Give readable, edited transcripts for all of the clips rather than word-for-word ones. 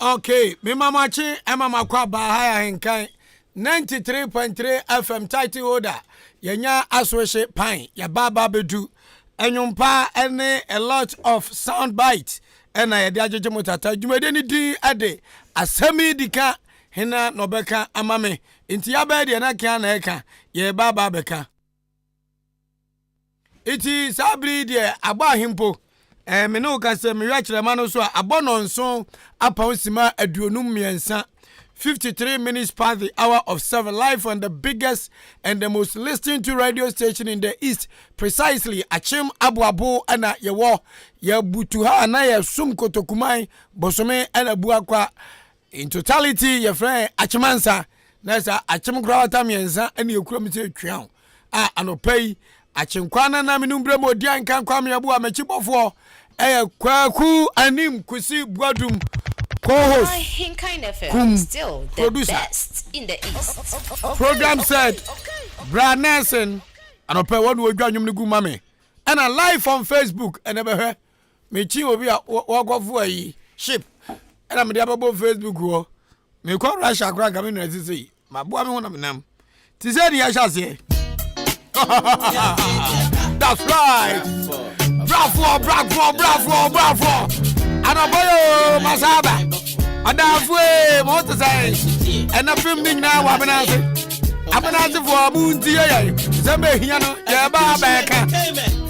Okay, me mama chi mama kwa ba Ahenkan 93.3 FM title order. Yenya asweshe pine ya baba bedu. Enyumpa ene a lot of sound bites. Ena ya diajeje mutata. Jumede ni di ade. Asemi Dika hina nobeka amame. Inti ya bedi ya kia na eka. Ye baba beka. Iti sabri die aba himpo. Me no ka se me yachire mano so abono nso aponsima aduonum miensa 53 minutes past the hour of 7 live on the biggest and the most listened to radio station in the east, precisely Achim Abuabo ana yewo ye butuha na ye sum kotokumai bosome ana buakwa in totality ye friend Achimansa na sa Achim krawata miensa ani ekura mi se twan anopei Achinkwana na minumbre modian kan kwa me abu amachibofo kwaku anim kusi buadum co-host Ahenkan still the producer. Best in the east. Program said Brad Nelson and ope one wo dwanum ne gu mame and a live on Facebook and never me chi obi a wagwafo ayi ship and am dey ababo Facebook wo me ko Russia kra ga me no asisi mabo me ho na menam ti say ya chase that's right. Bravo. Anaboyo Masaba. Adafwe moto say. And a film ding now Abenase. Abenase for Munti. Zambe hiano ya babeka.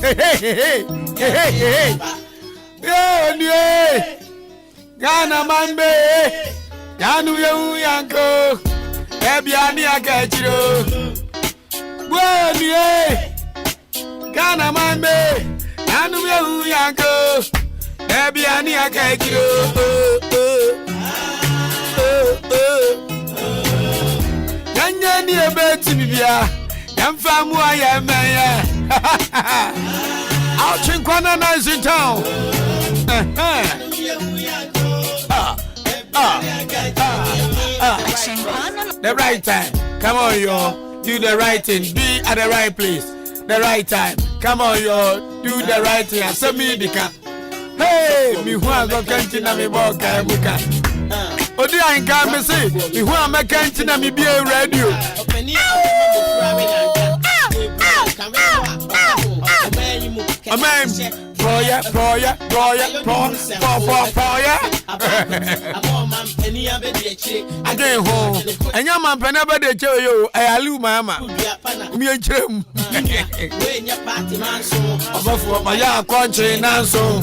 Hey. Yo, Gana mambe. Yanu yanko. Ebiani akachiro. Gana mambe. Anu yehu yanko ebiani akekiro Yanya ni ebeti bibia yamfamu ayemeye Achinkwana na in town The right time. Come on yo, do the right thing. Be at the right place. The right time. Come on, yo, do the right thing. Asem Dika. Hey, mi hu ago kanti na mi boka buka. Odi Ahenkan me say, mi hu amakanti na mi bia radio. Amen. Proya. Again home. Enya man pena be de che yo, ayalu mama. Mi echrem. Obafo ma ya kwanche nanso.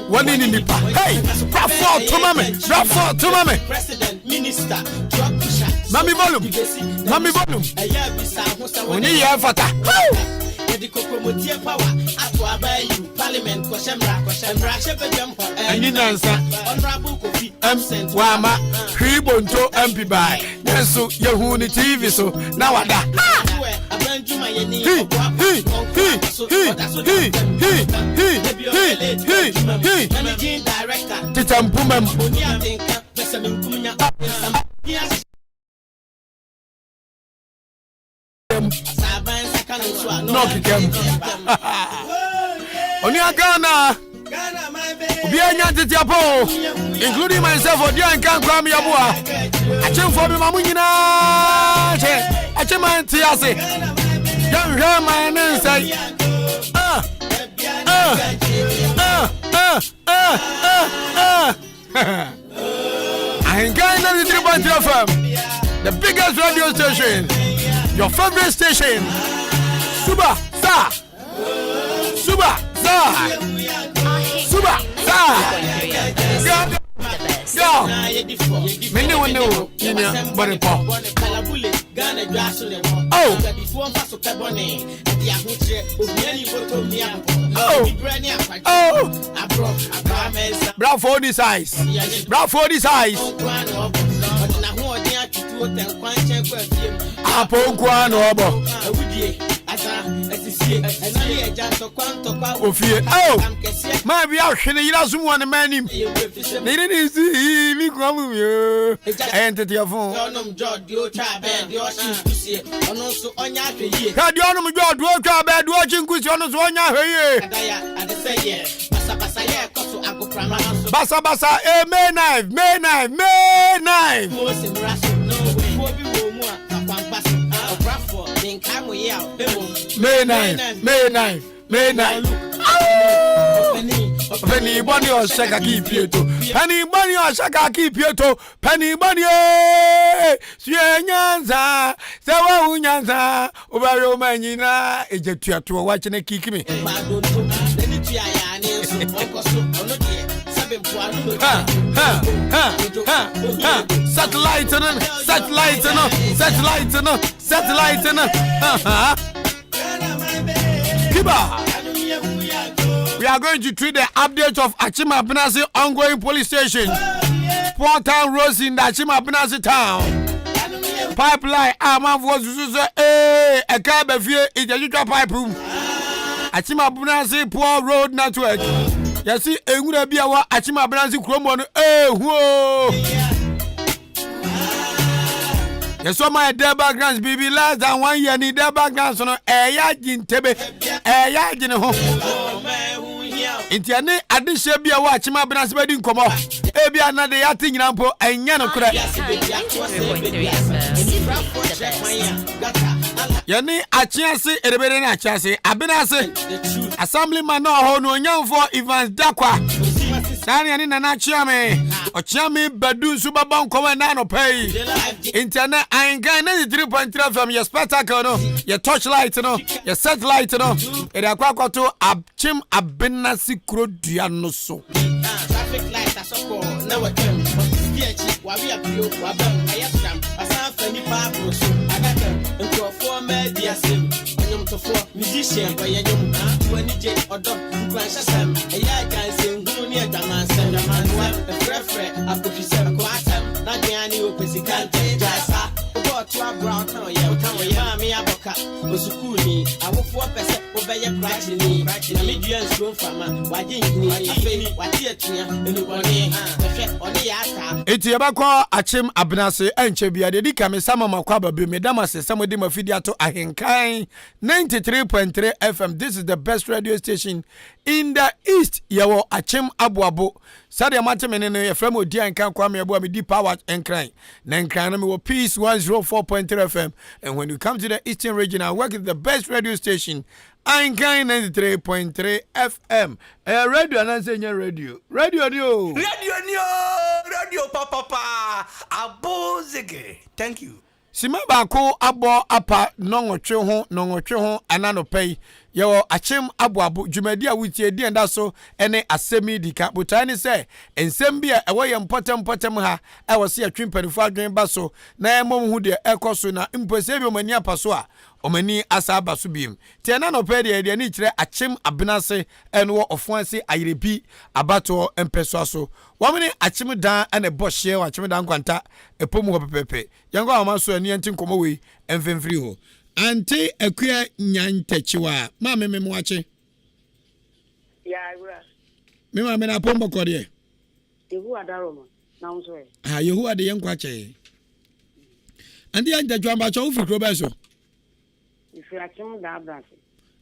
One in the hey, Rafa to mame. President, Minister, Mami volume. Oni ya fata. Ani nansa. Wama, Kribonto MP by. Nesu Yehuni TV so now wada. Knock again. Onia Ghana, Obianya tetiapo, including myself or Ahenkan Kwame Yabua. Achim for me mamunyina. Achim antiase. Young my name say. Ahenkan 93.3 FM, the biggest radio station, your favorite station. Suba sa, Suba sa, Suba sa. Yo, me no know, you know, but it pop. Oh. Bravo for this eyes. Bravo for this eyes. Apon kwa no obo. Oh, my be out in the last one man him. They didn't see me come here. Enter your phone. God, do try bad watching cushion on your Basa basa, May knife. May 9. Penny bunny or shaka keep you to. Penny bunny or shaka keep you to. Penny bunny. Nyanza. Sawa unyanza. Ubaro manina. Ejetua to watching a kick me. Satellite. We are going to treat the update of Achima Benasi ongoing police station. Port Town Road in the Achima Benasi town. Pipeline, man was a cab of here in the Utah pipe room. Achima Benasi Poor Road Network. You see, a good be our Achima Benasi Chromon. Whoa. You saw my dead backgrounds, baby, less than 1 year. Need their backgrounds on a yard Tebe, a yard in a home. Intiane, I did share be a watch my Benasi wedding come off. Maybe another yating rampo and Yano crack. Yani Achiasi, Erebene Achasi, Abenase, Assemblyman no no young for Evans Dakwa. Sani ani na chiame o chiame badu suba bon komanda pay internet Ahenkan 93.3 from your spectacle no your torchlight no your satellite no e da kwakwa to Achim Abenasi krodua no so traffic light asoko na watem DH wa we apio wa bam ayasam asa fani pa pro so agatem nkofo media sim anyum to for musician kwa yanyum wani je odo nkwan shasam eya kan sim hunu ni adama sim damanwa frefre akofisem kwa atam na diani opesikante jasa obo to abroad kan ye ma mi aboka osukuni awofo pese obeye practically na media nso fama waje ni afeni wati atua enuboni ehwe oni ya aka eti yebakọ Achim Abenasi enche bia de Dika me sama makwa babe me damase samodi mafidi ato Ahenkan 93.3 FM. This is the best radio station in the East. Yawo Achim Abuabo. Sadia matemene no yefrem odi Ahenkan Kwame Yabua me di power enkran. Na enkran no me wo Peace 104.3 FM. And when you come to the Eastern region, I work with the best radio station Ahenkan 93.3 FM. Radio ananse radio. Radio papa. Abozege. Thank you. Simabako abo apa nongotwe ho anano pay yo Achim Abuabo dwumadi a wutie di enda so ene Asem Dika botani se ensem bia ewo ye important ha e wo se atwimpanifo adwen ba so na emom hu de ekoso na impose bi omani apaso a omani asa abaso biem tie na no pay de ni kire Achim Abenasi ene wo ofuanse ayerebi abato empeso so wamene Achim dan ene bohye wa Achim dan kwanta epomu ho pepepe yango amaso ani enti nkomo we emfemfiri ho ante akua nyantachiwa ma me wache ya ura me ma me na pombo kode yehu adaroma na unso yehu ade yenkwache ande yantachiwa ba cho ufiri kro ba so ifi Achim da Abenasi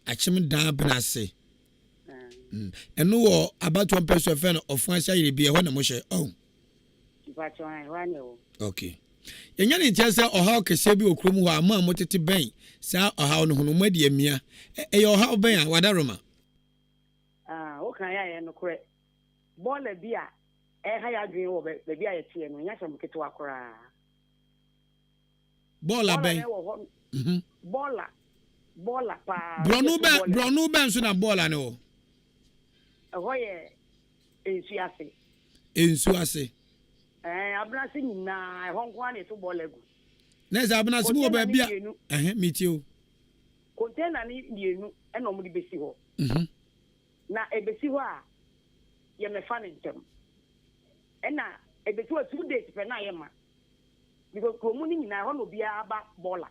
Achim da Abenasi And no about 1 person fan of France be a one emotion. Oh, okay. Yɛnya ne nkyɛn sɛ ɔhaw kɛseɛ bi wɔ kurom hɔ a ma motete bɛn saa ɔhaw no ho no madi amia ɛyɛ ɔhaw bɛn a wadaroma wokan yɛ no korɛ bɔɔla bi a ɛha yɛ adwene wɔ baabi a yɛteɛ no nyɛ sɛ moketewa koraa bɔɔla bɛn bɔɔla paa brɔno bɛn so na bɔɔla ne wɔ ɛhɔ yɛ nsu ase abnase nyinaa ɛhɔ nko ana ɛto bɔɔla gu na ɛsɛ abnase bi wɔ baabi a metio container ne mmienu ɛna ɔmo de bɛsi hɔ na ebesi hɔ a yɛmɛfa ne ntɛm ɛna ebesi hɔ 2 days pɛ na yɛma because kuromu ne nyinaa hɔ na obiara aba bɔɔla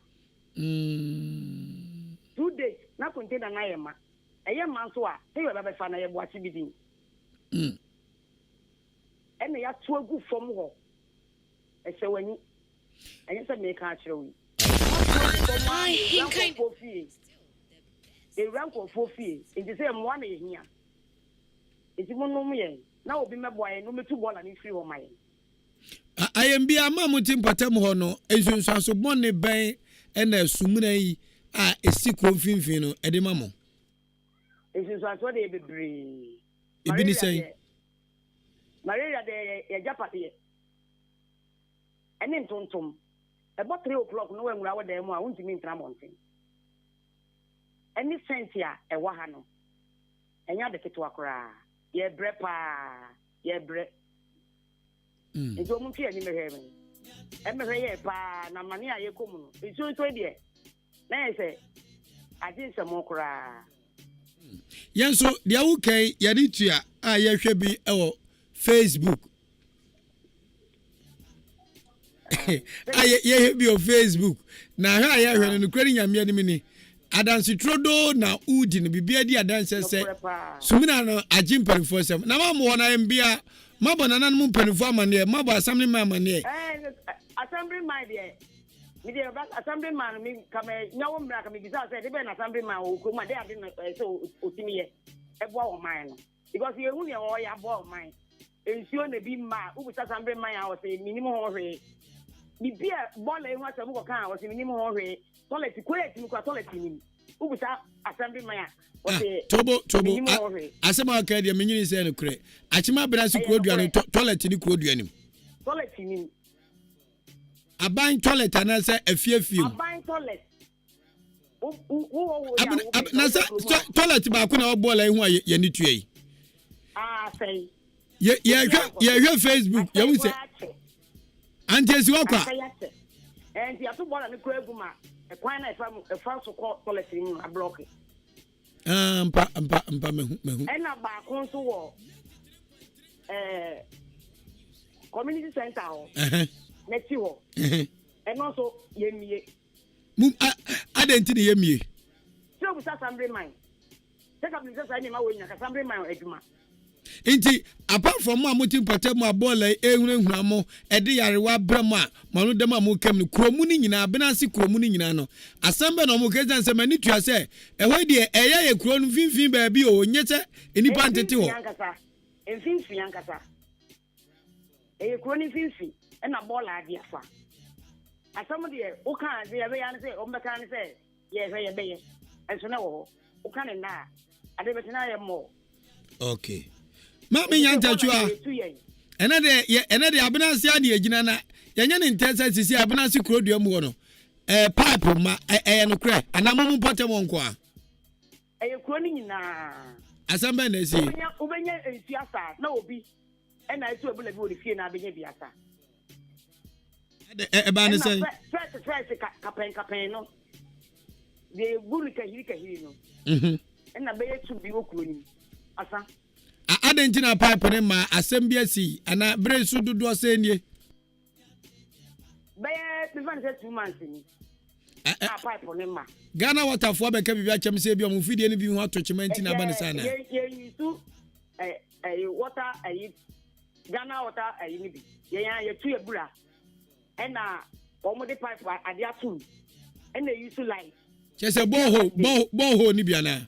2 days na container na yɛma ɛyɛ ma nso a sɛ yɛ bɛbɛfa na yɛbo ase bi din ɛna yɛato agu fam hɔ ɛsɛ w'ani ɛnyɛ sɛ meka akyerɛ wo ewura nkɔfoɔ fie nti sɛ mmoa na yɛhia nti monom yɛn na obi mɛboa yɛn no mɛtu bɔɔla ne firi hɔ ma yɛn ayɛmbia ma mote mpatam hɔ no nsunsuanso bɔne bɛn ɛna asumuna yi a ɛsi kuro mfimfini no ɛde ma mo nsunsuanso de bebree ebi ni sɛn malaria de yɛgyapadeɛ ɛne ntontom ɛbɔ 3 o'clock no wɔnwura wɔ dan mu a wontumi ntena mmɔnten ɛne sɛnti a ɛwɔ ha no ɛnyɛ ade ketewa koraa yɛbrɛ paa yɛbrɛ nti ɔmo ntwe ani mehwɛ me ɛmehwɛ yɛ paa na mane a yɛkɔ mu no nsuo deɛ na yɛ sɛ agye nsɛm koraa yɛn nso deɛ wokai yɛde tua a yɛhwɛ bi ɛwɔ Facebook yɛhwɛ bi wɔ Facebook na hwɛ a yɛhwɛ no nokura ne nyame anim ni adanse trodo na udi no bibia di adanse sɛ sumina no agye mpanimfoɔ sɛm na ma mo hɔ na mbia mabɔ nananom mpanimfoɔ amaneɛ mabɔ assembly man amaneɛ assembly man deɛ me deɛ assembly man me kama nyawo mmra kama bisa sɛ de bɛ na assembly man o kuma de ade no sɛ otimi yɛ ɛboa wɔ man no because yehu ne wɔyɛ aboa wɔ man ensuo na bi ma ubusa assembly man a wɔsɛ minimum ho hwee bibia bɔɔla ehu asɛm kɔ kan a wɔsɛ minimum ho hwee toilet kwet mu toilet nim ubusa assembly man a wɔsɛ tobo asɛm a ka deɛ menyini sɛ no korɛ akyema bra se kurodua no toilet ni kurodua nim toilet nim aban toilet anasɛ afiefie mu aban toilet na sɛ toilet baako na wɔbɔɔla ehu a yɛni tua yi sɛi yɛhwɛ Facebook yɛhu sɛ antiesi wakɔ a nti ato bɔɔla ne kura gu ma ɛkwan na ɛfa so kɔ toilet mu a block mpa mehu ɛna baako nso wɔ community center hɔ n'akyi hɔ ɛno nso yɛmmie adɛn nti ne yɛmmie sɛ obusa assembly man sɛ kabili sɛ saa nneɛma wɔ nya ka assembly man adwuma nti apart from a motim pata mu abɔɔla ehunahuna mo ɛde yarewa brɛ mu a mo no dem a mo kam no kuromu ni nyinaa benase kuromu ni nyinaa no asɛmbe na mo kezan sɛ mani tua sɛ ɛhɔ deɛ ɛyɛ yɛ kuro no finfin baabi o nyɛ sɛ enipa ntete hɔ mfinfin ankasa ɛyɛ kuro no finfin ɛna bɔɔla ade afa asɛm deɛ woka ade yɛbɛyɛ ne sɛ ɔmbɛka ne sɛ yɛhwɛ yɛbɛyɛ ɛnso na wɔ hɔ woka ne na ade bɛtena yɛ mmɔ okay ma me nya ntachua ene de abenase ade agina na yenya ne ntesa sisi abenase kurodua mu no pipe ma no kra anamum potem onko a kuro ni nyina asamba na esi ubenya ensiasa na obi na etu ebula bi woni fie na abenya biasa ba ne sen first kapen no de guru kahiri no na be tu bi okuro ni asa adentina pipe ne ma asɛm bi asi ana bere su dodo sɛ nie be me fan say 2 months ni pipe ne ma Ghana waterfo abeka bibia kyem sɛ bi o mfidie ne bi ho atochima ntina aba ne sana ye yusu water Ghana water ni bi ye tu ebura na omo de pipe ade atum na yusu light kyɛ sɛ boho ni bi ana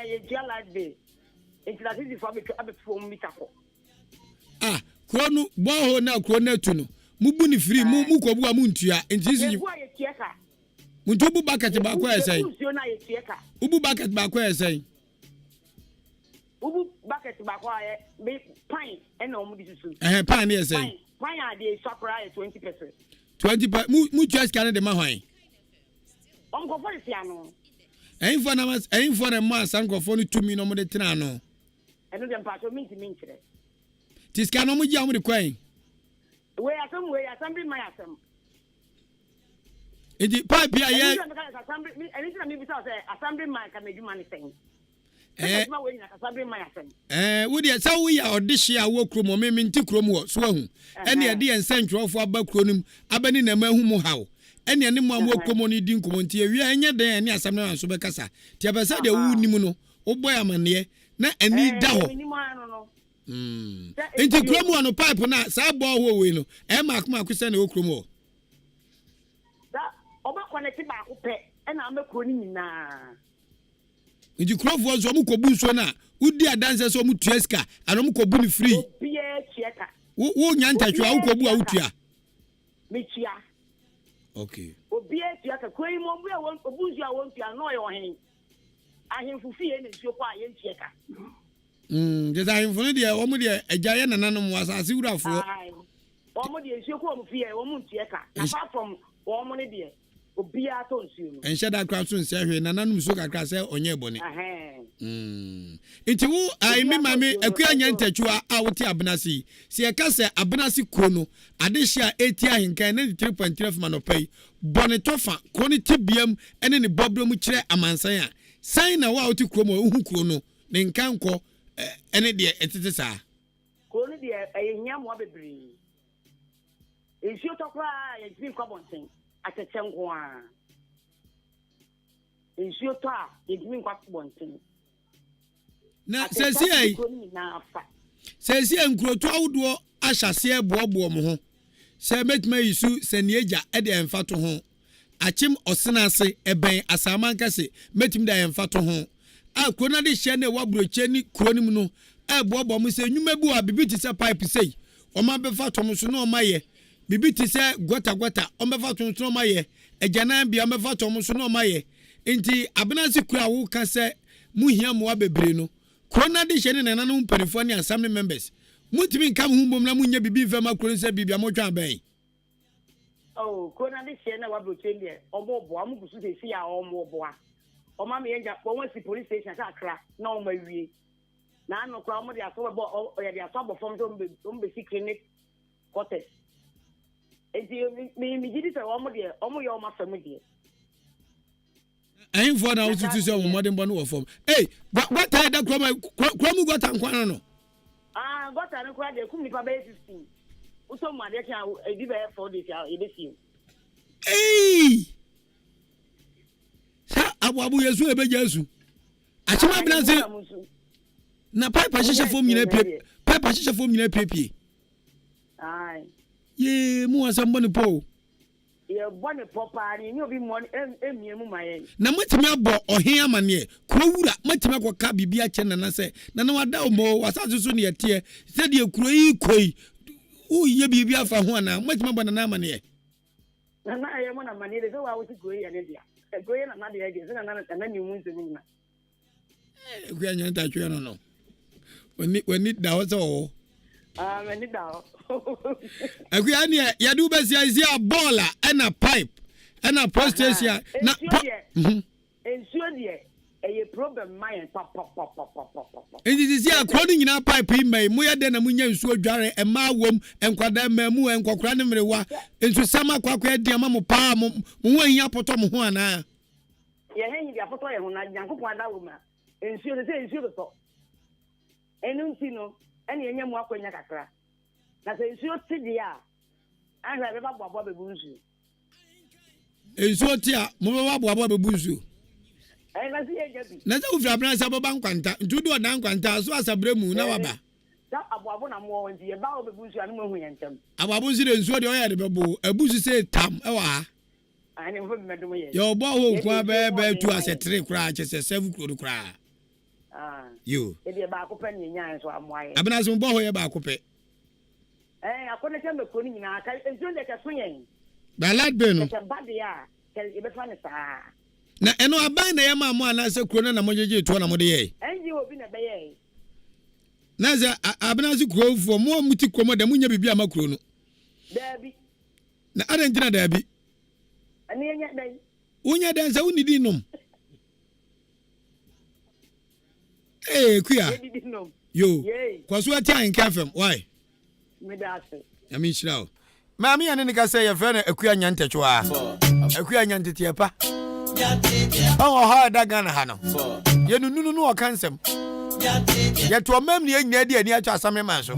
ye tia light be It's like this for me to have a phone meter. Ah, krono boho na krono tu no. Mubu ni free mu kobu amuntua. Enti isi. Muntu bu bucket ba kwa esai. Ubu bucket ba kwa esai. Ubu bucket ba kwa be pine and no mu disusu. Pine esai. Pine are the supper 20%. 20 mu just can de ma hwan. Onko for sia no. Ẹ̀yin fọ́ na mọ́ àsánkọ̀fọ́ ní 2 million ọmọdé tẹ́nà náà. Ẹnu dẹ̀ mpàṣọ mi nkyerẹ. Tí sika náà ọmọ jí àwọn ọmọdé kọ́ yìí. Wẹ́ẹ́ asẹ́m bí mọ́ asẹ́m. Èdè páìpì ayé. Ẹni tí na mi bí sọ sẹ asẹ́m bí mọ́ kàmé edwuma ni sẹ́yìn. Wọ́n di ẹ̀sán wọ́n yà ọ̀dẹ́ ṣe àwọ̀ kurom ọ̀mẹ́ mi ntí kurom wọ̀ so ẹ̀hún. Ẹni ẹ̀dí ẹ̀ nsẹ́ ntwerɛfoɔ aba kuro no mu abẹ́ni nà ẹ̀mọ́ ẹ̀hún mu ha o. Ẹni ẹni mu amu komo ni di nkomo nti ewia enye den ẹni asam na so be kasa ti abesa de wu nimu no wo boy amane na ani da ho enti kromo ano pipe na sa bo ho we no e ma akoma akwese na okromo da oba connect ba ko pe e na amekro ni nyina enti krofo zo mu kobu nso na udi adanse so mu tueska ano mu kobu ni free bia chieka wo nyantachwa wo kobu a wutua metia. Okay. Obi etia ka kwai mo bu a obuzu a won tia no ye ohen. Ahemfu fie na nsuo kwa ye ntie ka. Je ahemfu no de o mu de ajaye nananom wasase wurafo. O mu de nsuo kwa mu fie o mu ntie ka. Apart from o mu ne de obi a to nsuo no. Enhye da kra so nsia hwe nananom so kakra se onye bone. Enti wo ai me mame akua nya ntachua a wote abenasi se ye ka se abenasi kro no ade hia eti Ahenkan 93.3 manopai bone tofa kro ne tibiam ene ne bobro mu kire amansan a san na wa wote kro mo hu kro no ne nkanko ene de etete saa kro ne de ehia mo bebre ensio tokra ye tin kwabonten atechenko a ensio to a ye tin kwabonten na sesi nkroto awdo ahyase eboabo mo ho se metima yisu se neja e de emfato ho achim osenase eben asamanka se metim da emfato ho a krona de hye na wabroche ni kronim no eboabo mo se nwuma bu a bibiti se pipe sei o ma be fato mo so no maye bibiti se gota o me fato mo so no maye ejanan bia me fato mo so no maye enti abenasi kura wo ka se muhia mo abebre no Corona de shene na nanu mpanifo ne assembly members. Mutimi nkam humbom na munya bibi fama kro nse bibia mo twa ben. Oh, corona de shene wa blochen de omobo amu gusu de sia omobo a. Oma me enja po won si police station ka kra na o mawie. Na anu kra omo de aso bo o ya de aso bo fom so mbe si clinic quarters. Enti mi gidi se omo de omo ye o ma fam de. Ayin for na ututu se o modern bonu wo form. Hey, what time that kromu got ankwana no? Ah, got an kwa de kum ni pa be 15. Uso mu ade kan e di be 4 days ya e be see. Hey! Sa abu yesu e be jesu. Achima blanze. Na pipe shisha form nyina pie. Pipe shisha form nyina pie. Ai. Ye mu asamba ni po. Ye bone popa ni obi mo emiemu maye na matimi abo ohen amane kuro wura matimi akoka bibia che nana se nana wada o mo wasase so ne yete se de kuro yi koi o ye bibia fa ho ana matimi abo nana amane nana ye mo na mane de so wa wuti kuro ye ne dia kuro ye na de ye de se nana ni mu nse mu na ku anya nta twa no wani da wo so many down. Akuya ya do be sia ball and a pipe and a prostate na ensure there a problem mine pop. It is here crowding in our pipe mai mo ya de na munya nsuo dware e ma wom enkwada mamu enkokra ne mrewa ensu sama kwakwa de ma mo pa mo ho ahia poto mo ho ana ye hen dia poto ye ho na nyankopon ada wo ma ensure to enu nsino ene enye mu akwanya kakra na se nsuo ti dia ahra be babbo bebu nsuo nsuo ti a mo be babbo bebu nsuo na si ejabi na se ufra bra sa baba nkwanta ntudo odan nkwanta so asabre mu na waba da aboabo na mo wonti e ba obebu nsuo anu mo hu yentem aboabo nsi de nsuo de o ya de bebo abusu se tam e wa ani mfo bi medum ye yo bo ho kwa be tu asetre kra che se 7 kro kra You. Edi ba ko pe ni nyan so amoaye. Abena so bo ho ye ba ko pe. Akone se me ko ni na ka enjo de ka so yen. Ba lad be no. Ka ba de ya, ke e be fa ni sa. Na eno aban na ye ma mo ana se kuro na mo jeje to na mo de ye. Enji obi na be ye. Na za abena so kuro fo mo muti komo da munya bibia makuro no. Dabi. Na adantina dabi. Ani enya dai. Unya dan sa unidi nom. Kuya. Yo. Kwaso ati Ahenkan FM. Why? Me da se. I mean shirawo. Maami ane nika say your friend akuya nyantechwa. Akuya nyantetiepa. Oh ha da Ghana ha no. Ye nunu o kansem. Ye to mam ne nya di ani atwa asame man so.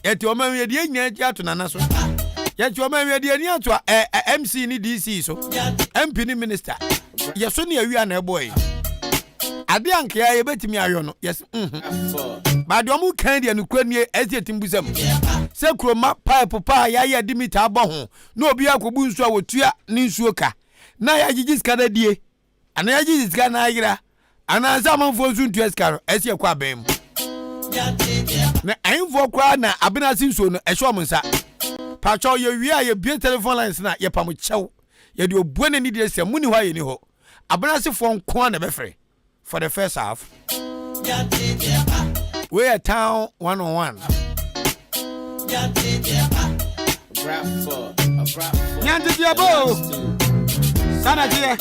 Ye to mam ye di nya ati ato nana so. Ye to mam ye di ani ato MC ni DC so. MP ni minister. Ye so ne awia na boy. Ade anke ya ye betimi ayo no. Yes. Ba de omu kan de anukura ni etietimbusam. Se kroma pipe pa ya ye di mita abɔ ho. Na obi akobu nsu a wotua ni nsuo ka. Na ya gigi skada die. Ana ya gigi skada na ayira. Ana za manfo nsu ntua skaro. Esi ekwa abem. Na ainfo kwa na abena sinso no ehwo mo nsa. Pacho ye wi a ye bie telephone lines na ye pam chew. Ye de obuane ni de se muni hwa ye ni ho. Abena sefo nko na befre for the first half. We are town 101. Nyanti diabo. Sana tie.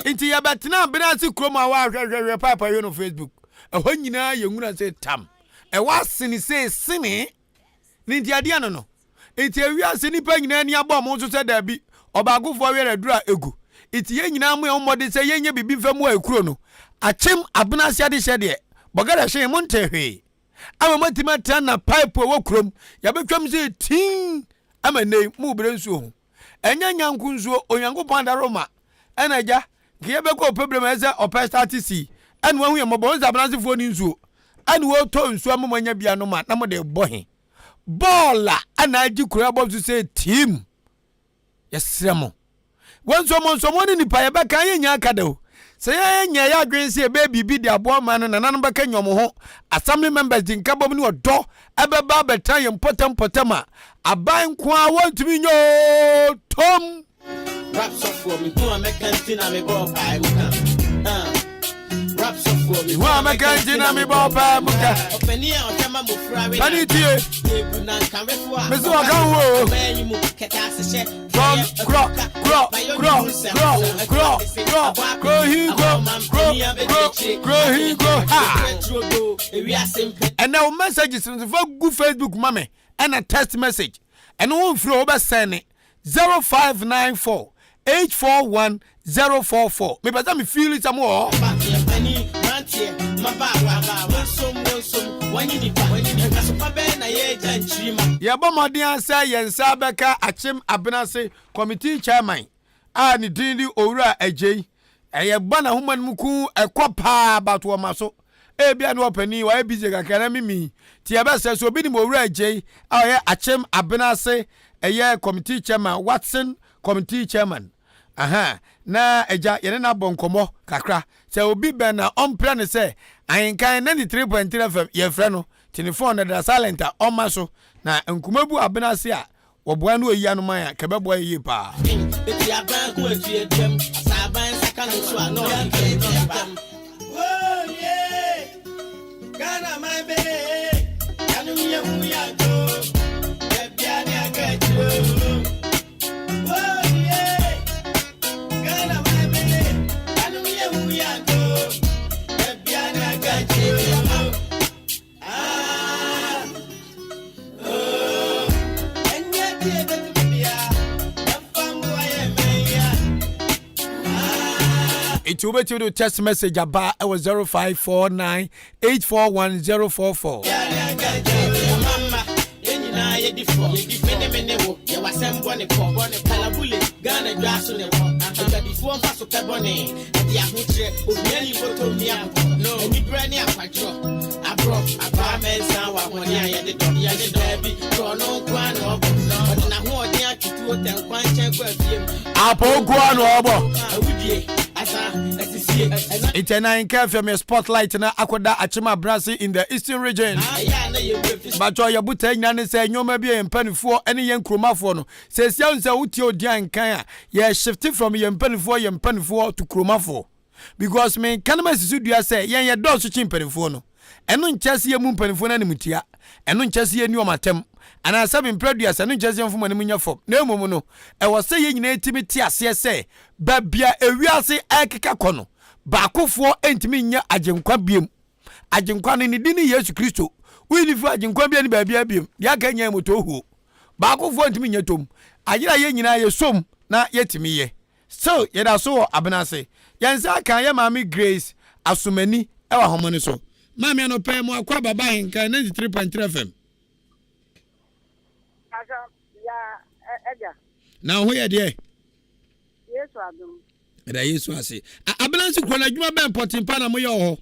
Inti ya betina benasi kroma wa hwehwehwe papa yo no Facebook. Ehɔ nyina ye nguna se tam. Wa sini se sini. Ninti ade no no. Inti awia se nipa nyina ni abɔ mo so se da bi. Obagofo were dura egu. Inti ye nyina mo ye mmode se ye nya bibi famu akuro no. Achim abenasi ade hyede. Bogara hwe mo ntehwe. Ama matima tan na pipe wo krom. Ya betwam se tin. Ama nei mu bre nsuo ho. Enya nyanku nsuo onyankopon da Roma. Enaja kiye be ko problem eze opesta tc. Anu ahu ye mobon za branzefo ni nsuo. Anu wo to nsuo amanya bia no ma na mo de bohe. Bola ana agi kura bob to say team. Yesremo. Wonso mo nso mo ni nipa ye be kan ye nya akada o. Se ye nya ya adwen se be bibi de abo ma no nananom be kan nyomo ho. Assembly members din ka bom ni odo ebeba betan ye potama. Aban kwa wontumi nyo tom. Raps up for me, who am I canting on me ball pie Raps up for me, who am I canting on me ball pie muka. Openia or Tama Mufra, Panitie, Mr. Wagawo, and now messages in the good Facebook mommy and a text message. And one throw over send it 0594 841-044. Me better me feel it some more. Yaba madian say yensa beka achim abenase committee chairman. Ni dindi owura ejei. Yaba na human muku ekwa about wo maso. Bia no opani wa busy kakana mimi. Ti yaba say so bi ni owura ejei. Achim abenase committee chairman Watson committee chairman. Na eja yene na bonkomo kakra se obi ben na ompra ne se Ahenkan 93.3 FM ye frɛ no telephone na da silent a omaso na nkumabu abenase a woboa no oyi anu man a kebebo yi pa eti aban ko eti edem asaban saka no so a no oh yeah Ghana my baby kanu ye hu ya go e bia ni agajo It will be to the text message about 0549 841-044. It's a 9K from your spotlight na akoda achima brasi in the eastern region. But your buta nyane say nyoma bi empanifo ene yen kromafo no. Say sia unse uti odi ankan a ye shifting from yempanifo to kromafo. Because me kanama sisudua say yen ye do so chimpanifo no. Eno nchase ye mu mpanifo na nimutia. Eno nchase ye ni omatem. Ana sabi mpraduas eno nchase ye mfuma ne munya fom. Na emomu no e wo say ye nyina etimi ti ase say babia ewiase akeka kono. Bakofo entimi nya agenkwa biem. Agenkwa ne dini Yesu Kristo. Wilifu agenkwa bia ni babia biem. Ya ka nya moto huo. Bakofo entimi nya tom. Agira ye nyina ye som na yetimi ye. So ye da so abenase. Yansa kan ye mami Grace Asumani e wa homone so. Mami anope mo akwa baba Ahenkan 93.3 FM. Ya eja. Na ho ye de. Yesu adum. Eda Yesu ase. Abenansi kro na dwuma ben potimpa na mo ye ho.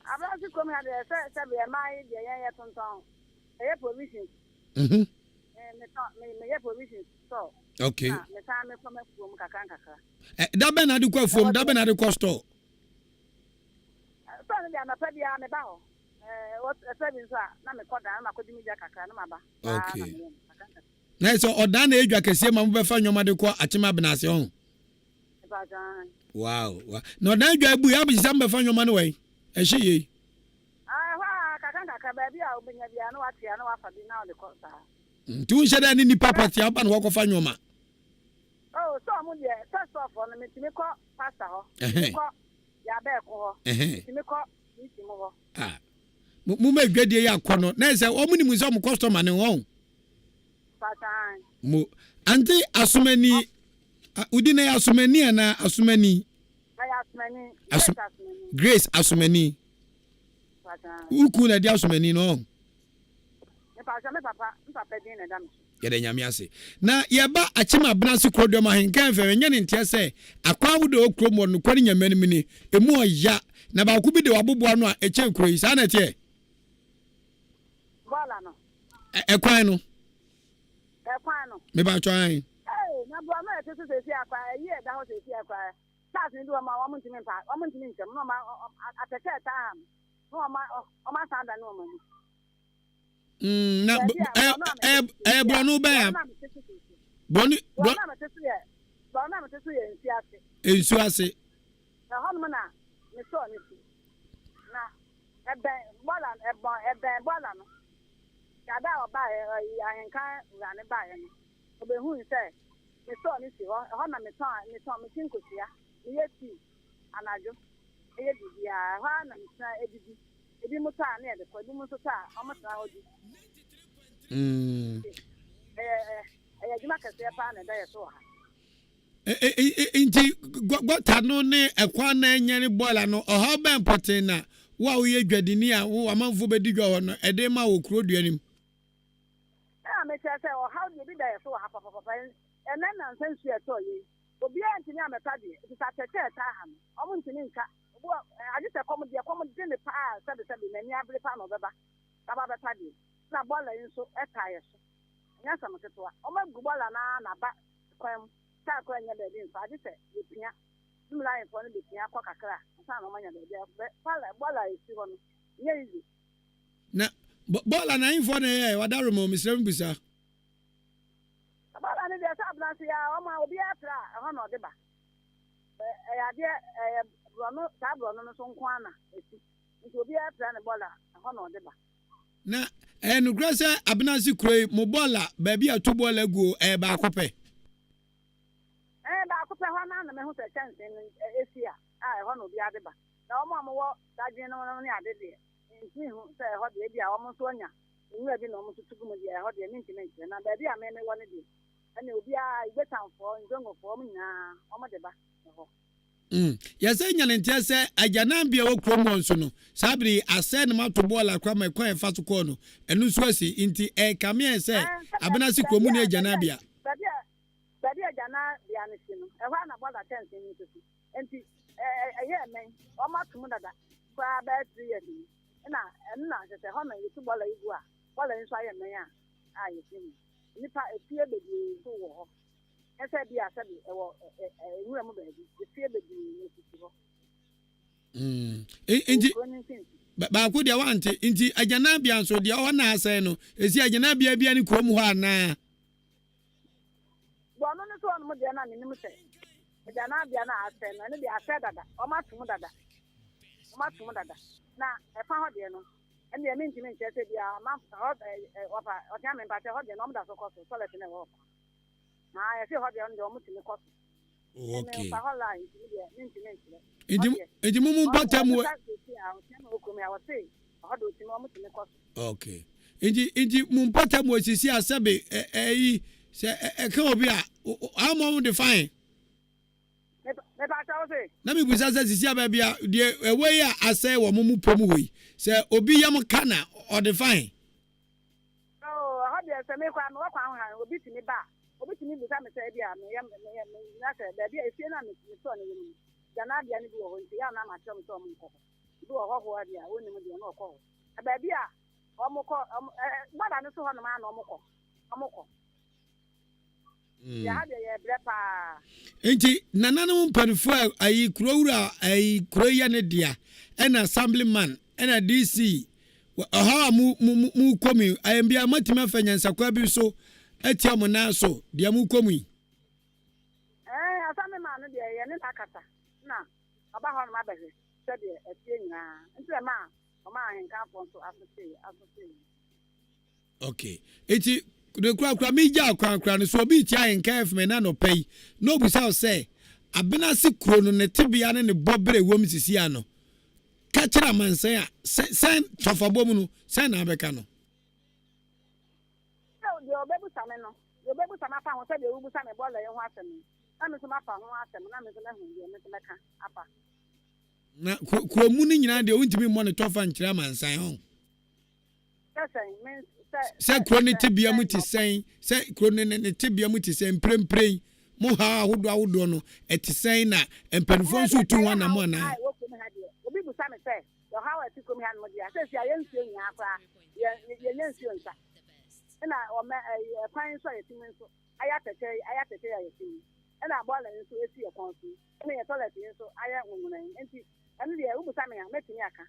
Abenansi kro na de se be mai de ye tonton. Eye provision. Me ye provision so. Okay. Me ta me from kakra. Da ben na de kwa fom, da ben na de kwa store. So na na pa bia me ba ho. What service na me koda na makodi mi kakra na maba. Okay. Na so odan na edwa kese ma mo be fa nyoma de kwa achima benase ho. Wow. No na edwa ebu ya bi sam be fa nyoma no we. Ehye ye. Kakra ba bia obenya bia na watia na wafa bi na o de kosa. Tu nsheda ni papa ti aba na wo fa nyoma. Oh, so mo de first of all me timi ko pastor ho. Ko ya be ko ho. Timi ko ni timi ho. Ah. Mu ma dwadie ya kono. Na say o mu ni mu so mo customer ne ho. Patan. Mo anti Asumani udine ya Asumani ana Asumani. Asumani. Grace Asumani. Patan. Uku na dia Asumani no. Me papa din na dam. Yede nyame ase. Na yeba achima abnase krodom Ahenkan fe nya ne ntia se akwa wo de okrom no kwani nyame ni ni emu oya na ba ku bi de waboboa no a eche kroi sa na tie. Bola no. Ekwan no. Ekwan no. Me ba twan. Na bo ma ete se si akwa yi e da ho se si akwa. Sas ni do ma wo mun timi pa. Wo mun timi ntem no ma atete ta am. No ma o ma sanda no ma ni. Na bronu be am. Boni Bona me tesu ye nsi ase. Ensu ase. Na hono na me so ni si. Na ebe bola no. Ya da oba Ahenkan urane ba ye no. Obehu nse me so ni si ho na me ton me tinkosia. Me yeti anajo. Eye bibia ha na me na edidi. Ebi muta na ede ko ebi muta o muta hoji. Juma kase pa na da yeso ha. Inti gwata no ne ekwa na nyane bola no oha ben poten na wa wo ye dwadini a wo amanfo bedi dwa ho no ede ma wo kro duanim. Me say o how do be da yeso ha papa enen na nsansu eto ye. Obi antini ameta de it is atete ta ha no. O mu ntini nka. Obo ade se kom de ne pa sabe na ni abere pa no beba. Baba beta de. Na bola nso eka yeso. Nya samotetwa. O ma gu bola na ba kwam. Ta kwa nya be nso ade se epia. Dumla info no be pia kwa kakra. Sa no manya be pala bola esi ho no. Nya izi. Na bola na info na ye wadaro mo misrem bisa. Bola ni de sa blance ya o ma obi atra ho no de ba. Ya de brono ta brono no so nko ana esi. Nti obi atra ne bola ho no de ba. Na no grasa abnasi kroi mo bola ba bia to bola go ba akope. Ba akope ho na me hu se chance esi a ho no bi ade ba. Na o mo wo daje no ne ade de. Nti hu se ho de bia o mo so nya. Nwa bi no mo tutu mo de ho de minti na ba bia me wo ne de. Ana obi a igbetanfo nzongofo mo nya o mo de ba ho. Yase nyanentia se ajanambia wo kromo nso no sabri ase na mato bola kwa me kwan fa to ko no enu so asi nti kame se abenasi kromo ne ajanambia badi ajanambia ne sino ho na bola chance ni to nti men o matum dada kwa ba 3 years na se ho na yitu bola igu a bola nso aye men a yesi nipa epie bebi so wo ho ese bia said, you are moving. You feel the ba ko dia wante inti agana bia nso dia o na asai no esi agana bia bia ni krom ho ana bo no so no dia na ni mu se agana bia na asai no ne dia asai dada o ma tum dada na e fa ho dia no e dia minti se dia ma ho opa o tia me pa se ho dia no mo da so ko so let ne wo na e se ho dia no mo timi ko so okay fa ho la dia minti Inti mumu pata mu okay inti mu pata mu sisi asabe se ka obi a amom define me pa ta o se na me busa se sisi abia de ewe ya asai wo mumu pom hoyi se obi yam kana o define ha de se me kwa me kwa ha obi timi ba obi timi busa me se bia me na se da bia efie na me so ne yemu Jana bia ni bi wo nti ya na ma chom so mo nkoko bi wo ho dia woni mo dia no ko aba bia o mo ko gbada ni so ho no ma na o mo ko ya ha dia ye brepa enti nananum panfo ayi kurowura ayi kuroya ne dia ena assemblyman ena DC ha mu komi ayembia matima fanyansa kwa bi so etia mo na so dia mu komi assemblyman no dia ye ne takata na aba ho ma behe said e tie nya nti ma o ma Ahenkan so asose okay eti de kura mi ja kura no so bi ti Ahenkan FM na no pay no bu say say abena si kuro no ne tebia ne bobre wom sisi ano ka kira mansan a sen tofabo mu no sen na abeka no de obebu same no de obebu same fa ho said de obebu same bola ye ho asem na me so ma fa ho asem na me so na hu de me so meka apa na kuromu ni nyina de ontimi mo ne tofa nkira mansan ho se kuro ne tebia mu ti sen se kuro ne tebia mu ti sen premprem mo ha ahodo no eti sen na empanifo nso tu ho na mo na obi bu same se yo ha wa ti komi han mo dia se sia ye nsuo nya akra ye nsuo nsa na o me kwan so ye timi nso ayatete ya ye timi na bola nso esi ye kon so na ye toilet nso aya nwunan enti anu de ubu same ya metimi aka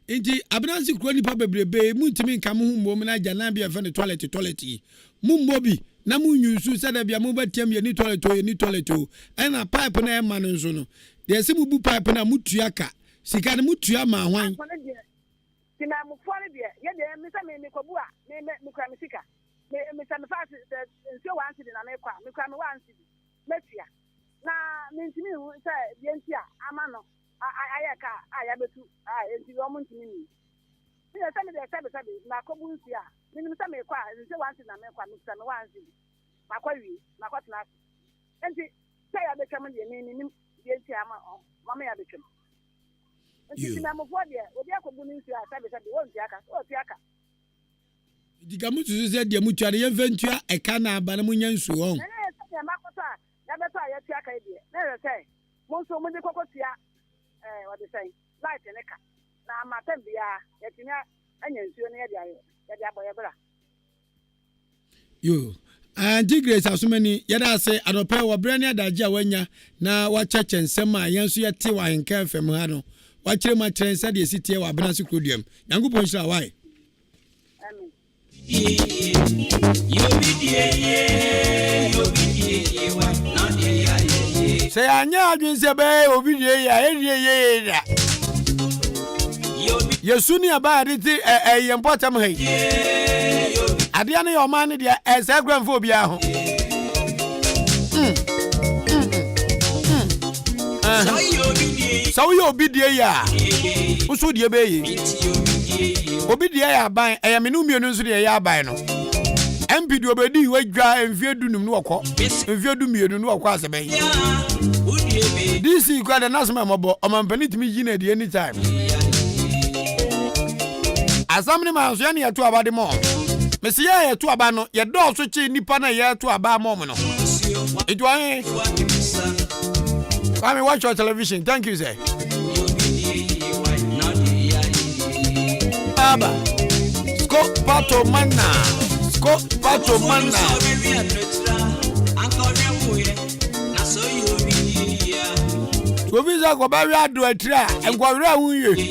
enti abransi kuro nipa bebrebe mu ntimi nka mo hu mbom na jana bia fa ne toilet yi mu mbobi na mu nyusu se da bia mu batiam ye ni toilet o na pipe na e ma no nso no de se mu bu pipe na mu tuaka sika ne mu tua ma hwan tina mu fori de ye de mi se me kobu a me kwa mi sika me se me fa nso wansi de na me kwa me kwa me wansi metia na ntimi hu se de ntia ama no ayaka ayabetu enti wo mu ntimi ni se se me de sabe na kobu nsia ni se me kwa nso wansi na me kwa me se me wansi makwa wi makwa tena enti se ya bekam de ni de ntia ama mama ya bekam enti na mo fo de obi akobu nsia sabe wo ntia aka Dika mu susu se de mu tuare ye ventua e ka na aba na mu nyansu ho se makosa ya beto ya tia ka de na se mo so mo de kokotia what they say light ne ka na amatem bia ya tinya anyansuo ne ya de aboye bra yo Anti Grace asumani yada se adope wo brane adaje awanya na wa cheche nsem a yenso yete wa Ahenkan FM ha no wa kire ma kire nsa de sitie wa bena se krodium yankopon hira why amen say anya adwin se be obi die ya edie ya yesu ni aba de ti yempotam hai ade ane yo man de ese granfo obi aho so yo obi die ya usu die be yi obi die ya ban menu mienu nso de ya ban no MPD obedi wadwa emfiedunum no okọ emfiedumienu no okọ asebe DC kwa the national mobo omampani timi yina de anytime asamni ma so ya ne yeto abade mo mesi ya yeto aba no ye do so chi nipa na yeto aba mo no edwan Kwame, watch your television. Thank you, sir. Baba, Pato Mana. Sovisa ko ba wi ado atira enkwawira hu ye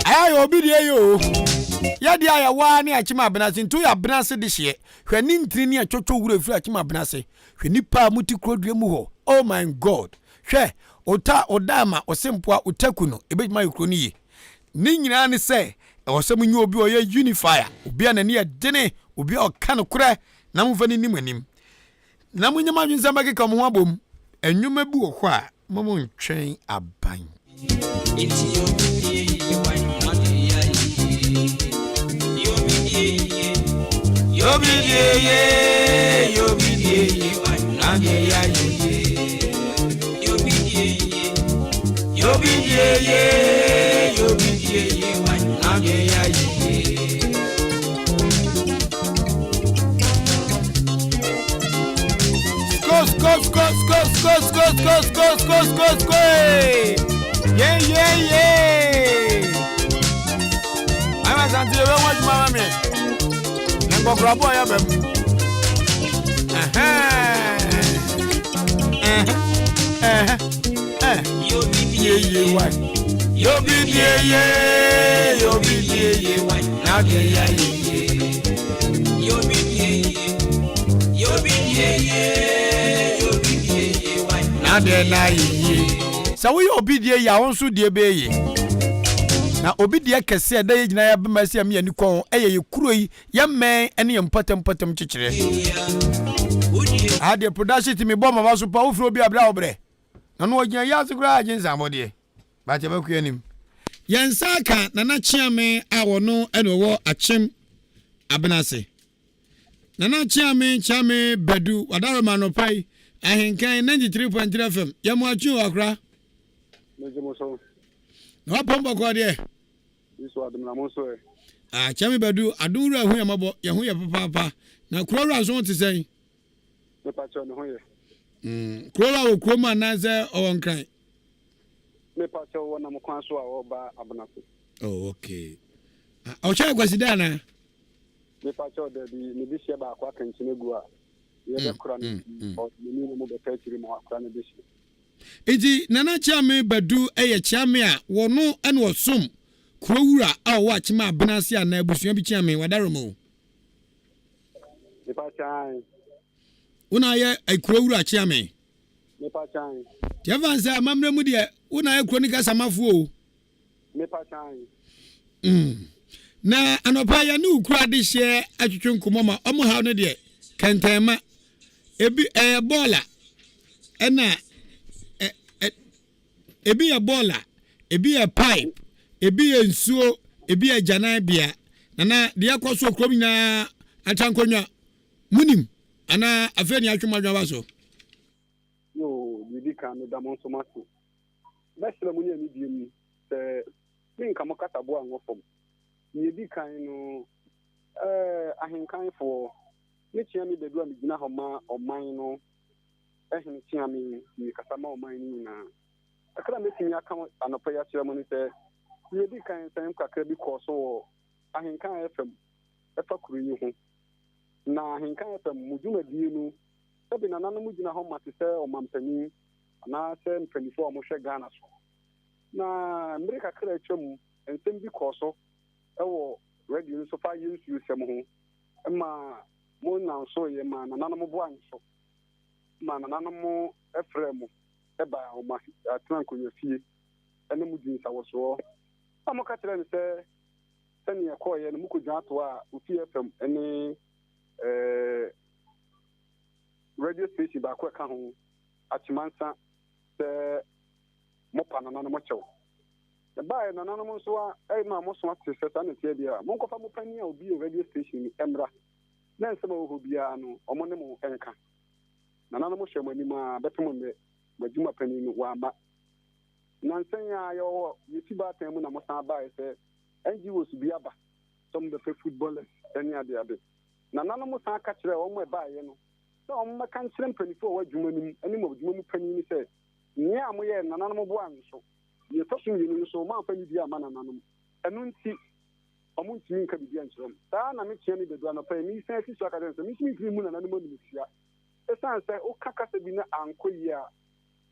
aya obi de yo ya dia ya wa ne achima abenase ntu ya abenase de hye hwani ntiri ne atwotwo wura firi achima abenase hwani pa muti krodua mu ho oh my god hwe ota odama osempoa utakuno ebejima yekro ni ye ni nyina ne se osem nyu obi oye unifier obi anani adene obi oka no kure na mfani nimanim na munyama dwunsa makeka mo ho abom enwuma bi wo hɔ a momo ntwen aban Go. Yeah. I'm a Santi, I want my man. I'm going to grab boy. You'll so we obidie ya wonso die be ye na obidie kese da ye gina ya be masi am ye ni kon ye kuro yi ye men ene ye mpatem chichire ade production ti me bom ma so pa ofro bi abra obre na no ogina ya sekura agin samode ba te ba ku anim yensaka na na chiame a wono ene wo achem abenase na na chiame bedu wadaro manopai Ahenkan 93.3 FM. Yamu achu akra. Mejemoso. Na pomba kwa de. Iso adum na monso e. Chami bedu adura hu yamabo, ye hu ye papa. Na krora so te sei. Me pa cho no hu ye. Krora wo kroma na ze owonkran. Me pa cho wo na mo kwan so a wo ba abonafo. Oh, okay. O cha kwasida na. Me pa cho de bi me bi hye ba akwa kanchine gu a. Ye kura ni mo be tachiri mo akwa na bishi. Iji nana chame bedu eye chame a wono ene osom krowura a wo achima abenase a na abusua bi chame wadaromo. Me pa chan. Una ye krowura chame. Me pa chan. Tiavansa amamre mu de una ye kronika samafo o. Me pa chan. Na anopa ya ni ukura de hye atwetwe nkomo ma omo ha no de kentema ebi bola ena ebi ya bola ebi ya pipe ebi ya nsuo ebi ya janabia na de akoso krom nya atankonwa munim ana afeni atwemadwa baso yo Dika no da monso maso besle mu ni ani biem se min ka mokata bo anwofom ni Dika no ahenkan for ni chiami bedu am gina homa oman no ehni chiami ni kasama oman ni na akra metimi aka anopa ya chira mo ni se ni Dika nsem kakra bi koso ahenkan FM efa kuru yi ho na ahenkan FM mujuma di no sabi na nanu mujina homa te se omampani na se mpanyifo o mo hwe Ghana so na America kra atwam nsem bi koso ewo radio so fa yinsu sem ho ma mo na so ye ma na nanu bo anso ma na nanu mo efrem eba o ma atran konyo fie ene mujin sa wo so amoka tere ne se sani ekoye ne muko dwato a ofie FM ene radio station ba kwa ka ho achimansa se mo pa na nanu mo chew the buy na nanu mo so a ma mo so ate se na tie bia mo nkofa mo pani a obi radio station emra na nsema wo bia no omo ne mo enka na nanu mo hwemani ma beto me majuma pani no wa ma na nsenya yo yitiba temu na mo san ba se NGO su bia ba some the footballers any ade na nanu mo san ka kire wo mo ba ye no so o mo kan kire mpanifo wa dwuma nim ani mo dwuma mu pani ni se ni amo ye na nanu mo bo anso ye tosun ye ni so ma pani bia ma na nanu enu nti o mo ntimi nka bibia nkyerem ta na me kye ni bedu na pa mi sen fi so aka den se mi timi mu na nanu mo ni tia esan se o kaka se bi na anko yi a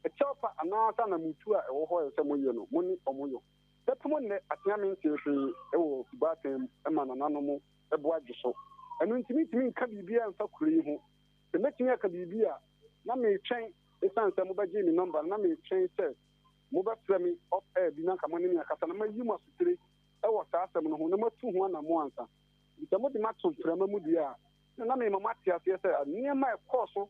chopper anasa na mutu a ewo ho se moye no moni omoyo tepomo ne atena me ntiehwe ewo batem ema nanano mo ebo adwo enu ntimi nka bibia mfa kuri ho se metimi aka bibia na me twen esan se mo baje ni number na me twen se mo ba fra mi up air bi na ka mo ni akasa na mayi mo asutire ewo sa asem no ho na matu ho na mo ansa nti mo di mato fra ma mu dia na me mama tia se niema e koso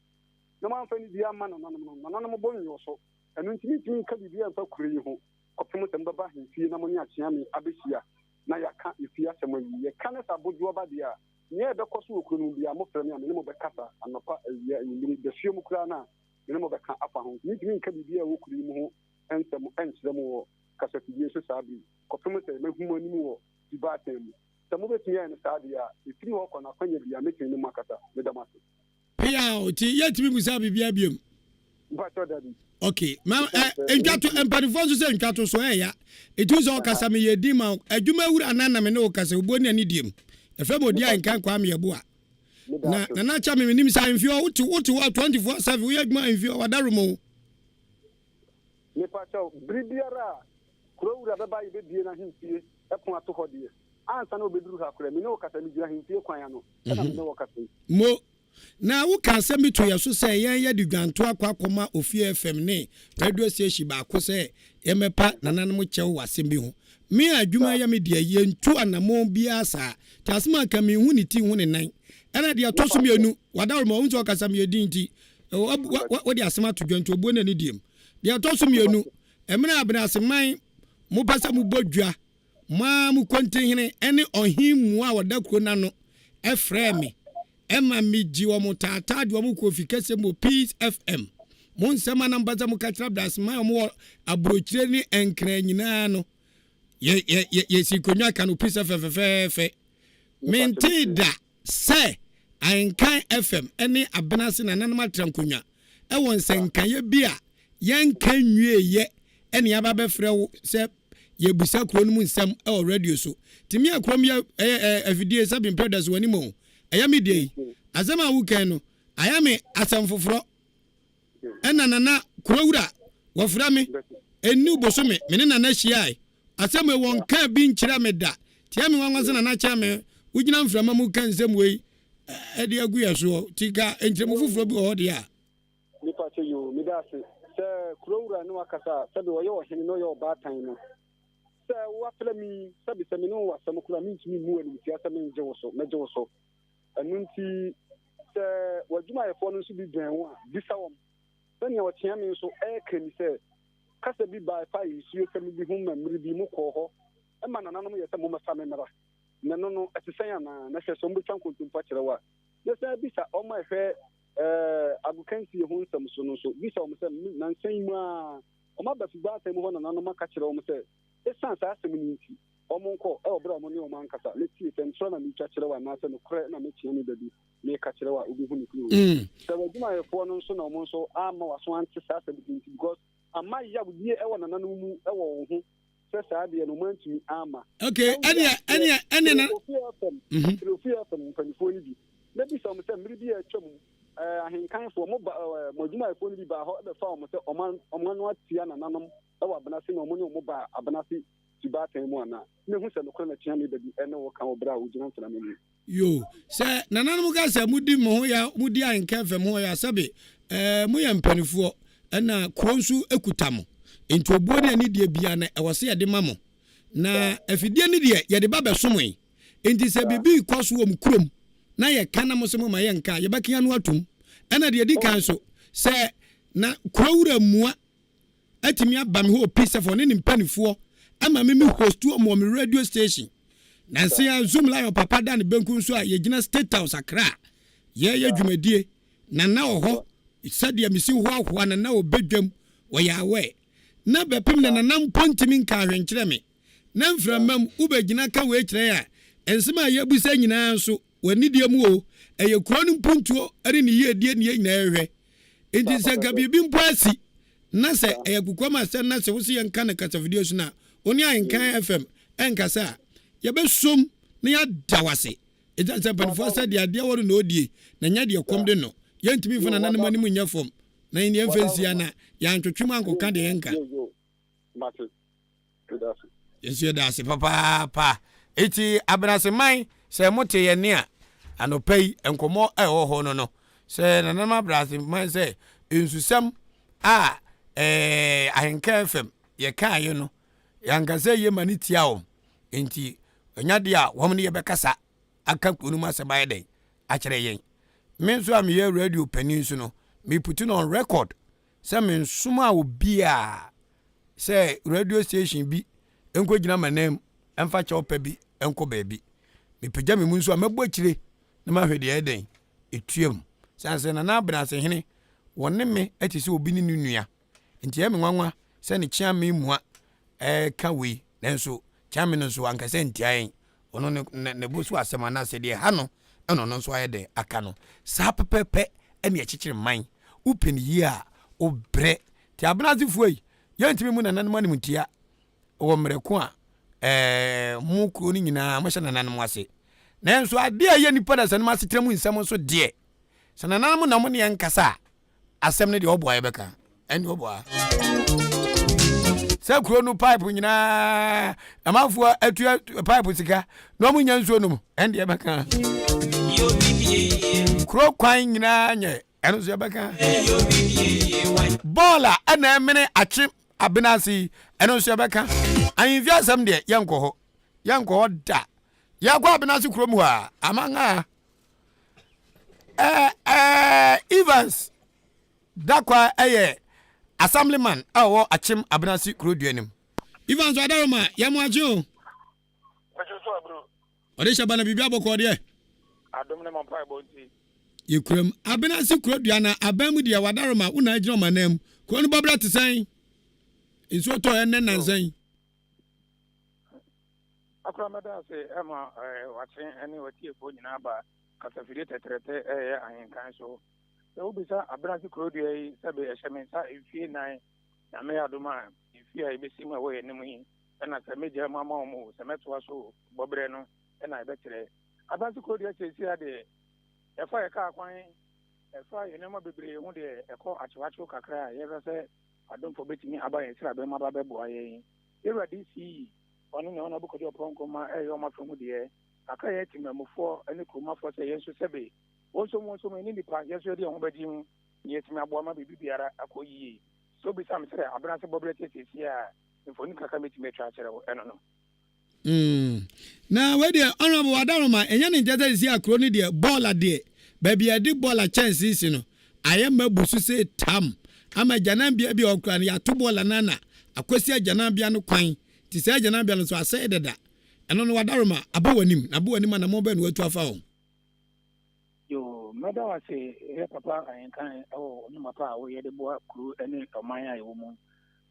na man fa ni dia ma na mo bonyo so enu ntimi nka bibia mfa kuri ho kopem se mbaba himfie na mo ni akyea me abehia na yaka ifia se mo yi ye kana sa bojo ba dia nye be koso okunu bia mo fra mi a me mo be kasa anopa awia yiri de fie mu kura na me mo be ka afa ho ntimi nka bibia wo kuri mu ho ensem enkyere mo kasa fidie so sabi kopem se me humo ni mu wo dibatem se mo betumi en sa dia ifiri wo kona kwanya bia me tini mu akata me damase pia o ti yetimi musa bibia biem ba to daddy. Okay, ma enkato emparifo so enkato so ya etu so kasa me yedi ma adwuma wura anana me ne o kasa oboni ani diem efe mo dia enkan kwa me yebo a na cha me nim sa mfio wote 24/7 we adwuma mfio wadarumo ne pa cha bribiara kuro wura baba ibe die na himfie epon ato hodie ansa na obeduru ha kura me ne o kasa me gira himfie kwan ya no na me ne o kasa mo na wo ka asem to ya so say yan ya digwanto akwa ofie FM ne radio station ba ko say yemepa nananom chew wasem bi ho me adwuma ya me dia yentu anamo bia sa tasema ka me hu ni ti hu ne nan ana dia to so mienu wadawo ma unzo kasa me yedi nti wo dia asema to dwanto obo na ni diem dia to so mienu emena abena aseman mo pasa mo bodwa ma mo kontenhene ene ohimu a wadakro na no efreme Emma miji wa mutata di wa mukofi kese mo Peace FM. Mon sema na mbaza mukachira blasma mo abrochire ni enkre nyina no. Ye sikonwa kanu Peace FM. Mentida se Ahenkan FM ene abenase na nanama trankonwa. E won senkan ye bia yankan nwie ye ene aba befre wo se ye busa kro no mu nsem e radio so. Timi akrom ye afidie sabin predators wani mo. Ayami dey azama weekend no ayami asam foforo enana kurawura wafra me enu bosome me na na hia asam won ka bi nkyira me da tia me wanwa na na cha me ugina mframa mu kan nsem wei e de agu yaso tika enkyire foforo bi ho de a ni pa che yo mi da se kurawura no akasa se be wo yo hene no yo batan no se wa fla mi se bi se me no wa sam kura mi ntimi mu ani tia se me nje wo so meje wo so anunti se wajuma yefo no so bi dwen wo a bisa wo sani o tia me so kani se kasa bi ba fa yi su ka mi bi hu mamri bi mu ko ho e ma nananom ye se mo ma fa me mera nano no atisen na hwe so mbo twan kontumpa kire wa ne se bisa o ma hwe agukansi hu nsam so no so bisa o mo se na nsan mu a o ma ba fi ba ta mu ho nananom ka kire o mo se esan sa asem ni nti omonko e obra mo ni o man kasa leti tentro na mi twakire wa na se no kre na me tie ni dabi me ka kire wa obi hu ni kuro se waduma yefo no so na o mo so ama waso anti sa se bi because ama ya budie e wona nanu mu e wo ho se sa de no mantumi ama okay ene na profia from panifo ni bi na bi so mo se mri bi a twam ahenkan fo mo waduma yefo ni bi ba ho be fa mo se oman no atia na nanom e wa bana se no mo ni mo ba abana se tibata mu ana me hu se no kora na tia me dabi ene wo kan obra wo gina ntana me yo se nananom ga se mudi mo ho ya mudi Ahenkan FM ho ya sabe mo ya mpanifuo na kronsu ekutamo enti obuo ne ani die bia na ewose ye de mamo na afidie ne die ye de ba besomwe enti se bibi kwaso wo mkrom na ye kana mo se mo ma ye nka ye bekia no atum ena de Dika so se na kwawura mua atimi aba me ho Peace FM ne mpanifuo ama me hostu o mo radio station na se ya zoom live papa da ne benku so a ye gina State House Accra ye dwumadie na oho sadia misi ho ahoa na obedwam wo ya we na bepem na nam pontimi nka hwenkyere me na mframam ubegina ka we kyere a ensema ye busa nyina so wani die mu o eye kro no puntuo ari ne ye die ne nyina ehwe enti se ga bibi mpo asi na se eye kukwama se na se wo se yenka na kata video so na oni Ahenkan FM enkasa ye besom na ya dawase ita se panfo se de ade wo no odie na nya de kom de no yentimi funa nanem ani munya fom na Indian Fensiana, Yan Chuchumanko Candianka. Martin. Yes, you does, papa. 80 Abnase mine, say Mote and near, and no pay and come more no. Say, Nana Brass, mine say, in some Ahenkan FM, ye can, you know. Yanka say ye manitiao, inti, Nadia, woman ye becassa, I can't unuma by day. Actually, means I'm here radio peninsula, me putting on record. Some suma will be say radio station be, enko jina my name, and fetch your baby, uncle baby. Me pajama munso, I'm a butchery, no matter the day, a trium. Sans an abras and henny, one name me, it is will be in New Year. And Tiamma, send a charm me moi, can we, then so, charming so uncle sent tiang, or no, the bush was some man said, dear Hano, and on so I de, a cano, sap pepe, and your chicken mine, open year, o bre, Tiabnazi way, young to me moon and money mutia, or Merequa, more crooning in a motion and animasi. Now, so I dear Yanni Potters and Master Temu in someone so dear. Sananamo Namoni and Cassa, Asem the old boy Becca, and your boy. Some chrono pipe when a mouth for a pipe with cigar, no one young sonum, and the Becca. Crow crying in a and the Becca. Bola and a minute a chip, a benassi, and also Becca. I invite some day, young coho, da. Yagwa benassi cromwa, among her. Evans Dakwa assemblyman achim abnasi kruduanim Evans wadaroma yamwajo Odesha bana bibia boko de Adomne mampa bonti Yikrem abnasi kruduana abamu de wadaroma una agiro manam ko no babra tesan inso to enen nansan Akramada se ema watchen ene watie fo nyina ba kasafiri tetrete Ahenkan so so bisa abranti krodu yi sabe ehyemensa efie nan na me adoma efie ai besima wo yenem yi na se meje mama mu se metoa so bobre no na ibetere abranti krodu sesi ade efa ye ka kwan efa yenem bebre hu de eko achewacho kakra ye se adomfo betimi aba ye sira be ma ba bebo aye eradi si onu ne ona bukodo pronko ma eyo ma fomu de aka ye timamufo ene kromafo se yeso sebe wonso ni nipa yeso de ho badim ye timabo ma bibiara akoyi so bi sam sere abranse bobrete sesi a infoni kaka metime twa kere eno no na we de honorable wadaroma enya ne jete si akro ni de baller de baby ade baller chances no ayema busu se tam ama janambia bi okra ya to baller nana akosi janambia no kwan ti se janambia no so ase deda eno no wadaroma abawanim na mo ba no atu afa ho yo meda wa se papa Ahenkan no mapa wo ye de bo kru ene oman ayi wo mu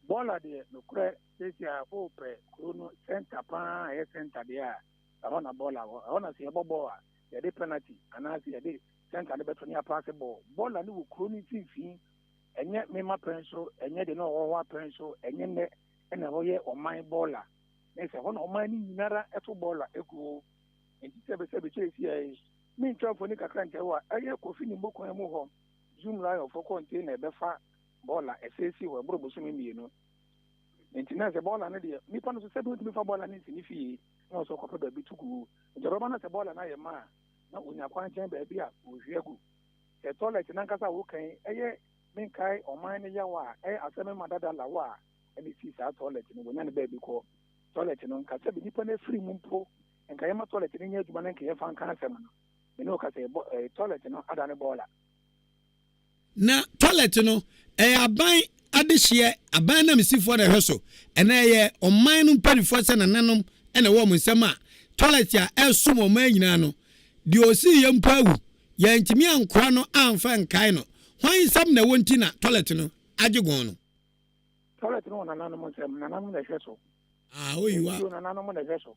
bola de no kre sesia o pre kru no center pa ye center de a ona bola ona se bobo a ye de penalty ana se ye de center de beto ni pass ball bola ni wo kru ni tifi enye mema penso enye de no wo penso enye ne ena wo ye oman bola nese hono oman ni nyinara eto bola egu enti sebe chesi ai min trafo ni kakra nke wa aye kofi ni mboko emu ho zoom line of container e befa bola esesi we broboso mienu enti na se bola na de nipa no so sebe ntimi fa bola ni sinifi na so kopa da bitugu njoroba na se bola na ye ma na onya kwanchen ba bia ohwiegu e toilet na nkasa wo kan aye min kai oman ni yawa aseme madada lawa eni si sa toilet ni wonya ne ba bi ko toilet no nkasa bi nipa na free mumpo nka yema toilet ni nya adwuma na nka ye fa nka asem no eno ka se toilet no adane bola na toilet no aban adehye aban na misifo da hweso ena ye oman no mpanifo se nananom ena wo nsem a toilet a esum oman nyina no de osi ye mpawu ye ntimi ankora no amfa nkai no hwan sam na wonti na toilet no ajegon no toilet no nananom nsem nananom na hweso oyiwa nananom na hweso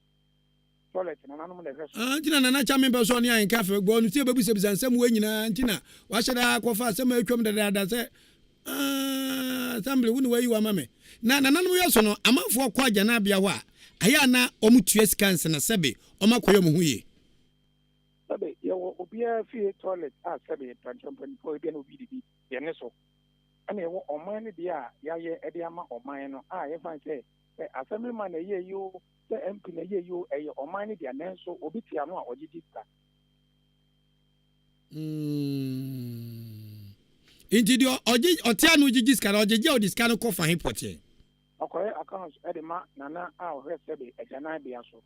toilet nananom na hweso ntina nana cha member so ne Ahenkan fe gbo no tie babisa nsem we nyina ntina wa hyeda akofa asem atwam dada se assembly woni wayi wa mame na nananom yeso no amanfo kwa agya bia ho a aya na omutue skans na sebe omakoyo mu huye sebe ye obia fi toilet sebe panchompan ko bia no bidibi ye ne so and they were on mine, dear, Yaya, Ediama, or mine, if I say, Assemblyman, a year you, the MP, a year you, or mine, dear, so Obitiano or Jidika. Into the Otiano Jiscan or the Discano for him. Okay, accounts, Edema, Nana, our Sebi, a Janabiaso.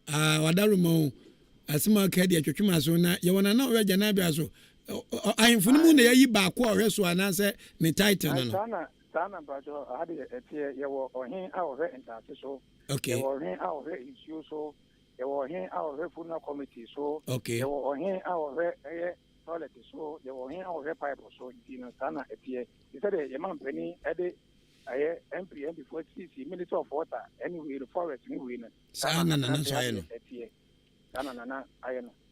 Wadarumo, as my caddy at Chumasona, you want to know where Janabiaso. I am for the moon, ye back or rest one answer, the title. Sana, but I had a tear, you were or him out of it, so. Okay. You were him out of it, so. You were him out of funeral committee, so. Okay. You were him out of toilet, so. You were him out of pipe, so. You know, Sana, a tear. He said, a man penny, Eddie. I MP before CC, minutes of water, anyway, the forest, anyway. Sana,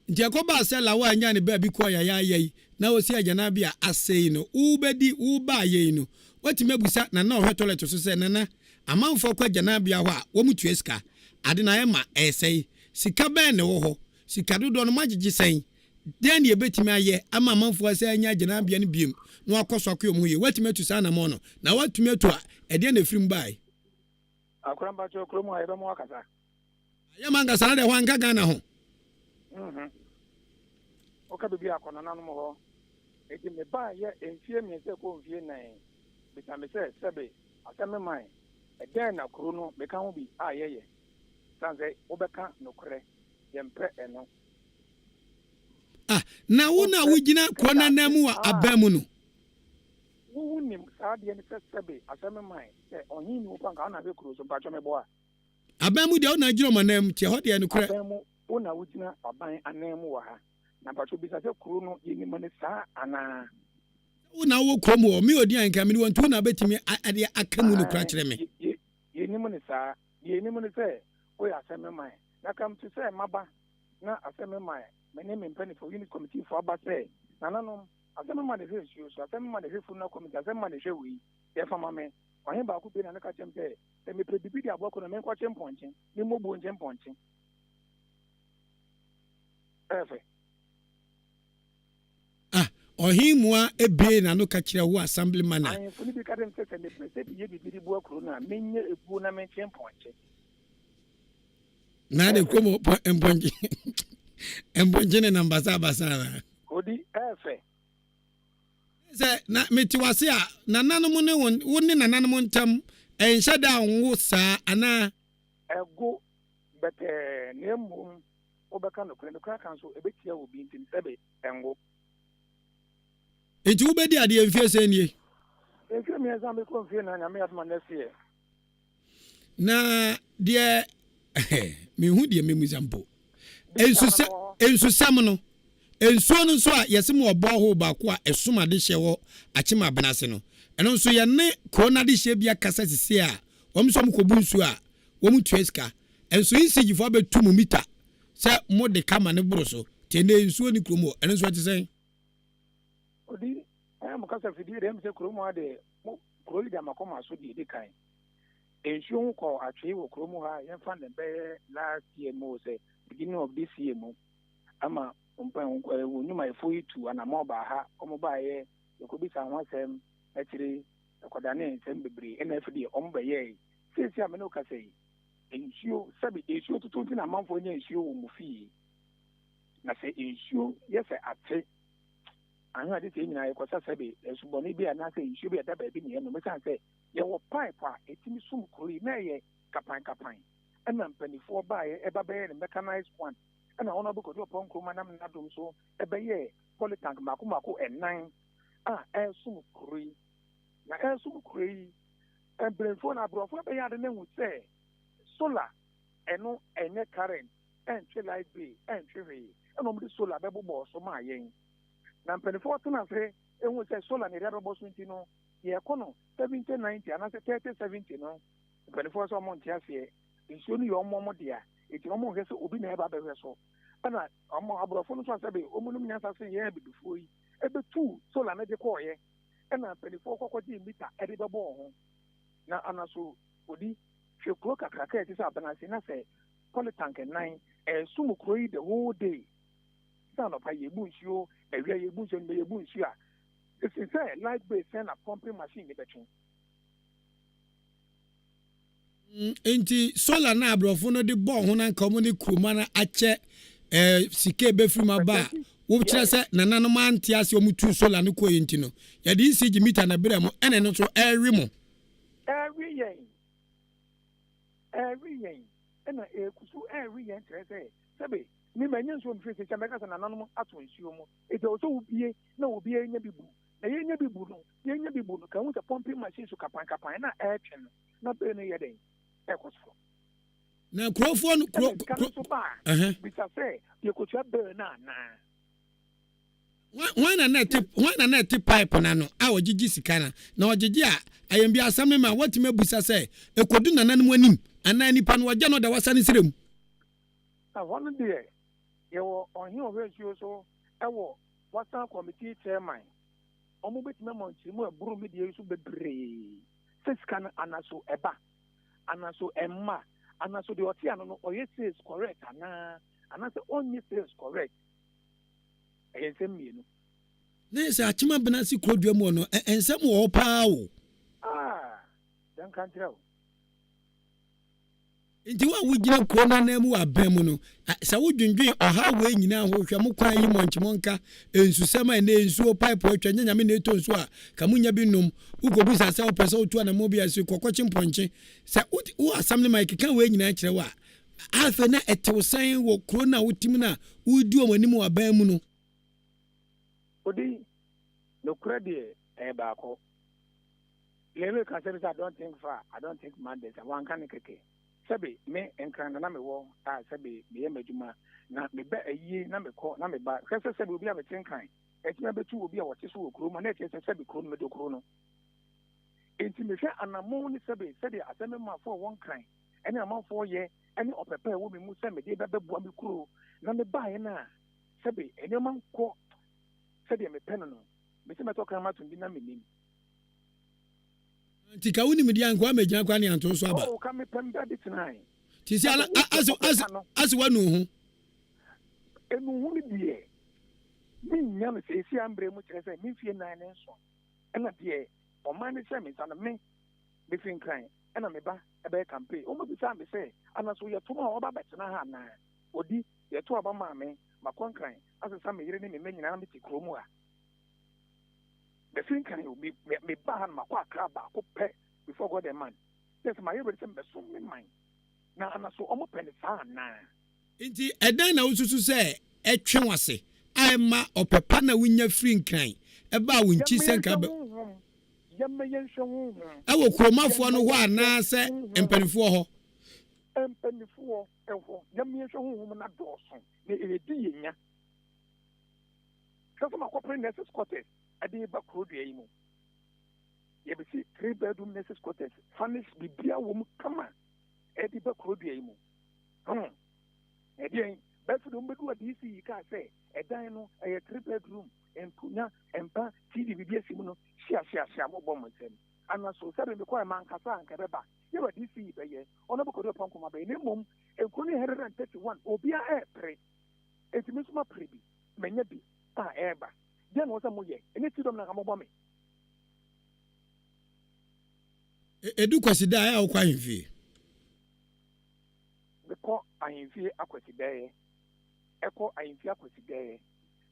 Jacoba said, La one yan baby choir, yay. Now see a Janabia, as say no, Ubedi, Uba, ye no. What you may be sat now, her toilet to say, Nana, a man for quite Janabia, Womutuesca, Adinaema, say, Sikaban, oh, Sikadu don magic saying. Then you bet me, ye, I'm a month for saying Janabian beam. No, of course, what you made to Sana Mono. Now, what to me to a den of film by? I couldn't about your chromo, I don't walk as I. Yamanga Sada one Gagana. Okay, be a conanamo. It may buy yet and fear me, say, go via name. Because I said, Sabe, I tell me mine. Again, a chrono, become be, ye. Sanse, Obeka, no correct, Yempre, and no. Now, una wujina kwana nemu abemuno. Who name Sadi and Sabe, I tell me mine. On him, who can't have a cruise of Bachameboa. Abemu de ona jiro manem Chehodi and Cre. Una wujina aban anemuwa. Number 2 bisa kruno yini manesa ana. Una wo kromo mi odi anka mi won tuna betimi ade akamu no kra kire me. Yini manesa o ya aseme mai. Na kam to say maba na aseme mai. Me ne me mpani for unit committee for aba say. Na nanom aseme mai de hwe so aseme mai de hwe fu na committee aseme mai de hwe wi. Ye fa mame. Ohin ba ku be na ka chempe. Se me predibi dia boko na me kwa chemponche. Ni mo bo chemponche. Efe. Ohimwa ebe na no kachira wo assemblyman. I fully be cadent and the president ye be bo krona menye ebu na men chemponche. Na de komo embonje. Embonje ne namba basa. Odi efe. Se na metiwase a nananom ne wonni nananom ntam enhyada wo sa ana ego bete nemu obeka no kra kanso ebetia obi ntim sebe engo. Enti ubedi ade emfie se nie. Emfie me exam ko mfie na nyame atma next year. Na de me hu de me muzampo. Ensu sam no. Ensuo no so a yesem obo ho ba ko a esuma de hye wo achima benase no. Eno nso ye ne corona de hye bia kasa sisi a omsom kobu nsu a womu tueska. Enso insigi betu mu mita. Se mo de kama ne buru so. Tene ensuo ni kromo. Eno nso ati sen. Odi am kasa fidi dem se kromo ade mo kroli da makoma so di Dika. Ensuo ko atwe wo kromo ha yen fa ne be last year mo se beginning of this year mo. Ama nyuma efoyitu ana moba ha omoba ye ekobisa hwasem akire ekodane nsem bebre ena afidi omba ye sisi amene okasei ensuo sabi ensuo tutunti na manfo nya ensuo wo mufi na se ensuo yese ate anya de se nyina yekosa sabi esuboni bi ana se ensuo bi ada ba bi ne no mesan se ye wo pipe a etimi sum kuri na ye kapan ena mpanifo ba ye eba be ne mechanized one. And I want to go to a punk woman, I'm not doing so. A bay, Polytank, Makumako, and 9. Sum Cree. Now, Sum Cree. And Brenfone, I brought what they had the name would say. Solar, and no, and net current, and light be, and tree. And on the solar, double boss, so my yang. Now, Pennyforth, I say, and we say solar, and the other boss, you know, yeah, Cono, 1790, and I say 3070, no. Pennyforth, or Montiasi, it's only your mama, dear. It's almost as obi na eba bewe so ana amo abrofo no so sabe omunum nyasa se ye be before yi ebe tu so la na de ko ye ana pelifo kokodi mita ede bebo ho na ana so odi hwe kro kakaka e ti sa bana se na se polytank 9 sumu kro yi the whole day sa no pa ye bu nsuo ewia ye bu nsuo be ye bu nsuo a It's inside light base and a pumping machine the between. Enti solar na abrofo no de ball ho na nka kuma na ache sike be free ma ba wo kire se nananom ante ase omutu solar no ko yenti no ya de isi meter na bere mo ene no so every mo every year and a kusu every year say sabe me manyan so mfiri se chameka se nananom ato nsuo mo it also ubie na obi enya bibu na yenya bibu no ka hu se pumping machine so kapan na airtwen na be no yeden ekoso na krofo no bisa say you could have burn na why na net pipe na no a ogigi sika na ogigi a ayembi asame ma watime busa say ekodu nananom anim ana nipa no ogya no da wasa ne sirem one day you on here ratio so ewo wasa committee chairman omo betima monchi mu aburu me die so bebre seskan anaso eba anaso emma anaso de oti ano no oye says correct anase only says correct ensem mienu na se achima bena si krodua mu no ensem wo pa wo dan kan tell nti wa wugina kona na mu abam no sa wudwundwen oha we nyina ho hwa mu kwan yi monchimonka ensusem na ensuo pipe atwa nyanyame na eto nso a kamunya bi nom ugobu sa se opese otu na mo bia se kokochi mponche sa wo assembly mic kan we nyina kire wa afa na etewsan wo krona wotim na wudi omanim abam no odi no credit baako lewe ka say I don't think mandate one kan keke sabe me enkran na me wo sabe me yemajuma na me ba ayi na me ko na me ba kase sabe obi a betin kan etima betu obi a wote so okro ma na kase sabe kro no me do kro no enti me hwe anamo ni sabe aseme ma for one kan ene amafo ye ene opepe wo me mu sabe de bebua me kro na me ba ye na sabe ene man ko sabe me pen no me se me to kan ma tumbi na me nim tika woni me dia nkwa magina kwa ne anto so aba ka me pem da ditnai ti si ala as wanu hu enu hu die mi nya me se si ambre mu kire se mi fie nan ne so ena die o man se me sana me be fin kan ena me ba e be campaign o mo bi sa me se ana so ye to ma o ba betena ha na odi ye to aba ma me makon kan asesa me yire ne me nyina me ti kromu a the thing can you me ban makwa kraba ko pe before God the man yes my every time be so me mind na ana so omo pen fa na nti edan na ususu se etwe wase ai ma opepa na wunya free nkran e ba wunchi senka ba yemme yenhwe awo kromafo no ho ana se empanifo ho ehwo yemme yenhwe ho na doso ne edi yenya kaso makopre nurses quarters ade ba krodu yi mu ye be see 3 bedroom nurses quarters furnish bibia wo mu kama ade ba krodu yi mu ade ba fu do mbedu ade si ka say edan no 3 bedroom empunya empa tv bibia si mu no hia mo bom nsem ana so sabe me kwa man kasa anka beba ye ba ade si be ye ono bokodo panko ma be ne mom enkuni 131 obia pre etimi suma prebi menya bi eba then was a moye any tidom na kamobɔ me edu kwasida ya okwa himfie beko ahimfie akwasida eko ahimfie akwasida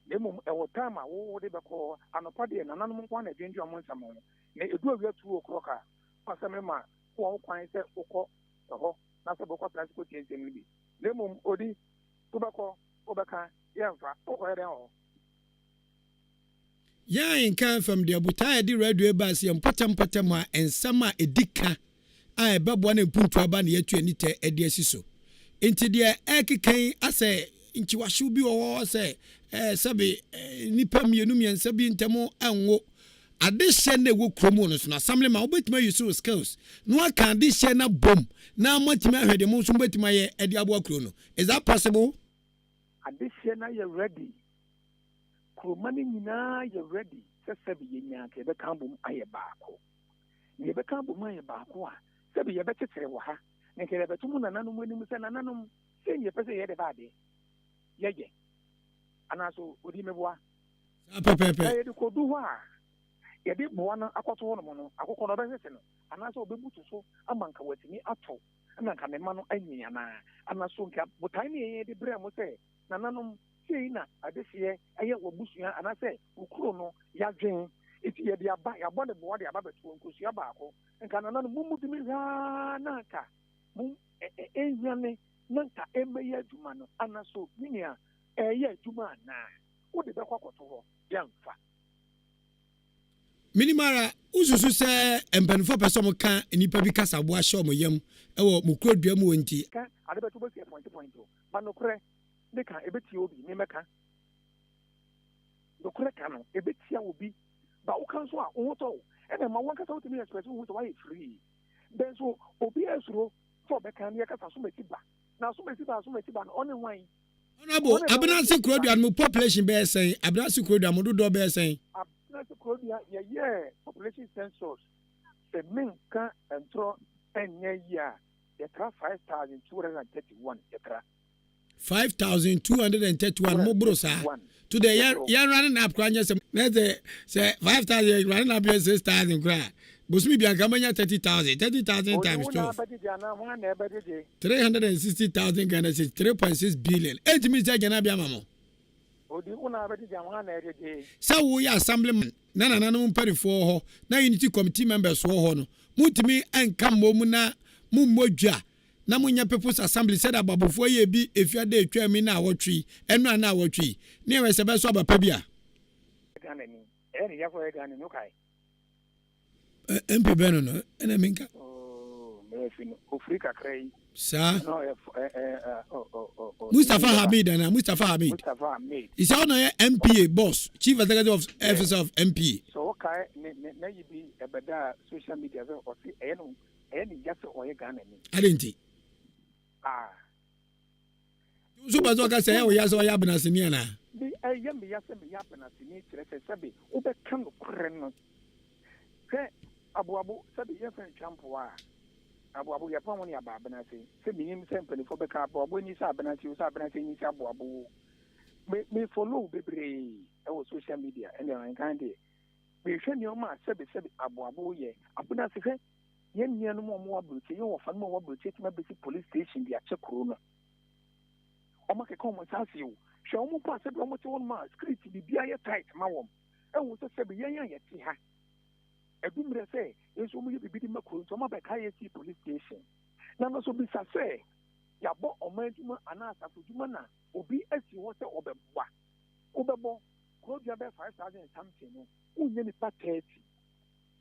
nemum ewo time wo de beko anopa de nananom kwa na dwenju amon samo na edu awia 2 o'clock a pasame ma ko kwan se ukọ ho na se beko transport ensem ni bi nemum odi to beko obeka yemfa okọ ho ya Ahenkan from the Abutai di radio bus yam potem a ensama edika a ebebo na mpuntu aba na yetu anite ede asiso enti de ekekan ase nchi wahwe bi wo se sabe nipa mienu miensa bi ntemo anwo adehye na wo kromo no so na assembly ma obetima use skills no aka adehye na bom na amatima ahwede mo so obetima ye ede abo akro no is that possible adehye na ye ready kromani nyina ye ready sabe ye nya ke be kan bom aye baako ye be kan bom aye baako a sabe ye be tetere wo ha ne ke be tumu nananom anim se nananom se ye pese ye de baade ye anaso odi meboa pepepe ye de kodu ho a yɛde boa no akɔto hɔ no no akokɔ no ɔbɛhwɛ sɛ no anaasɛ ɔbɛbutu so ama nka watumi ato ɛna nka ne ma no anyi anaa anaso nka botae ne yɛde brɛ mo sɛ nananom sei na adehyeɛ ɛyɛ wabusua anaasɛ wokuro no yɛadwen eti yɛde aba yɛabɔ ne boa de aba bɛto nkosua baako nka nananom mumutumi saa na nka mu ɛnyane na nka ɛmɛyɛ adwuma no anaso nea ɛyɛ adwuma anaa wode bɛkɔ akɔto hɔ yɛmfa minimara ususu sɛ mpanifo pɛ sɛ mo ka nipa bi kasa bo ahyɛ mo yam ɛwɔ mo kuro dua mu wonti ka ade bɛto bɛsi point ba nokorɛ ne ka ɛbɛtia obi ne mɛka nokorɛ ka no ɛbɛtia obi ba woka nso a wo tɔ ɛna ma wankasa wotumi express wo sɛ wayɛ free then so obi asuro sɛ ɔbɛka ne yɛkasa somasi ba na somasi ba no ɔne hwan honorable Abenase kuro dua no population bɛyɛ sɛn Abenase kuro dua mo dodo bɛyɛ sɛn Abenase kuro dua yɛyɛ population census sɛ menka ɛntorɔ ɛnyɛ yi a yɛtra 5,231 yɛtra 5,231 mo bro saa to the year running up kwanya say 5,000 running up 6,000 kra bosumi bianka manya 30,000 times 12 360,000 Ghana cedis 3.6 billion ejimi say gana bia mamo odi una abedi jama na edede sa wo ya assemblyman na no mparifo ho na unity committee members ho no mutimi anka mom na mummodwa na munya people's assembly said ababofo ye bi efiade etwa mi na awotwi enu ana awotwi ne we se be so abapa bia Ghana ni eni ya for Ghana no kai MP beno no ena minka me fi Afrika krai sa no Mustafa Hamid is on MPA boss chief executive officer of MPA so kai na yibi ebeda social media so o si eno eni just o ye Ghana ni adenti so bazo ka say o ya so ya Abenase ni ana bi ayem ya se me ya Abenase ni kire se sebe o be kan kure no ke abuabu sebe ye fan champo a abuabu ya pa woni aba Abenase se bi nim se mpanifo be ka abuabu ni sa Abenase o sa Abenase ni sa abuabu me follow bebre e wo social media and I kan dey me hwe ni o ma sebe abuabu ye Abenase hwe yen nia no mo abroche yen wo fa no mo abroche ti ma besi police station bi a chekuro no o ma ke ko mo sase o hwe o mo pa se do mo te won ma script bi bia ye tight ma wom e wo se be yen ye ti ha edumre se enso mo ye bi di makuro to ma be ka ye ti police station na no so bi sa se ya bo o ma djuma ana asafo djuma na obi asi wo se obebo ko dia be 5,000 something no unye ni pa 30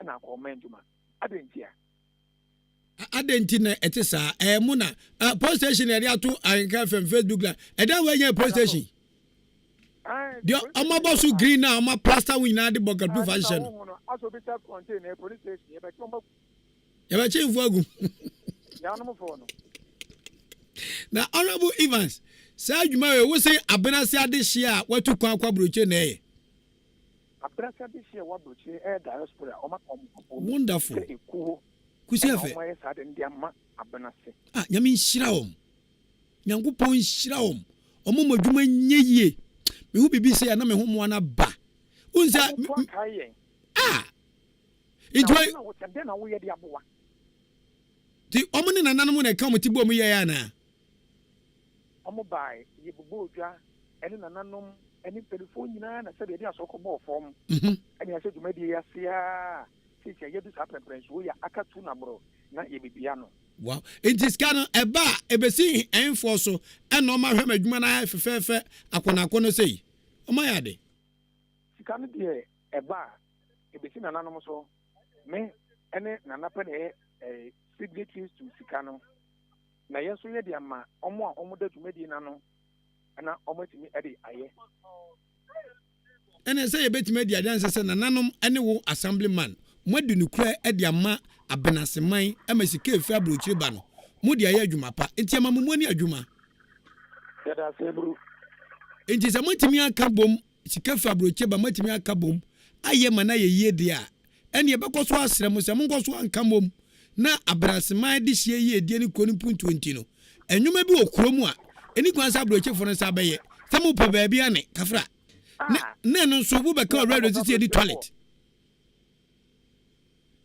na ko ma djuma adentia na etisa mu na police station ere ato Ahenkan from Facebook la eda we nya police station dio omo bosu green na omo plaster we na de bogadu fashion aso bi self contain police station e be chomba ya ba chief agu ya no mo fo no na honorable Evans say adwuma we wo say Abenase adehye a watu kwan kwa broche na e Abenase adehye wa broche e diaspora o ma wonderful kusiafe nyame nhyira wom nyankopɔn nhyira wom ɔmo madwuma nyeyie me hu bibi se na me ho mo na ba unsa intoi ti ɔmo ne nananom na ka mo ti bo mo yɛ ana ɔmo bai ye bubu odwa ɛne nananom ɛne telefon nyina na sɛ de asɔkɔ bɔ fɔm ɛne asɛ dwuma de yasia sisi ye du sa preference wo ya akatu na bro na ye bibia no wow it is kind eba ebesi enfo so eno ma hwe madwuma na fefefe akona sei o ma ya de sika no de eba ebesi na nanom so me ene na napa ne signatories to sika no na yeso ye de ama omo a omo da dwumadi na no na omo timi ede aye ene say ebetimi ade adanse se na nanom ene wo assemblyman mwadu nukura edi ama Abenase man amasike efi abrochire ba no mudi aye adwuma pa enti ama mumoni adwuma ya da sebru enti se mutimi aka bom sika fi abrochire ba mutimi aka bom aye mana ye yede a ene ebekoso asrem se monkoso anka mom na Abenase man de hie ye die ni koni point 20 no enwuma bi okurom a eni kwan sa abrochire fo no sa baye se mu pa ba bia ne kafra na no so bu be ka radio titi edi toilet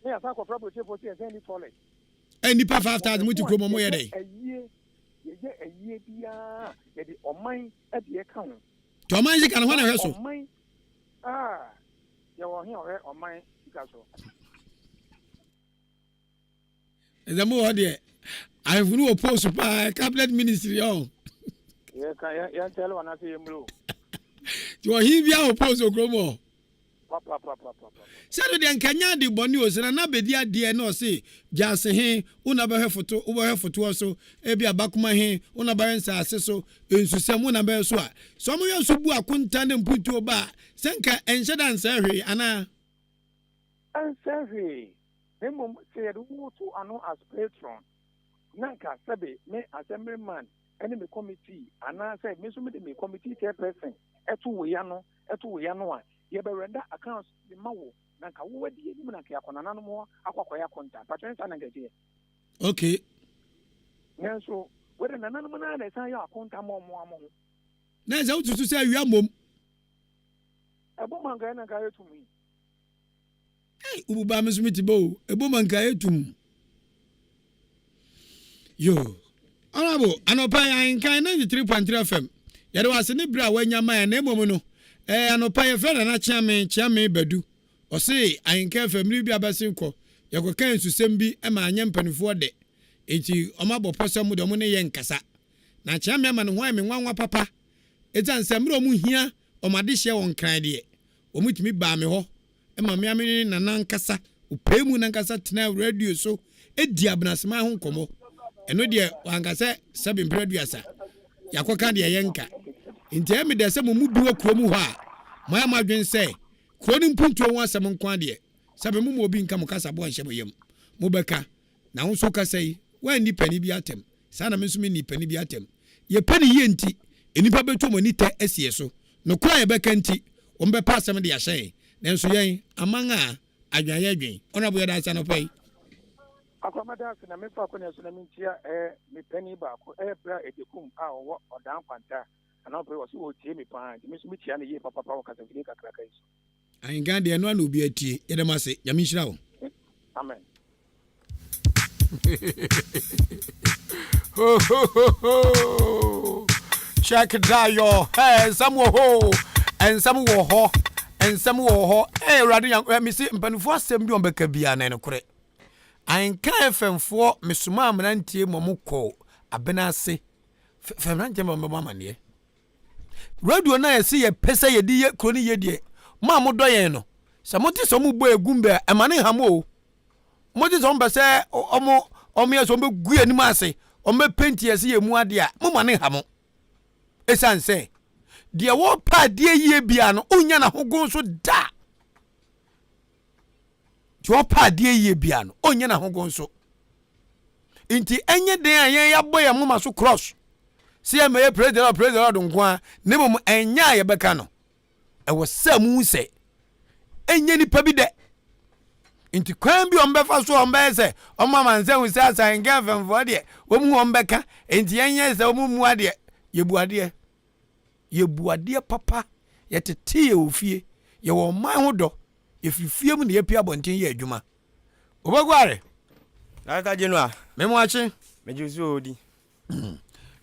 Yeah, I for trouble for any toilet. Any pa 5,000 mutu kromo mo yede. A year bia the on mine at the account. To man you can wana hweso. You were here on mine because Is a more there. I've no opposed by cabinet ministry on. Yeah, can tell one I see him blue. You are here opposed to kromo. Papa. Saturday and Kenya di boni o sena na bedia die no say jase he una ba hefoto wo hefoto so e bia bakuma he una ba nsa ase so ensusem una ba so a so mo ye so bu akonta ne mputu oba senka enhyeda nsa hwe ana ansa hwe memo say do to ano as patron nanka sabe me assemblyman ene me committee ana say me so me committee chairperson eto we ya no a ye be render accounts the mawo na ka wo wadi ni na ka akona no mo akwakoya konta patron sa na ngati okay so whether na nanu na na san ya akonta mo na za ututu say awia mom ebo manga na ka yetumi ubu ba mesumiti bo ebo manga yetum yo honorable anopa Ahenkan 93.3 FM yade wase ne bra wanya ma na emom no anopa ye fere na chiame badu o se Ahenkan family bi abasinko yakoka ensusem bi e ma anye mpanifo de enti omabo posam de mo ne ye nkasa na chiame ma ne ho ame nwanwa papa etan semro mu hia omade hye won kran de omutimi ba me ho e ma me amene na nankasa opemu nankasa tena radio so edi abnasema ho nkomo eno de wankasa sabe mpraduasa yakoka de yenka enti eme de se mu duwa kuromu ho a moya madwen se kroni mpuntuo ho asem nkwa de sabe mu obi nka mukasa bo anhye boyem mubeka na ho so kasa yi wa ni pani bi atem sana me so me ni pani bi atem ye pani ye nti enipa beto mo ni te asie so no kwa ye beka nti o mbe pa asem de ya hye nanso yen amanga adwaye adwen ona bo ye da sana pai akwamada na me fa ko ne so na mintia me pani ba ko bra edekum a wo odan kwanta ana pe wo so tie me pa me so mitia na ye papa wo kasa fide kakra kai so Ahenkan de no na obi atie ye dem ase ya minhira wo amen check that yo hey some wo and some wo ho radu yan me si mpanufo asem bi on beka bia na ne kore Ahenkan femfo mesuma amnantie momukọ abena ase femranje mama ne radio na yesi ye pese ye di ye kroni ye die ma mo do yen no se mo ti so mo bo egumbe e ma ne hamo mo ti so mo pese omo ye so mo gu anim ase o me penti yesi ye mu ade a mo ma ne hamo esanse die wo pa die ye bia no onya na hogon so da jo pa die ye bia no onya na hogon so inti enye den ayen ya boye moma so cross si e me praise the Lord nkwa ne mom enya ye beka no e wo samu se enye ni pa bi de inti kwan bi ombefa so ombese omama nse hu se Ahenkan femfo de wo mu ombeka inti enye se wo mu ade ye buade papa ye tete ye ofie ye wo man ho do ye fifie mu ne ye pia bonten ye adwuma obagware aka jenua memo achi mejuzu odi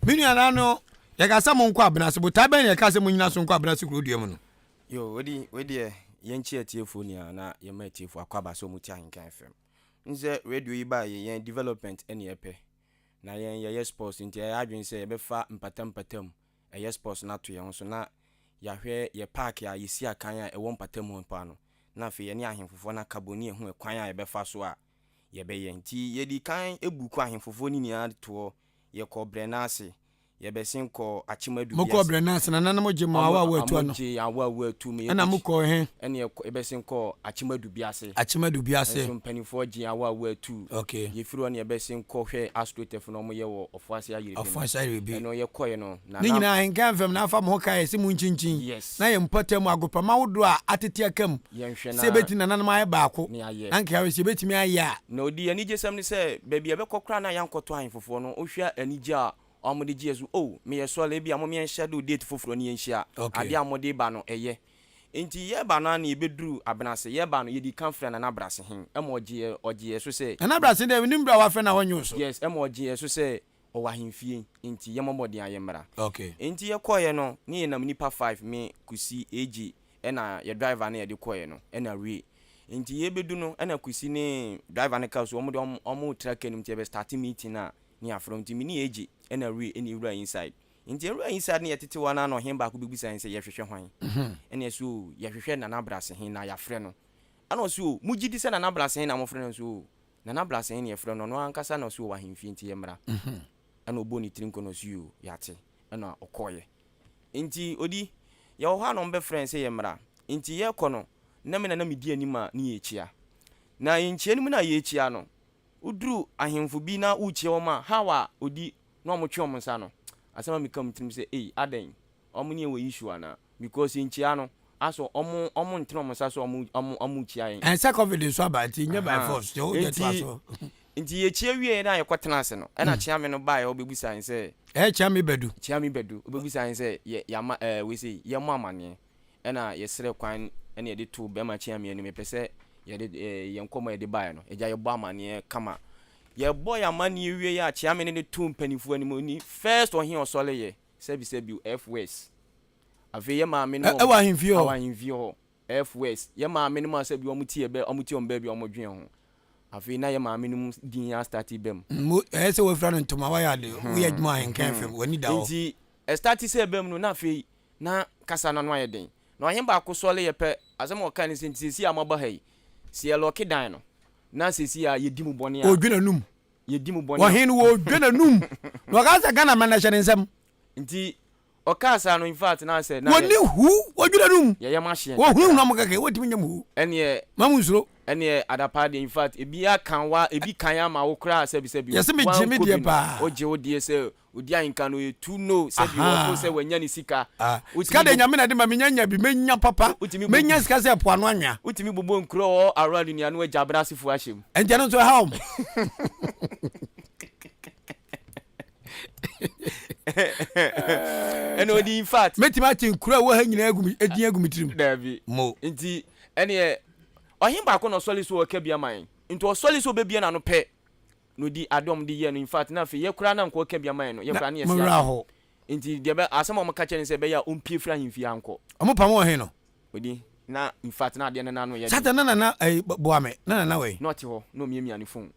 minu ana no ye ka sa mo nkwa abnase bota ben ye ka se mo nyina so nkwa abnase kuro duam no yo odi ye nchi atiefo ni ana ye ma atiefo akwaba so mu ti Ahenkan FM nze radio yi ba ye development ene epe na ye sports nti ye adwen se ye be fa mpatam ye sports na to ye so na ya hwe ye park ya yesi akan a e won mpatam ho pa no na fe ye ne ahemfofo na kaboni ehu ekwan a ye be fa so a ye be ye nti ye di kan ebuku ahemfofo ni nia to ye ko brenase ye be sin ko achimadu mo ko brenase na nanamo je ma wa atu no je awa wa atu me na mo ko he ene ye be sin ko achimadu biase so mpanifo je awa wa atu okay ye firo ne ye be sin ko hwe astrotef no mo ye wo ofuase ayire bi no ye ko ye no na ni nyina Ahenkan FM na afa mo ka ye si mu nchinchin na ye mpatam agopama wodo a atete akam se beti na nanamo aye baako na nka we se beti mi aye a na odi ani je sam ni se baby e be kokra na yankoto ahemfofo no ohwa anije a amode jesu me ye so le bia mo me shadow date foforo ni enhia ade amode ba no eye enti yeba no na yebeduru abenase yeba no yedi kan friend na abrase hen ogie so say na abrase de nim bra wa friend na wanyu so yes ogie so say o wa hemfie enti yemomodi ayemra okay enti yekoye no ne yenam nipa 5 me kusi AG na ye driver na ye de koye no na re enti yebedu no na kusi ne driver na ka so omo track anim tie be start meeting na ne afro enti me ne AG na re eni wura inside nti ewura inside ne yetete wana na ohemba ko bibisa nse yehwehwe hwan ene so yehwehwe na nabrase hin na yafre no ana so mugidi se na nabrase hin na mo fre no so na nabrase hin yefre no no ankasa na so wa hemfi nti yemra ana oboni trinko no so yate ana okoye nti odi ye ho no mbe friend se yemra nti ye kono na me na medi anima ne yechia na yenchia nimu na yechia no uduru ahemfo bi na uchie wo ma hawa odi no mo twom nsa no asema mi come trim say aden omo ne we issue ana because inchia no aso omo ntino mo sa so omo chia yen and second video so about nye by force you get to aso nti ye chia wie na ye kwatena ase no na chia me no ba ye obebusa say chia me bedu obebusa say ye yama we say ye mo amane na ye sere kwan na ye de to be ma chia me ni me pese ye de ye nkomo ye de ba ye no eja ye bo amane kama ye boy amani wie ya chia me ne to mpanifu ani moni first on here osole ye sebi F West ave ye ma me no awa himfio F West ye ma me no ma sebi omuti ebe omuti omba bi omodwen ho ave na ye ma me no din ya start bem se we fra no ntoma wa ya de we adwuma Ahenkan FM wani da ho nti start se bem no na ave na kasa na no ye den na ohemba akosole ye pe asem o kan se ntisi amaba hai si ye lock down no na sesi ya yedi mu bone ya odwenanum yedi mu bone wo hin wo odwenanum no ka sa Ghana man na hyɛ nsɛm nti okasa no in fact na say na woni hu odwenanum ye machine wo hu no mo keke wotimi nyam hu ene mamu nsuro ene adapa de in fact ebi akan wa ebi kan ya ma wo kra sebi yesi me jimi de ba oje odie se odi Ahenkan no tu no sebi wo se wanya ni sika sika de nyame na de ma menya bi menya papa menya sika se po anu anwa utimi bobo nkro around ni anu agya brasefo ahyem enje no so how ene odi in fact metima tin kura wo ha nyina edin agumitirim davi mo nti ene ohimba ko no soli so ka bia man nti o soli so be bia na no pe no di adom di ye no in fact na fe ye kura na nko ka bia man no ye kura na ye sia nti de be asem o maka chene se be ya ompie fra himfi anko omo pam o he no odi na in fact na de na no ye sata na boame na we not ho no miamia ni phone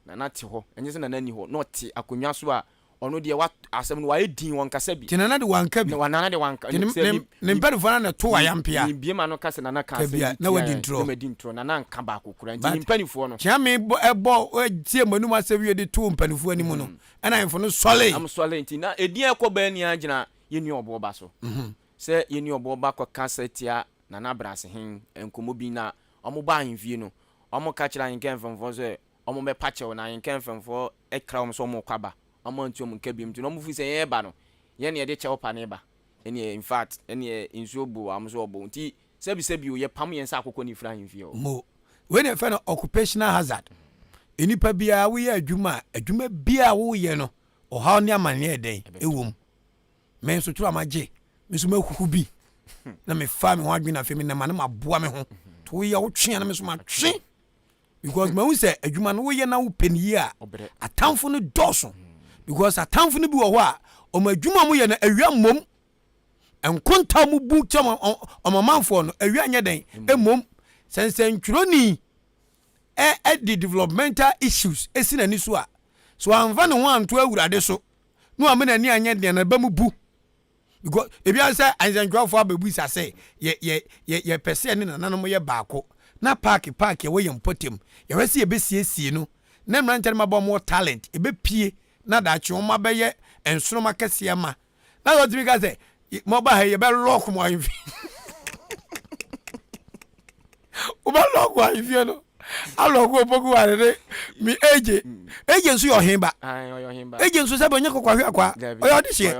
na te ho enye se na ni ho not akonwa so a ono de wa asem no wa edin won kasa bi tinana de wanka bi na de wanka ne mpere fana na to ayampia ni bie ma no kasa na kasa na wadi ntro na medi ntro na nka ba kokura nti ni mpanifo no chiame ebo tie manum asewie de to mpanifo ani mu no ana enfo no sole am sole nti na edin ekoba ni agina yeni obo ba so se yeni obo ba kwa kasa tia na brase hin enkomo bi na omo ba ahemfie no omo ka kira Ahenkan femfo so omo me pache na Ahenkan femfo ekra omo so omo kwaba omo nti omo nkabim nti no omo fu se ye ba no ye ne de che opa ne ba ene in fact ene inso bu am so obo nti sebi ye pam ye nsa akokɔ ni fra ahemfie o mo we ne fe no occupational hazard enipa bia wo ye adwuma bia wo ye no o ha ne amane eden ewom me so turu amaje me so makuku bi na me fa me ho adwena fe me na ma na maboa me ho to ye wo twe na me so ma twe because ma wo se adwuma no wo ye na wo peni a atamfo no doso because atamfo no bi wo ho a o ma adwuma mo ye na awia mom enkonta mu bu chama o mamanfo no awia nya den emom sensen twroni the developmental issues esina ni so a so anfa ne ho anto awurade so no amena ni anya den na ba mu bu because ebi an say anzentwafo abebu sa say ye pese ne nananom ye baako na park ye we yempotem ye wese ye besiesie no na mrantere mabɔ mo talent e be pie na da chi o ma be ye ensoro makese ma na go timi ka say mo ba he ye be lock mo anfi o ba lock wa anfi no alogo bogu arere mi eje nso yo himba eje nso se bonye kokwa hwe akwa oyo dihye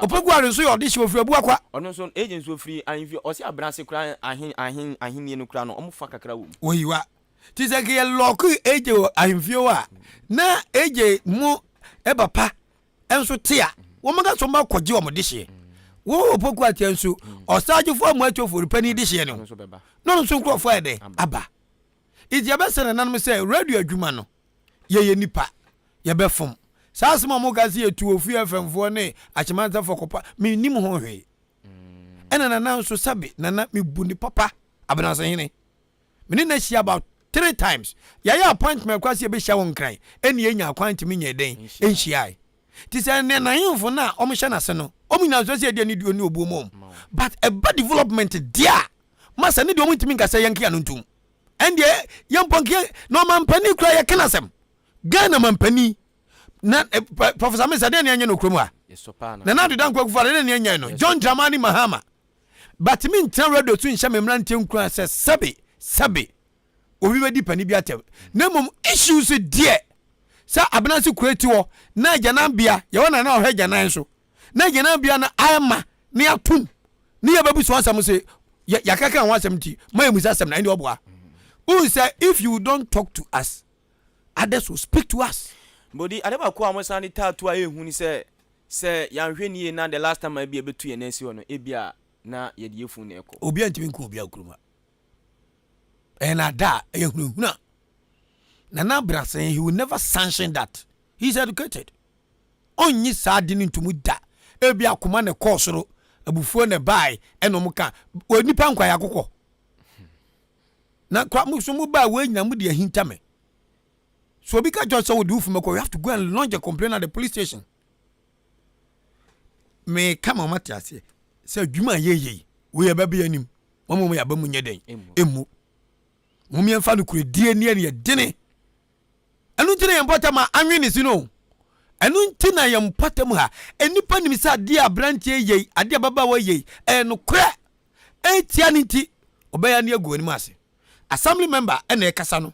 opogu are nso yo dihye ofri abu akwa ono nso eje nso ofri ahimfi osi abranse kura ahin no kura no omufa kakra wo oyiwa ti se ke loku eje ahimfi wa na eje mu ebapa enso tia wo maga so ma kwaje wo dihye wo poku atenso osajefo amuacho for pani di hye no no so nkro fo ede aba iti abesene nanom say radio adwuma no ye nipa ye befom saasem mo gazi etu ofi afemfo ne achimanta fokopa me nim ho hwe ena nana so sabe nana me bu ni papa abena so hene me ni na hia about 3 times ya appointment kwase be hia won kran eni enya akwanti me nyeden enhia ti say ne na yinfo na o me hia na se no o me na so se de ni duo ni obuo mom but a bad development dia masa ne de o mutimi nka say yankia no ntum ende yamponke no mampani kura ya kanasem Ghana mampani na Professor Mesa de anya no kromu a na na do dan kwa kufa de anya no John Dramani Mahama but me ntan radio tu nhya memrante nkura se sabe obi bedi pani bi atem na mom issues die sa abnansi kureti wo na janambia ye wona na ohwe janan so na janambia na ayama ne atum ne ye babu so asam se yakaka ho asam ti ma emusa asam na ndi oboa who say if you don't talk to us others will speak to us body adeba ko amosani tattoo a ehuni se yanhwe nie na the last time I be betu ye nansi ono ebia na ye de yefu na eko obi antimi nko obi akuruma ena da ehunu na Brasen he will never sanction that he's educated onyi saade ni ntumu da ebia akoma ne kosoro abufuo ne bai eno muka onipa nkwa ya kokko na kwa musumu ba we nyina mu de ahinta me so bika just so do for you have to go and launch a complaint at the police station me kama matiase say dwuma yeye we baby anim momo ya ba mu nyeden emu mumye mfa no kuredie ne dene anu ntina yempota ma anwene si no anu ntina yempota mu ha enipa nimisa ade abrantie yei ade baba wa yei no kra etia nti obeya ne agu anim ase assembly member ene kasa no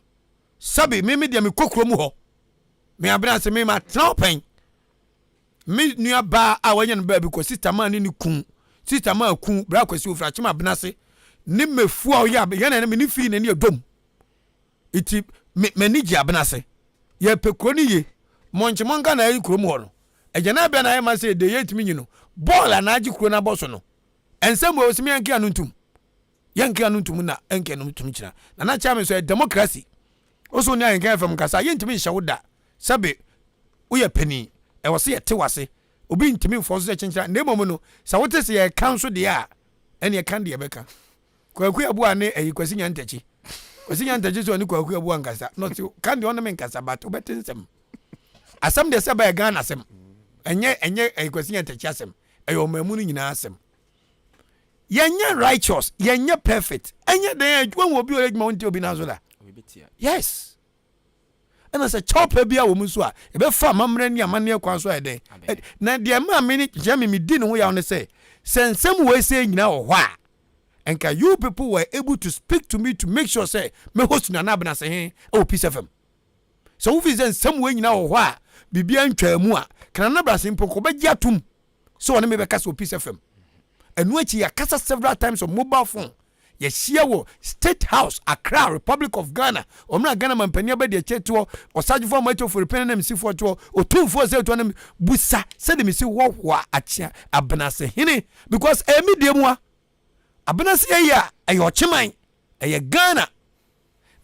sabi me dia me kokro mu ho me abranse me ma tropen me nua ba a wanya no ba bi ko sister man ni kun sister man kun bra kwasi ofra chima benase ni mefu a oya be yana me ni fi na ni adom iti me ni ji abenase ye pekro ni ye monche monga na yi kro mu ho no ejana be na ye ma se de ye timi nyino ball na agi kro na boso no ensem o simi yanki anuntum na enke no tum kira na chama so democracy oso ni Ahenkan FM kasa ye ntimi hye woda sabe uye pani e wose ye te wase obi ntimi mfo so chenchira na emom no sa wote se ye kanso de a ene ye kan de ye beka kwaku abu ane eyi kwasi nyantachi so ni kwaku abu ankasa not kan de on me nkasa but obetensem asem de se ba ye Ghana asem enye eyi kwasi nyantachi asem eyo mamu no nyina asem yenye righteous yenye perfect enye de adwan obi o ejuma onti obi na so da yes and as a chopper bia wo muso a e be fa mamre ni amane kwan so ede na de ma me ni jame me di no ho ya no say sensem we say nyina wo ho a enka you people were able to speak to me to make sure say me host na na bena say oh Peace FM so we sensem we nyina wo ho a bibia ntwa mu a kana na bra simpo ko be giatum so one me be kasa Peace FM enu achi ya kasa several times on mobile phone ye share wo State House Accra Republic of Ghana omra Ghana mampania ba de cheto osajifo macho for pen na msifo to otumfo se to na busa se de misi wo achia abenase hini because emi de mu a abenase ya ayo cheman eye Ghana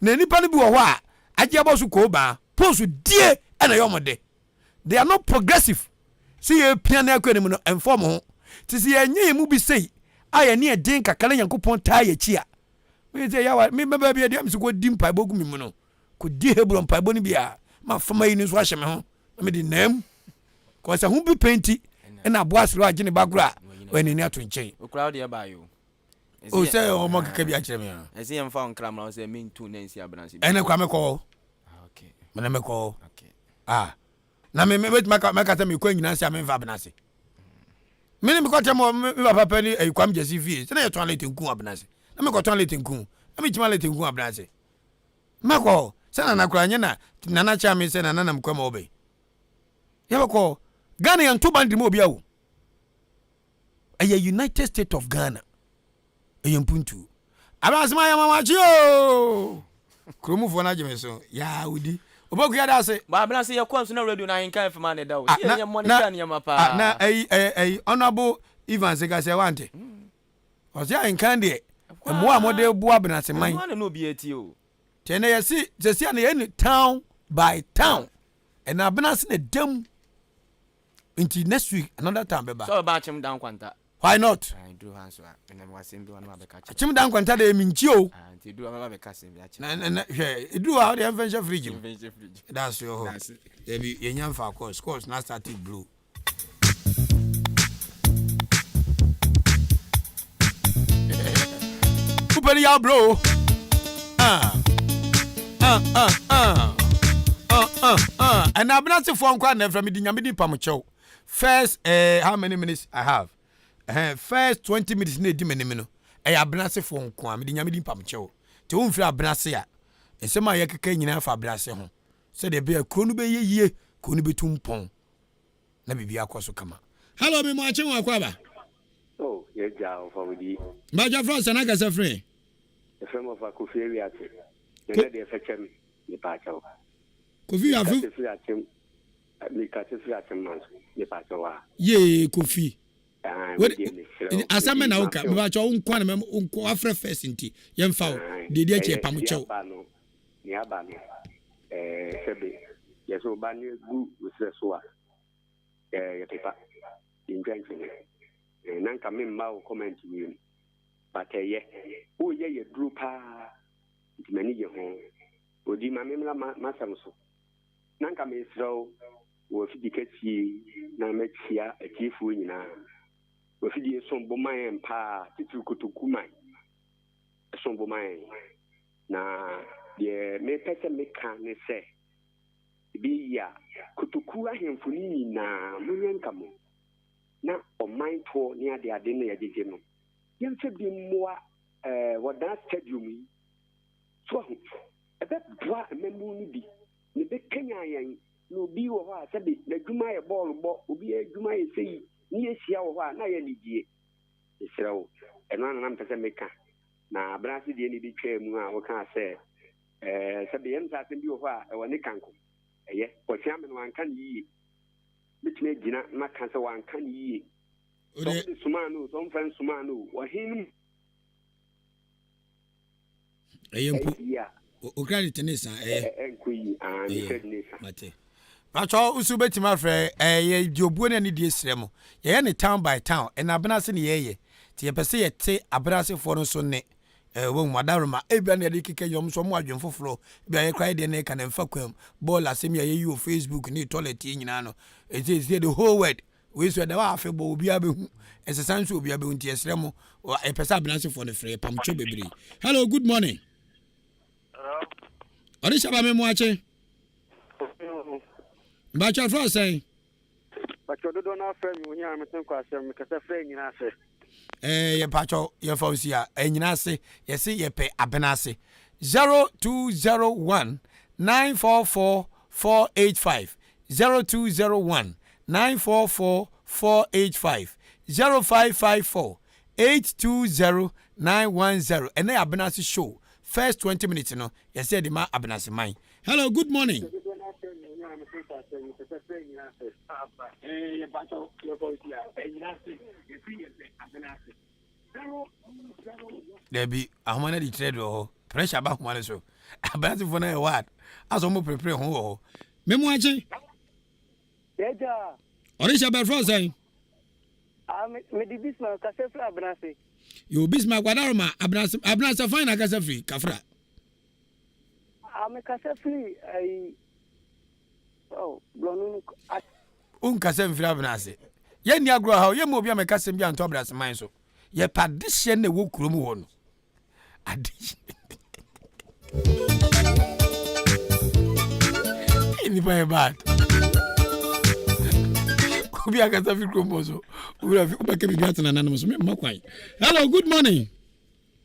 na nipa ne bi wo ho a agye abosu ko ba posu die na yomode they are not progressive see ye piano akwa mu no inform ho tisi ye nye mu bi sei aya ni edin kakala Yankopon taa ye chia me say yawa me baba bi dem so ko di mpa bogu mi mu no ko di hebron mpa boni bia ma fama yi ni so ahye me ho me di nam ko sa hu bi penti na boasro agene bagura wani ni ato nchen o crowd ye ba yo o say o mo keka bi a kire me ese yem fa onkra ma o say me ntu na nsi abransi ene kwa me ko okay me me ko okay na me maka ta me ko nyina nsi amenfa abransi mini mi ko temo mi papa ni kwam jesi fi se na ye toilet nku abnase na me ko toilet nku na me toilet nku abnase mako se na nakura nye na na cha mi se na na mkwama obe ye ko Ghana yan to bandi mo obi awo aye United States of Ghana aye mpuntu abasema ya mama chi o kromu fo na jemeso ya udi oboku ya da se ba abna se ye kwam so na radio na Ahenkan FM na da o ye monitor na mapa na honorable even say ka say wante o say Ahenkan de mo a mo de bu Abenase man no no be eti o tene yesi se na ye town by town and Abenase na dam until next week another time beba so ba chim down kwanta why not I do hands wa na me wasem bi wana abeka cha chim dan kwanta de minchi o anti do ama abeka sem bi achi na hwe do how the invention fridge that's your home there be yenyan fa course na started blue Super ya bro and Abenase for nkwa na from di nyame di pamochew first how many minutes I have first 20 minutes na di meneme no Abenase for nkwa me di nyame di pamochew te won firi Abenase a ensema ye keka nyina fa Abenase ho se de be akro no be yeye ko no betum pon na bibia akoso kama hello me mo ache won akwaba oh ye ja of awdi ba ja France na gasa free the firm of Akufiri ate ye de fetchem ni pa chawo Kofi afu mi ka se fi atem man ni pa chawo ye Kofi Asem na uka me ba cho unkwa na unko afre first nti ye mfa o de de che pam chew ni aba no sebe ye so ba ni gu usre so a ye pepa invention nan ka me ma o comment ni but ye o ye dru pa nti mani ye ho odi ma me ma sam so nan ka me sro wo fi dikati na me tia atifu nyina wo fi die sombo man pa titu kotoku man sombo man na ye me pese me kan ne se bi ya kotoku ahemfo ni na munyanka mo na o man to ni ade na yajeje no yem se bi moa wada stadium yi so ebe bua memu ni bi ne be kanya yan no bi wo ha se bi na dwuma ye ball bo obi adwuma ye sei ni esia wo ha na ye nidie esrawo eno na mpese meka na Abenase de ni bi twa mu a wo ka se se bi yem sa se bi wo ha e woni kanko eye wo tia me no anka ni yi bitime gina na ka se wanka ni yi so sumanu so mfa sumanu wo hin eyempo o credit tenisa enkuyi ni tenisa mate Pacho usu betima frɛ ye diobuo na ne die sremo ye ne town by town and Abenase ne ye ti ye pese ye te Abenase fo no so ne wo madaroma ebia ne de keke yom so mo adwen foforo bia ye kwai de ne ka ne mfa kwam ball asem ye yi o Facebook ni toilet yi nyina no it is the whole world we so da wa afi bo obi abehu esesan so obi abehu ti sremo e pese Abenase fo ne frɛ pamcho bebre hello good morning Orisha ba me mo ache Bacha for say Bacha do na frɛ mi onya ameten kwa asem me kasa frɛ nyina ase ye pacho ye for sia nyina ase ye se ye pe Abenase 0201 944 485 0201 944 485 0554 820 910 and Abenase show first 20 minutes no ye say the ma Abenase man hello good morning Debi ahomana di trade ho pressure ba homana so Abenase for na what aso mo prepare ho memo ache Eja Orisha be for say me di bisma ka se fra Abenase yo bisma kwadaroma Abenase fine ka se free kafra me ka se free ai oh blonu unkasem free Abenase ye ni agro ha ye mo bia me kasem bia nto Abenase man so ye padihye na wo kurom wo no adihye ni bad kubi akasa fi kurom so ura fi ubake bi atana nanom so me makwan hello good morning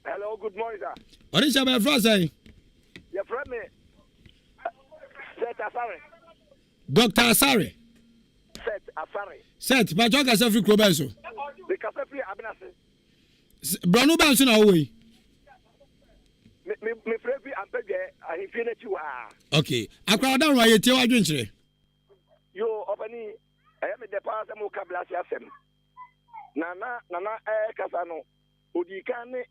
sir Orisha be for say your friend me Dr. Asare Set ba joga se fi kurom so the cafe free Abenase Branu ban so na wo yi me free ampege ahifie na chiwa okay akwa da ro ye tie wa dwenchire yo opani me de pa se mo kabla si asem nana kasa no Dika ne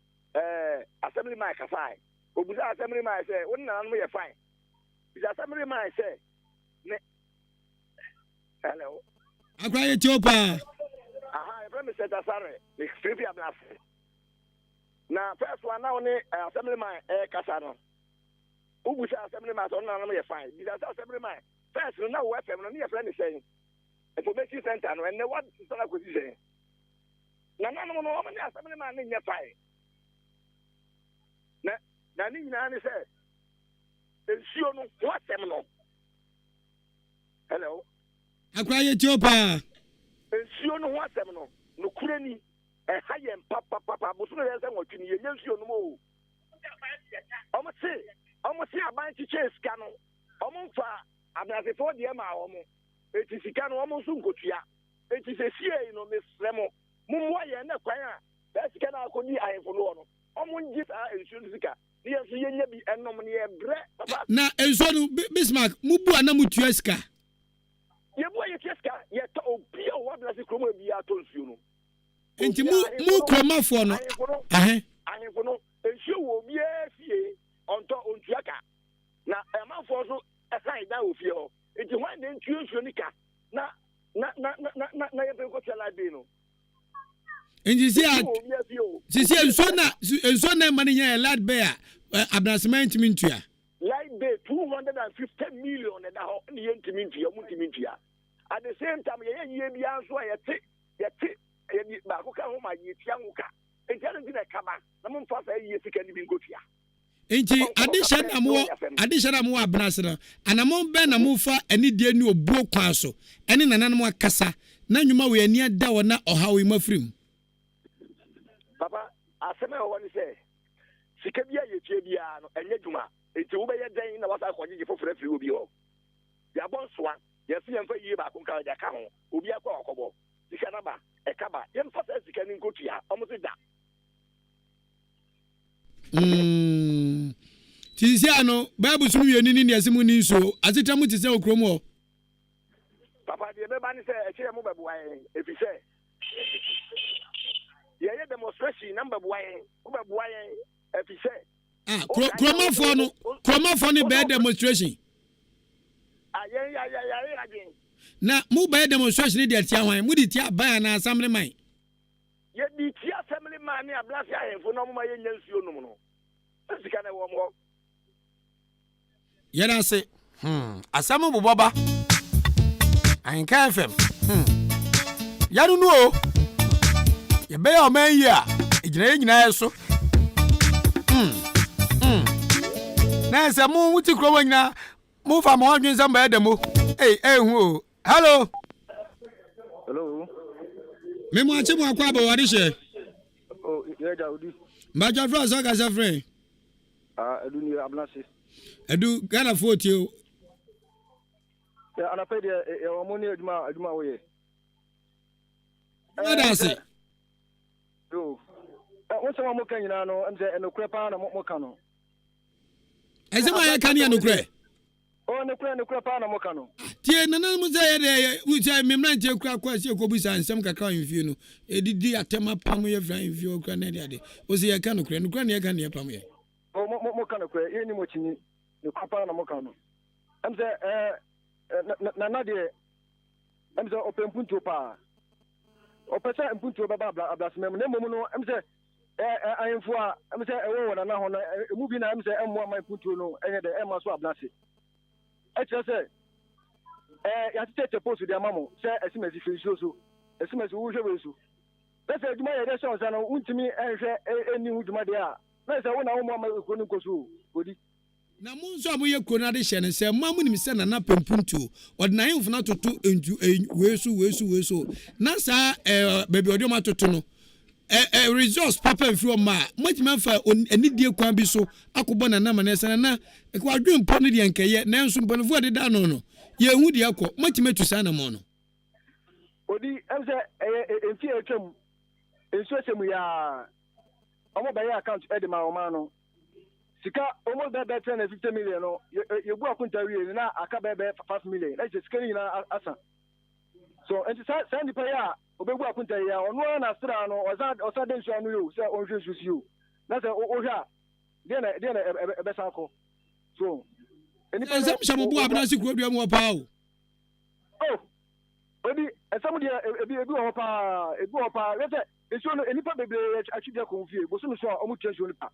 assemblyman kasa obusa assemblyman say won nana no ye fine is assemblyman say ne hello akwaye chopa aha from Mr. Tasare the free ablas na first one now ne assemblyman kasa no obusa assemblyman so nana no ye fine is assemblyman first no now we fam no ne friend say information center no and what is that acquisition na no many assemblyman ne fine na ni nyina ne say ensio no what them no hello akwaye chopa ensio no what them no kure ni hayem papa busu no yesa nwotwi ye ensio no mo omo se aban chi cheska no omo fa abnasefo de ma omo eti sika no omo nso nkotua eti se sie no mesremo mumwa ye na kwan a sika na akodi ahefo no omo ngi sa ensio sika ni enso ye nya bi enom ne ye bre papa na ensio no Bismarck mubu ana mutua sika ye bo ye cheska ye to obi o wa blase kromo bi ato ensio no enti mu kromafo no ahefo no ensio wo bi afie onto ontuaka na emafo so aside da ofie ho enti wan den tuo nika na ye penko tela bi no enti si enso na mani nya lad bear abnasement mintua light bay 250 million na ho ne yentimintua muntimintua at the same time ye bi anso ye te ba ko ka ho ma ye tia nwoka enti ade na kaba na mo mfa sa ye sika ni bi ngotua enti addition amwo abnasena anamo be na mo fa ani die ni obuo kwa so ene nananamo akasa na nwuma we ani ada wona ohawe mafrim papa aseme o woni se sika bia ye tie bia no enye dwuma enti wo be ye den na wasa akwaje foforo firi obi ho ya bonsoa ya fi yemfa yie ba ko ka ja ka ho obi akwa akobo sika na ba e ka ba yemfa sa sika ni nkotua omo se da tisi ano bible sunu ye ni ne asimu ni so ateta mu tise okromo papa de be ba ni se e kire mu bebuwa efi se ye demonstration number buwa bebuwa efi se kromafo no be demonstration ya na mu be demonstration de atia hwan mu di tia ban na assemblyman ye di tia assemblyman ni ablasi ahemfo no mo ye nyansuo no no sika na wo mo yera se asamu boboba Ahenkan FM yanu no ye be ya man yi a egyina so na se mu wuti kro wanyina mu fa mo adwen sam ba edemo hu o hello me mo ache mo akwa ba wari she ye Daudi ma ja fra so ka se frɛ edu ni abnase edu Ghana 40 ya anapede e omoni aduma wo ye adase yo won se mo kan nyina no am se enokure pa na mo kan no ezema ye kan ya nokure o nokure pa na mo kan no tie nana mu ze ye de wucha memra ntie kura kwa se kobusa nsem kakra mfie no edidi atema pam ye fra mfie okura na de o se ye kan nokure na ye kan ye pam ye mo kan nokure ye ni mo chini nokure pa na mo kan no am se na de am se opempunto pa opesa mpunto baba ablasmem na mom no am se ayemfo a am se ewo na ho na mu bi na am se emmo amai punto no enye de emma so ablase eche se ya tete post de amamo se esimesi finso so esimesi wo hwe wesu pese aduma ye de so no untimi enhwe eni huduma de a na se wo na wo mo amai ko ni koso odi na mu nso amoye krona de hye ne se mamu nim se na pempuntu odina hemfo na toto enju wesu na sa baby odioma toto no resource papa mfiri ma matima fa enidie kwan bi so akobo na na manese na ekwadwe mpo ne de nkeye na enso mponfo de da no ye hu de akọ matima tu sa na mo no odi emse enfi etwam enso esem ya omo baye account edema o ma no sika omo bebe 10 million no ye bu akunta wie na aka bebe 5 million na sika ni na asa So and send the pair obegu akunta ya ono na stra no osa den so anu yo say on hwe susu you na say o hwa den e be sanko so eni pa nsem shamu bu abna si kuodua mu pa o oh obi nsem dia ebi ho pa we say eso no eni pa bebre achide konfie bo so no so omu treso ni pa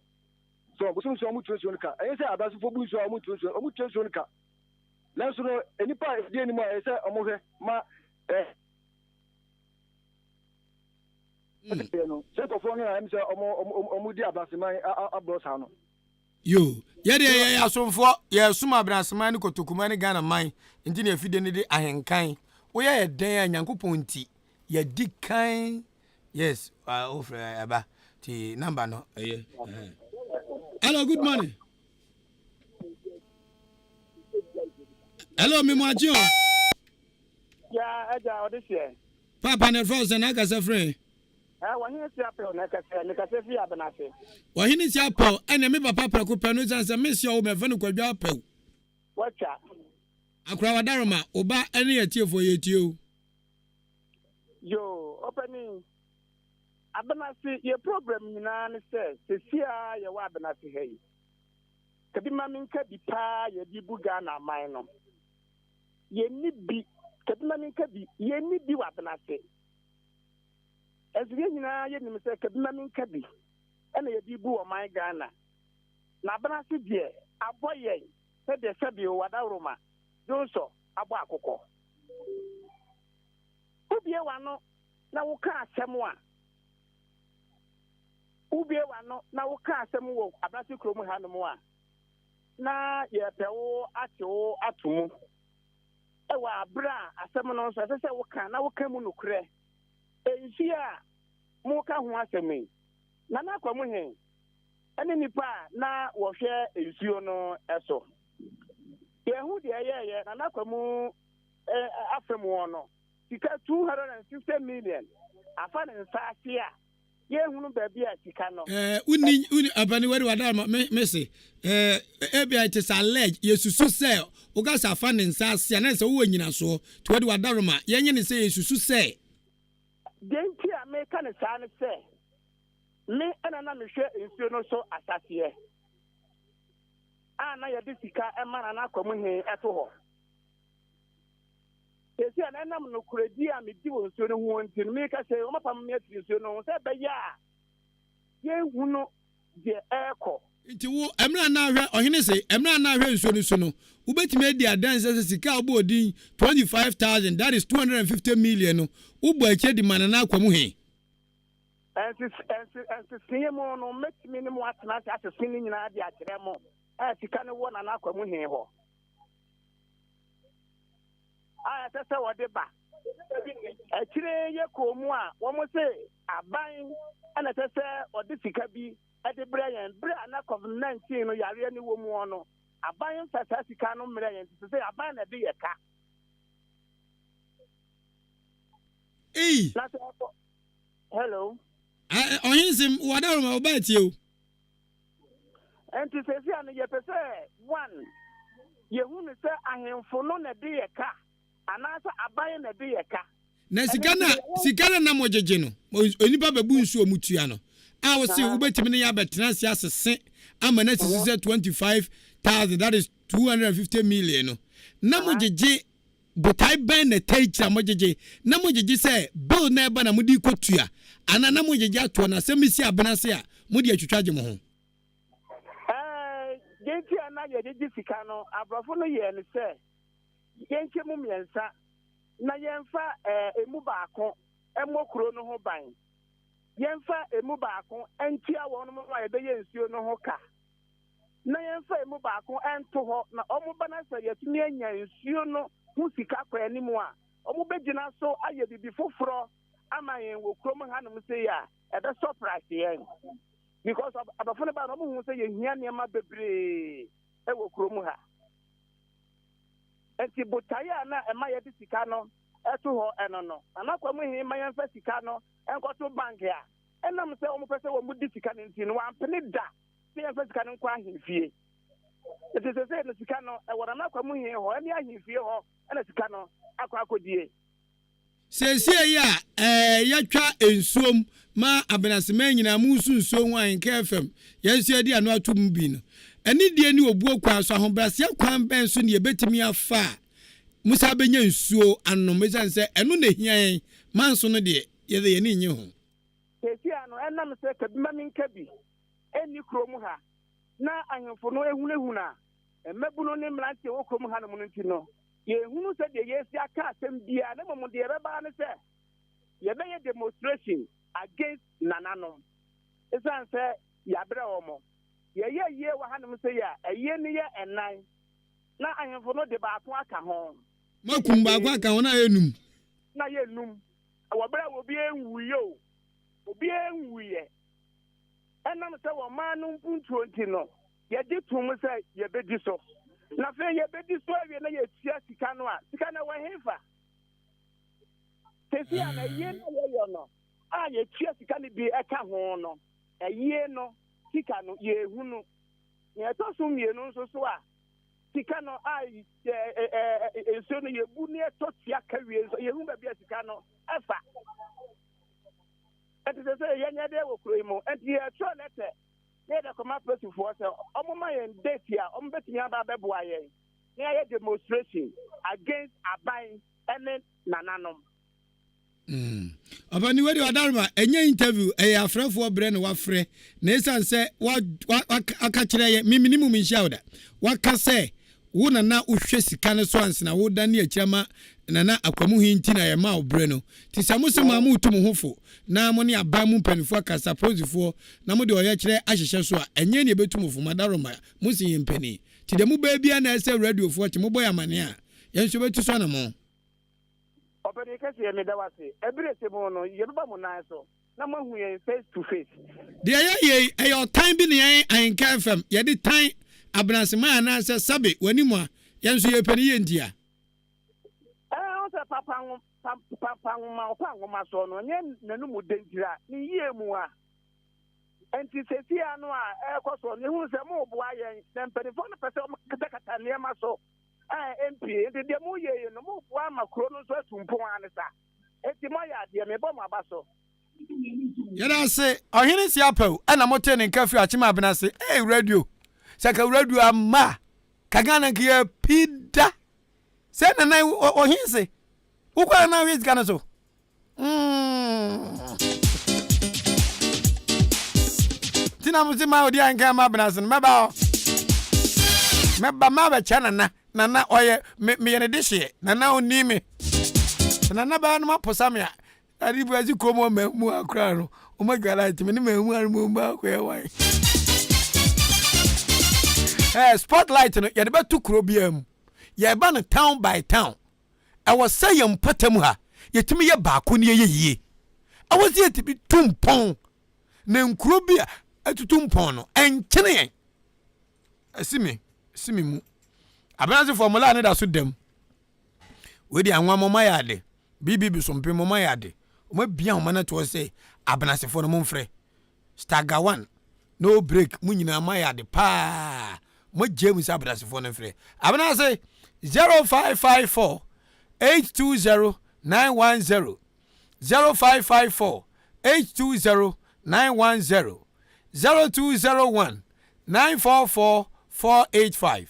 so bo so no so omu treso ni ka e say abaso fo bu so omu treso ni ka na so no eni pa die ni mo e say omu hwe ma yo yɛde yɛ asomfoɔ yɛ suma abraseman ne kotokuma ne Ghana man nti ne afide ne de ahenkan woyɛ yɛ den a Nyankopɔn nti yɛ di kan yes ofre aba ti number no ɛyɛ hello good morning hello mimwaji o ya aja odisia papa ne frozen na kasa free wahini si apel na kase fi abenase wahini si apel ene me papa prako panu sanse mesi o me fanu kwadwa apel wacha akura wadaroma oba ene yetiefo yetio yo opening abenase ye problem nyina ne se sia ye wa abenase hei kabi maminka bi pa ye di buga na man no ye ni bi kabi maminka bi ye ni bi wa abenase ezwe nyina ye nim se kabima min kabi ena ye dibu o my Ghana na bana se die aboye se de sabi o wadaroma donso abo akoko ubie wano na woka asem a ubie wano na woka asem wo abasi kromu hanom a na ye pewo atewo atomu ewa abra asem no so se woka na woka mu nokure enhia muka ho asemi na na kwamu hen ene nipa na wo hwe ensuo no eso yehu de ye na kwamu afemu no sika 250 million afa ne nsase a yehunu baabi a sika no uni abani wari wadama mese ebia it is alleged yesusu se ogasa afa ne nsase na se wo nyina so to wadi wadaroma yenye ne se yesusu se denti a me kan sa ne se me ana na me hwe nsuo no so asase ana ya de sika e mana na akwamu hen eto ho esi ana nam no kuredi a me di wo nsuo no ho ntin me ka se o mapam me ati nsuo no se be ya ye hunu de eko nti wo emra na hwe ohene se emra na hwe nsuo no so no ubetime adi adanse se sika obo odin 25,000 that is 250 million no ubo ache di mana na akwamu hen ensi mo no metimi ni mo atena se asesini nyina adi akere mo sika ne wo na akwamu hen ho tese wode ba akire ye komu a wo mo se aban ana tese ode sika bi ade brayan bra na covid-19 no yare ni wo mu ono aban tese sika no mrayan tese aban na de ye ka hello ohinsim wadaroma obati o enti sesi an ye pese one ye hunu se ahemfo no na de ye ka anasa aban na de ye ka na sikana na mojeje no onipa bebu nsu omutua no a wo se ubetimi ne ya betena sia sese ama na sise 25,000 that is 250 million no na mojeje botai ben na taicha mojeje na mojeje se bill na eba na mudi kotua ana na mojeje ato na semisi abenase a mudi atwitwaje mo ho genti ana ye de sika no abrofo no ye ne se yenche mu miensa na yemfa emu baako emokuro no ho ban yemfa emu baako entia won mo wa ye be yensuo no ho ka na yemfa emu baako ento ho na omo bana se yetumi anya nsuo no hu sika kwa animu a omo begina so aye bibi foforo ama yen wo krom hanom se ya e be surprise yen because of abafone ba no mo hu se ye hia niam bebre e wo krom ha enti botaya na ema ye di sika no eto ho eno no anakwa mu hin mayan fa sika no enkoto bank ya enam se omo pese wo mu di sika no nti no wampene da se yan fa sika no kwa ahimfie enti se no sika no e wora anakwa mu hin ho eni ahimfie ho ena sika no akwa akodie Sɛsie ya yɛtwa ensuom ma abenasema nyina mu nsuo ho Ahenkan FM yɛnso adi ano atom bi no ɛne die ni obuo kwan so ahobrase kwan ben so ne yɛbetimi afa musa benya nsuo anom esan sɛ ɛno na hia manso no de yɛde yɛne nye ho sɛsie ano ɛnam sɛ kabima minka bi ɛni krom ha na ahemfo no ehunahuna mmabuno ne mlante wɔ krom ha no mu nti no yehunu sɛ de yesi aka asɛm bia na mmom de yɛbɛba ne sɛ yɛbɛyɛ demonstration against nananom esan sɛ yɛabrɛ wɔn yɛyɛ yie wɔ hanom sɛ yɛ ɛyɛ ne yɛ ɛnan na ahemfo no de baako aka ho makum baako aka ho na yɛnum wɔbrɛ obi enwuye o obi enwuye ɛnam sɛ wɔn maa no mpuntuo nti no yɛde tum sɛ yɛbɛdi so na fe yɛbɛdi so awie na yɛtua sika no a sika na wɔhefa tesi a na yie na yɛyɛ no a yɛtua sika no bi ɛka ho no ɛyie no sika no yɛhu no yɛtɔ so mmienu nso so a sika no a nsuo no yɛbu ne ɛtɔ tua ka wie nso yɛhu baabi a sika no ɛfa ɛte sɛ yɛnyɛ dɛ wɔ kuro yi mu ɛnti yɛtwerɛ lɛtɛ na yɛde kɔma polisifoɔ sɛ ɔmoma yɛn date a ɔmbɛtumi aba bɛboa yɛn na yɛyɛ demonstration against aban ɛne nananom Abani wedi wadarma enye interview afrefoɔ brɛ ne wafrɛ na esan sɛ aka kyerɛ yɛ minimum nhyawda waka sɛ wo na wohwɛ sika ne so ansena wo da ne akyirama na akwamu hinti na yɛ ma wo brɛ no ti samose ma mu tum hofo na mo ne aba mu panifo akasa posifoɔ na mo de ɔyɛ kyerɛ ahyehyɛ so a enye ne betum fo madaroma mo sin yempani ti de mo ba bia na ɛsɛ radiofoɔ ti mo boy amane a yɛn so betu so na mo Openi kasi ya medawase ebire semo no yeba mo nan so na mahu ye face to face de ye your time bi ne Ahenkan FM ye de time abnansema na se sabe wani mu a ye nso ye pani ye ndia o se papa ma kwa ngoma so no nye nanu mu dentira ni ye mu a enti sesi anu a ekoso ni hu se mo bo aye tempere fo no pese o kata ne ma so MP enti de mo ye no mo bua makro no so atumpon anesa enti mo ya de me bo ma ba so yada se ohene si apaw ana mote ne nkafi achima abenase radio saka radio ama kagana ke pida se na ohene se ukwa na wi zika no so tina mo se ma odi anka ma abenase meba ma ba chana na oye me yene dehye na oni me na ba no maposa me aribu azi komo mu akra no o ma galati me ne mahu armu ba ko yewai spotlight no ye de betu kuro biam ye ba no town by town I was say yam patam ha yetimi ye baako ne ye yie I was yet to be tumpon na nkuro bia atutumpon no enkyene yen asimi mu abenase formula ne da so dem we di anwa mama yade bibi sompe mama yade o ma bia o ma na to say abenase fo no momfre stagger 1 no break mu nyina ma yade pa mo james abenase fo no mfre abenase 0554 820 910 0554 820 910 0201 944 485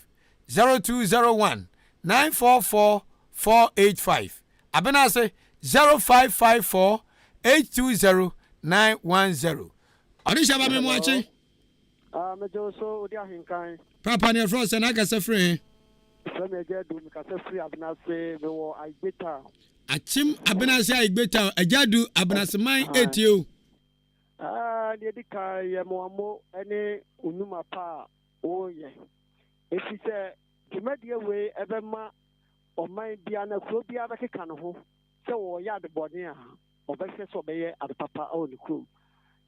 0201 944 485 abenase 0554 820 910 Orisha ba me moachi me so odi Ahenkan papa ne fro se na ka se free so me jadu me ka se free abenase me wo agbeta achim abenase agbeta ajadu abenase man etio de Dika ye mo ene unuma pa oye efise timedie we ebema oman bia na kuro bia bekeka no ho se wo ya de body a obehwe so beye ade papa o ne kuro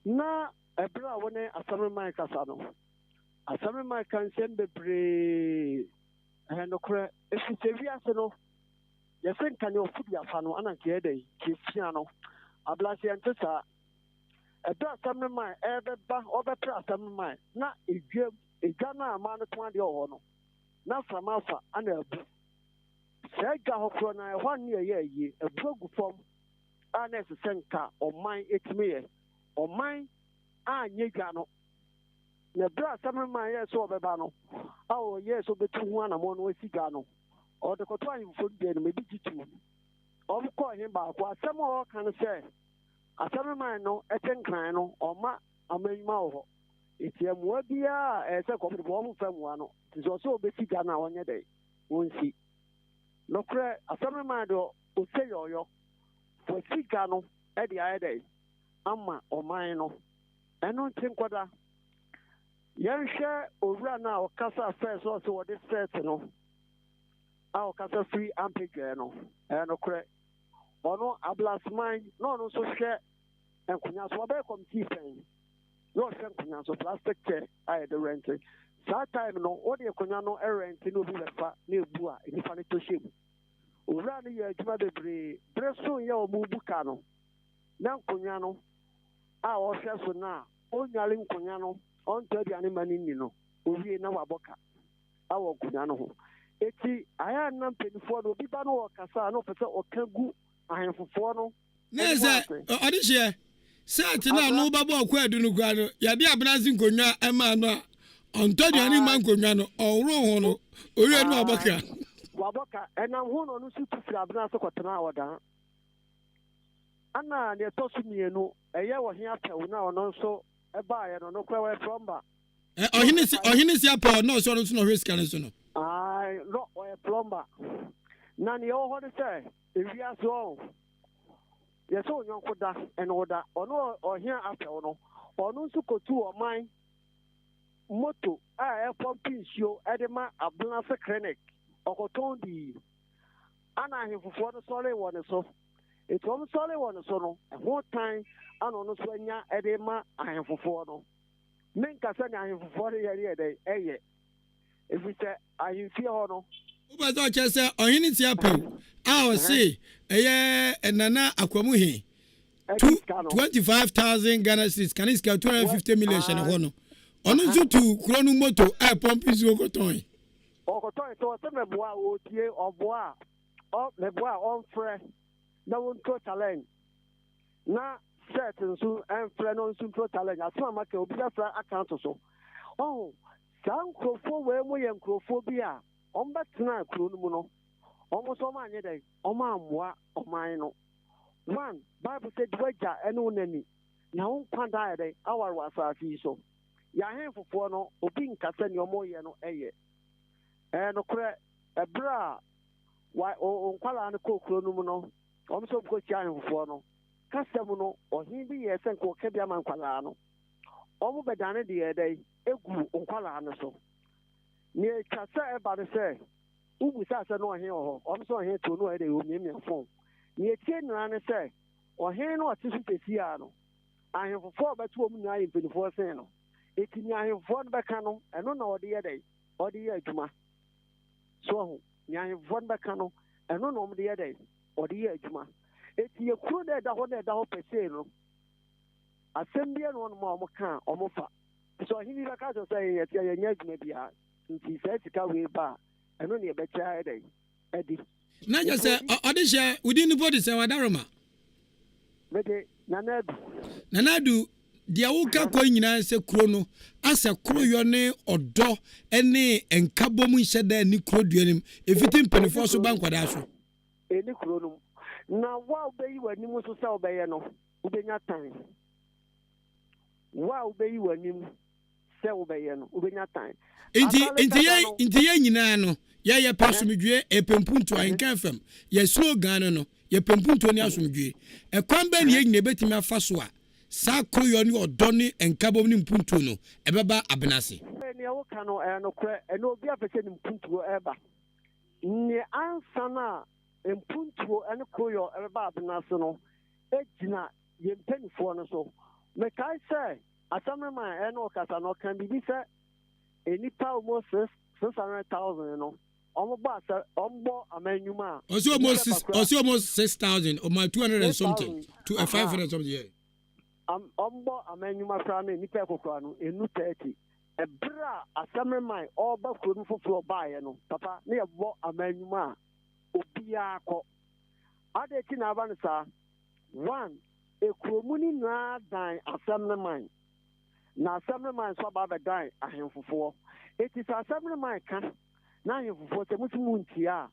na ebra woni asame man kasa no asame man kan sem bebre no kure efise wiase no ye sen kan yo fudi afa no ananke edai ke fia no ablase antesa ebra asame man ebeba obepra asame man na edwam egana ama no to ade ho no na framafa ana abu se ga hokro na ehwan ne ye abu agufom ana senka oman etime oman anye dwa no na bra Assemblyman yes so beba no awo yes so betu ho anamo no asiga no o de koto ahimfo de no mebi titu o ko hin ba ko asem o kan se Assemblyman no etenkran no oma amanyuma ho etiamua bia se ko de bo mo famua no tizo so obesiga na onye de wonsi no kre Assemblyman do o se yoyo for siga no e de ayede ama oman no eno ntinkwada yɛnhwɛ owura na ɔkasa first so wɔde set no a ɔkasa free ampegɛ no ɛno korɛ ɔno ablasman na ɔno nso hwɛ nkonya so ɔbɛyɛ committee pɛn na ɔhwɛ nkonya so plastic chair a yɛde rente saa time no wode nkonya no rente na obi bɛfa na ebu a nipa no tɔhyɛ mu owura no yɛ adwuma bebree bere so yɛ ɔmo buka no na nkonya no a ɔhwɛ so na onyale nkonya no ɔntɔ aduane ma no nni no owie na wabɔka awɔ nkonya no ho eti ayɛ na mpanimfoɔ no obi ba no wɔ kasa na ɔpɛ sɛ ɔka gu ahemfofoɔ no ne sɛ ɔde hyɛ sɛt na no wobɛbɔ ɔkɔ adu no kora no yɛde abenase nkonnwa ɛma no a ɔntɔ aduane ma nkonnwa no ɔworo ho no owie no wabɔka ɛnam ho no ɔno nso tu firi abenase kɔtena a wɔdaa ana ne ɛtɔ so mmienu ɛyɛ wɔ he apɛwo na ɔno nso ɛbaayɛ no no kora wɔ plumber ɔhene si apɛ na ɔsɔ no nso na ɔhwɛ sika no so no no ɔyɛ plumber na neɛ ɛwɔ hɔ ne sɛ ewiase ɔ yɛsɛ onyɔnko da ɛne wo da ɔno ɔhene apɛwo no ɔno nso kɔtu ɔman moto a ɛpɔmpe nsuo ɛde ma abenase clinic ɔkɔtɔn dii ana ahemfofoɔ no sɔre wɔ ne so etu ɔmo sɔre wɔ ne so no ɛho tan ana ɔno nso anya ɛde ma ahemfofoɔ no ne nkasa ne ahemfofoɔ no yɛre ɛdɛ ɛyɛ efi sɛ ahemfie hɔ no wobɛ sɛ ɔkyerɛ sɛ ɔhene ti apɛw a ɔse ɛyɛ ɛnana akwamu he 25,000 Ghana cedis kane sika 250 million hyɛ ne hɔ no ɔno nso tu kuro no moto a ɛpɔmpe nsuo kɔtɔn ɔkɔtɔn sɛ ɔsɛ mɛboa a ɔtie ɔboa a mɛboa a ɔmfrɛ na wɔntɔ challenge na set nso ɛmfrɛ no nso ntɔ challenge asɛm a maka obi bɛfrɛ account so saa nkurɔfoɔ wei mu yɛ nkurɔfoɔ bi a ɔmbɛtena kuro no mu no ɔmo nso ɔmo anyɛ dɛ ɔmo ammoa ɔman no one bible sɛ de wagya ɛne wo n'ani na wo nkwa da yɛ dɛ aware wɔ asase yi so yɛahen fofoɔ no obi nkasa nea ɔmo yɛ no ɛyɛ nokorɛ ɛberɛ a nkwalaa no kɔɔ kuro no mu no ɔmo sɛ ɔbɛkɔkyia ahenfofoɔ no kasɛm no ɔhen bi yɛ sɛ nka ɔka bi ama nkwalaa no ɔmo bɛdane de yɛ dɛ egu nkwalaa no so nea ɛtwa sɛ ɛba no sɛ wobusa sɛ na ɔhen wɔ hɔ ɔmo sɛ ɔhen to no ɔyɛ dɛ ɔmiamia fon nea ɛtie nyinaa ne sɛ ɔhen no ɔte so kɛsi a no ahenfofoɔ ɔbɛto ɔmo nyinaa yɛ mpanimfoɔ sen no ɛti nea ahenfofoɔ no bɛka no ɛno na ɔde yɛ dɛ ɔde yɛ adwuma so ɔho nea ahenfofoɔ no bɛka no ɛno na ɔmo de yɛ dɛ ɔde yɛ adwuma eti ekuro na ɛda hɔ pɛsee no asɛm bia na ɔnom a ɔmo ka ɔmo fa so ɔhen bi bɛka kyerɛ sɛ yɛnyɛ adwuma biara nti sɛ sika wei ba a ɛno ne yɛbɛkyɛ ayɛ dɛ ɛdi na kyɛ sɛ ɔde hyɛ wodi no bɔde sɛ wadaroma mede nanadu deɛ woka kɔ nyinaa sɛ kuro no asɛ koroyɔ ne ɔdɔ ne nkabɔ mu nhyɛ da ne kuro dua no mu ɛfiti mpanifoɔ so ba nkwadaa so ɛni kuro no mu na wa wobɛyi w'anim so sɛ wobɛyɛ no wobɛnya tan wa wobɛyi w'anim sɛ wobɛyɛ no wobɛnya tan nti yɛ nyinaa no yɛyɛ pɛ asomdwie ɛpɛmpuntu Ahenkan FM yɛ slogan no yɛpɛmpuntu ne asomdwie ɛkwan bɛ ne yɛ nyina bɛtumi afa so a saa koroyɔ ne ɔdɔ ne nkabɔ ne mpuntu no ɛbɛba abenase ne woka no nokorɛ ɛne obi apɛ sɛ ne mpuntuo ɛba ne ansa no a mpuntuo ne koroyɔ ɛbɛba abenase no ɛgyina yɛ mpanifoɔ no so mekae sɛ Assemblyman ɛne ɔkasa no ɔka biribi sɛ nipa almost 600,000 no ɔmbɔ amanyuma a ɔsi almost 6,000 or my 200 and something to 500 something yeah ɔmbɔ amanyuma fra no nipa kokora no enu 30 ɛberɛ a Assemblyman ɔba kuro no foforɔ baayɛ no papa ne yɛbɔ amanyuma a obiara kɔ ade ti na aba no saa one ekromuni na dan assembly man na assembly man so ba dan ahemfofo it is assembly man ka na ahemfofo te mutumu ntia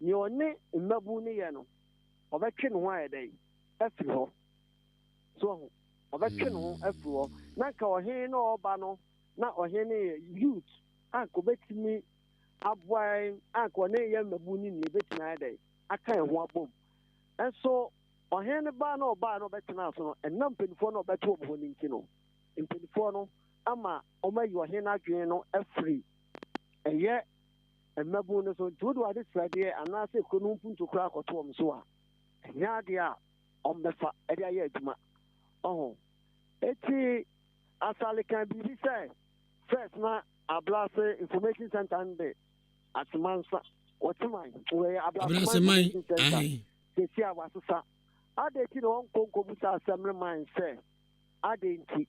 ni one mmabu ne ye no obetwe no ho ayedai afiri ho so obetwe no ho afiri ho na ka ohen na oba no na ohen ne youth anko betimi aboy anko ne ye mmabu ni betimi ayedai aka ho abom enso ohen ne ba na oba no betena so no enam penifo no beto obo ni nti no penifo no ama omayi ohen na adwen no afiri eye mmabu no so tudo ade srade anase konu puntu kura akoto om so a nya de a ombefa ade aye aduma eti asale kan bibi say first na ablase information center ande atmansa otiman we ablase mai kesi awasesa ade ti no konko busa assembly man say ade nti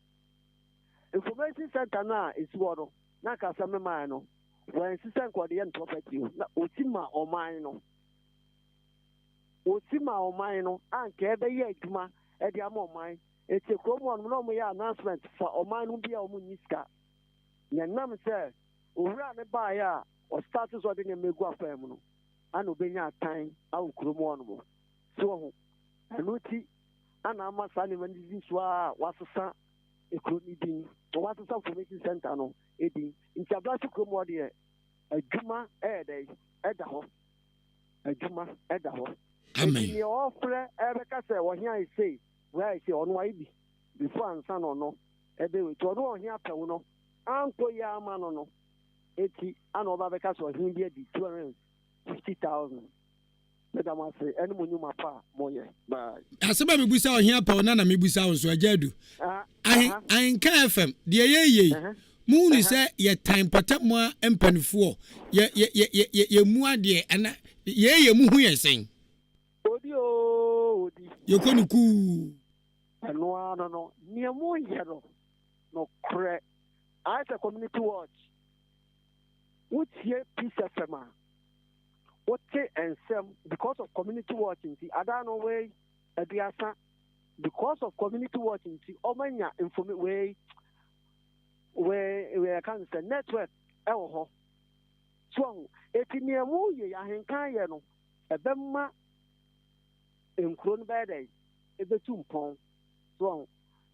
information center na esiwodo na ka assembly man no when sister kwade yen property na otima oman no anka ebe ye aduma e dia ma oman eti kromo no mo ya announcement for oman no bia omu niska nyanam say owura ne ba ya o status odi ne megu afam no ana obenya atan awu kromo no mo so ho anuti ana amasa ne mandizi so a wasesa ekroni din to wasesa information center no edi nti ablase kromo de aduma eda ho aduma eda ho amen ni ofre ebeka se wo hia ise where ise ono aibi before ansa no ebe we to no hia pewo no anko ya ama no eti ana oba beka so hia bi di 250,000 madam ase eni monyu mapa moye ba aseba mebusa o hia pewo na mebusa wo so ajadu Ahenkan FM de ye mu say ye time patam a empanifo ye mu ade ana ye mu hu yesen odi ye konuku no ni mu yero no kre as a community watch what here peace fema what and some because of community watching the other no way abiasa because of community watching the omanya information way where can say network ho so etiniamu ye Ahenkan ye no ebemma enkron bede ebetumpon so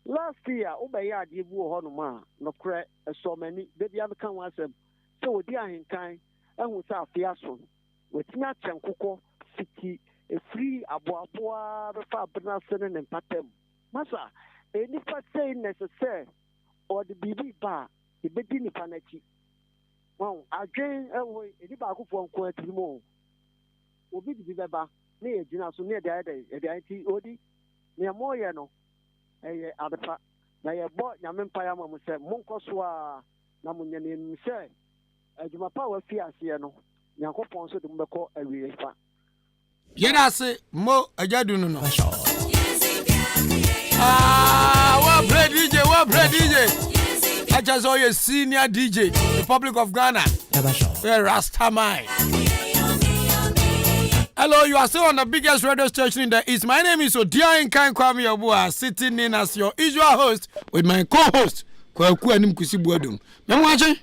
last year obeye ade bu ho no ma no kre so many baby abeka wasem so odi Ahenkan ehu sa afia so wetinya chenkoko fiti e free aboaboa be fa bena sene ne patem masa any part say necessary or the BB bar, the bedini panachi. Well, again, any backful for a more. Obi the Baba, near Gina, so near the IT Odi, near Moyano, a other part. Now you bought Yaman Payama, said Monkoswa, Namunian, say, as my power fiasiano, Yanko Ponso to Mako, a real fact. Yet I say, Mo, a jadun. What play DJ? I just saw your senior DJ, Republic of Ghana. Rastamai. Hello, you are still on the biggest radio station in the East. My name is Ahenkan Kwame Obua, sitting in as your usual host with my co-host, Kwaku Anim Kusibuadum. Memwachi?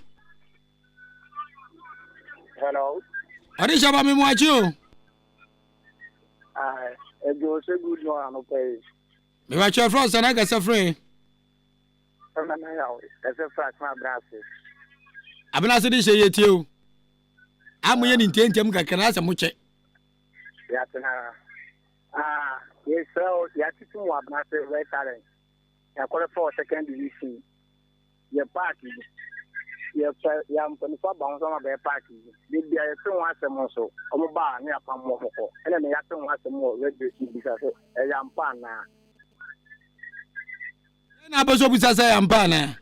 Hello. Adishaba memwachi? It was a good one, okay. Me watch your friends and I get a free. That's a fact, my brother. I've been asking you too. I'm going to intend to make a canasa much. Yes, so you have to do what my red talent. I call it for second division. Your party, your young for bounce on my party. Did be a two once a month so. I'm a bar near Pamoko. And then I have to once a more red because a young pan now. Na boso busa say ampana.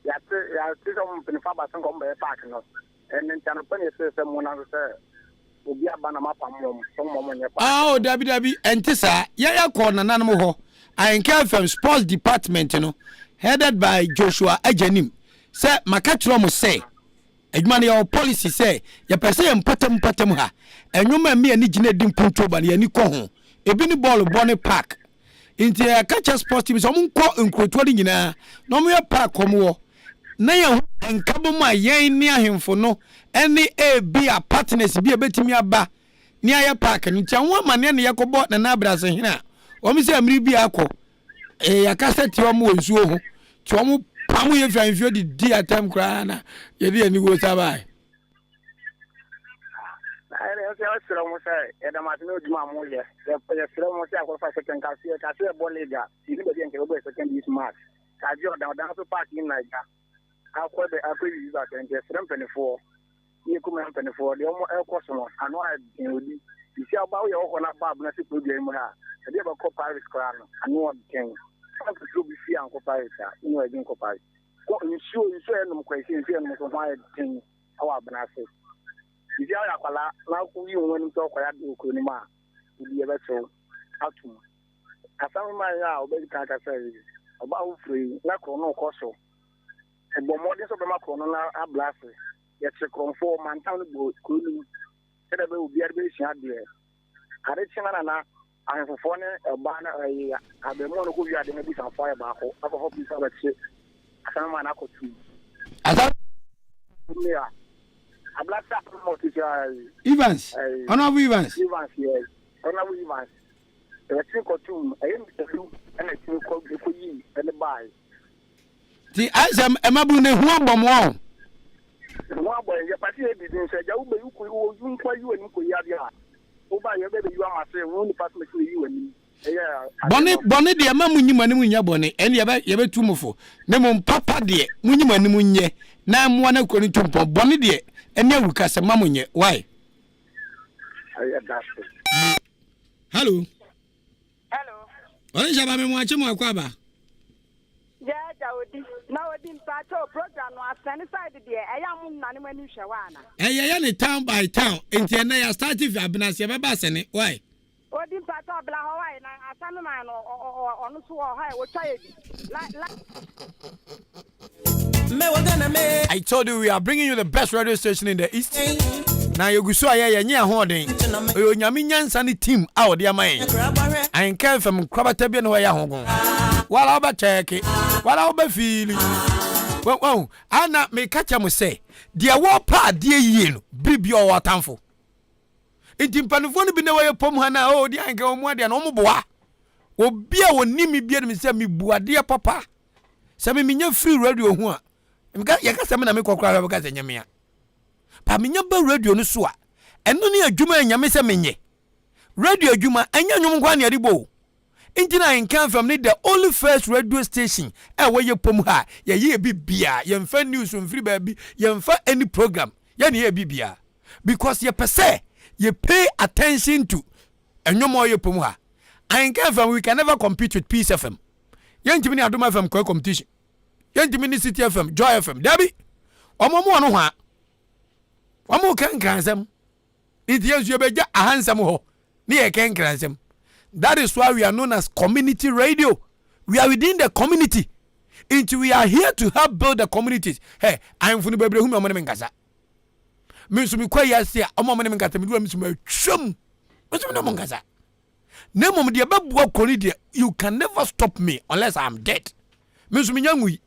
Ya some penfa some come by park no. And then can open say someone say obi abana mapa mom some mom nya pa. Oh, dabi entisa ya corner nanum ho. Ahenkan FM sports department no headed by Joshua Ajanim. Say makatro mo say adwuma ne your policy say ya pese empatem ha. Enwuma me ani gina di mpunto ba ne ani ko ho. ebi ni ball bonny park inti catch sports team so mo nko nkroto ni nyina no mo ye park komwo na ye nkabo ma yen ni ahemfo no ene ebi a partners bi ebetimi aba ni aye park no ntia ho amane ne yakobo na na so hina o mi se amiri bi akọ ya kaseti o mo nsuo ho ti o mo pamu ye fianfio di atam kra na ye di ani go sabai I was almost at a matinee to my mother. The almost a second cassia bollega. You never get a second this mark. I just down to party in Niger. I'll quite the April user and just 24. You come 24. The almost air customer. I know I you see about your own about Nazi program. I never call Paris crown. I know what can. I have to be free and cooperate. You know, I didn't cooperate. You sure no question. You know, why thing our benefit. If you are now you want to talk about the Ukunima, will be a better outcome. I found my now, baby, can't say about free, like no coso. And the models of the Macron are blasted. Yet, a conform and town boat cooling. Said I will be a bit short there. I read Chanana, I have a phone, a banner, a demon who you are the maybe some fire back. I hope you have a chip. I found my knuckle too. Yeah. A black Evans. Honorable Evans. Evans, yes. Honorable Evans. I think or two. I am the two, and I think called the Kuyi and the buy. The Asem Emabune Huambom. One boy, your party didn't say, you could you and Kuya. Oh, by your baby, you are my friend, only pass me to you and me. Bonnet, dear mamma, you manu bonnet, and you two mofo. Nemo papa dear, Munimanu Munye, Nam one according to Bonnet dear. And now we cast a mamunye. Why? Hello. Hello. What is your mammy watching my quaba? Yeah, now I didn't part of program was sanitized there. I am Naniman Shawana. Any town by town, and I started for Abnasia Bassani. Why? What didn't part of Hawaii and a Sanaman or on the high or child. I told you we are bringing you the best radio station in the East. Now you go so I near holding. You Yaminian Sunny team out there, man. I came from Crabatabian where you while I'll be checking, while I'll be feeling. Well, I not make catch him say, dear war part, dear yin, bib your waterful. It impanifoni be no way upon Hana, oh, dear, and go more than Omoboa. O beer will nimi beer me say me bua, dear papa. Some me free radio one. Yaka sama na me kokra ba ka nyame a pa me nyaba radio no so a eno ne adwuma nyame se menye radio adwuma anya nwom kwa ne adibo intina Ahenkan from the only first radio station we ye pom ha ye bibia ye mfa news free baby ye mfa any program ye ne ye bibia because ye pese ye pay attention to enwom ye pom ha Ahenkan from we can never compete with Peace FM ye ntimi ne Adoma FM kwa competition Yentimi City FM, Joy FM, Debbie. Omo no ha. Omo kan kransem. It yes you be a handsome ho. Ni e kan kransem. That is why we are known as community radio. We are within the community. Into we are here to help build the communities. Hey, I am funu bebre hu me omane menkasa. Me so me kwa yase a omo omane menkasa me do me so me twam. Me so me no menkasa. Na mom de babua koni de you can never stop me unless I am dead. Me so me nyangui.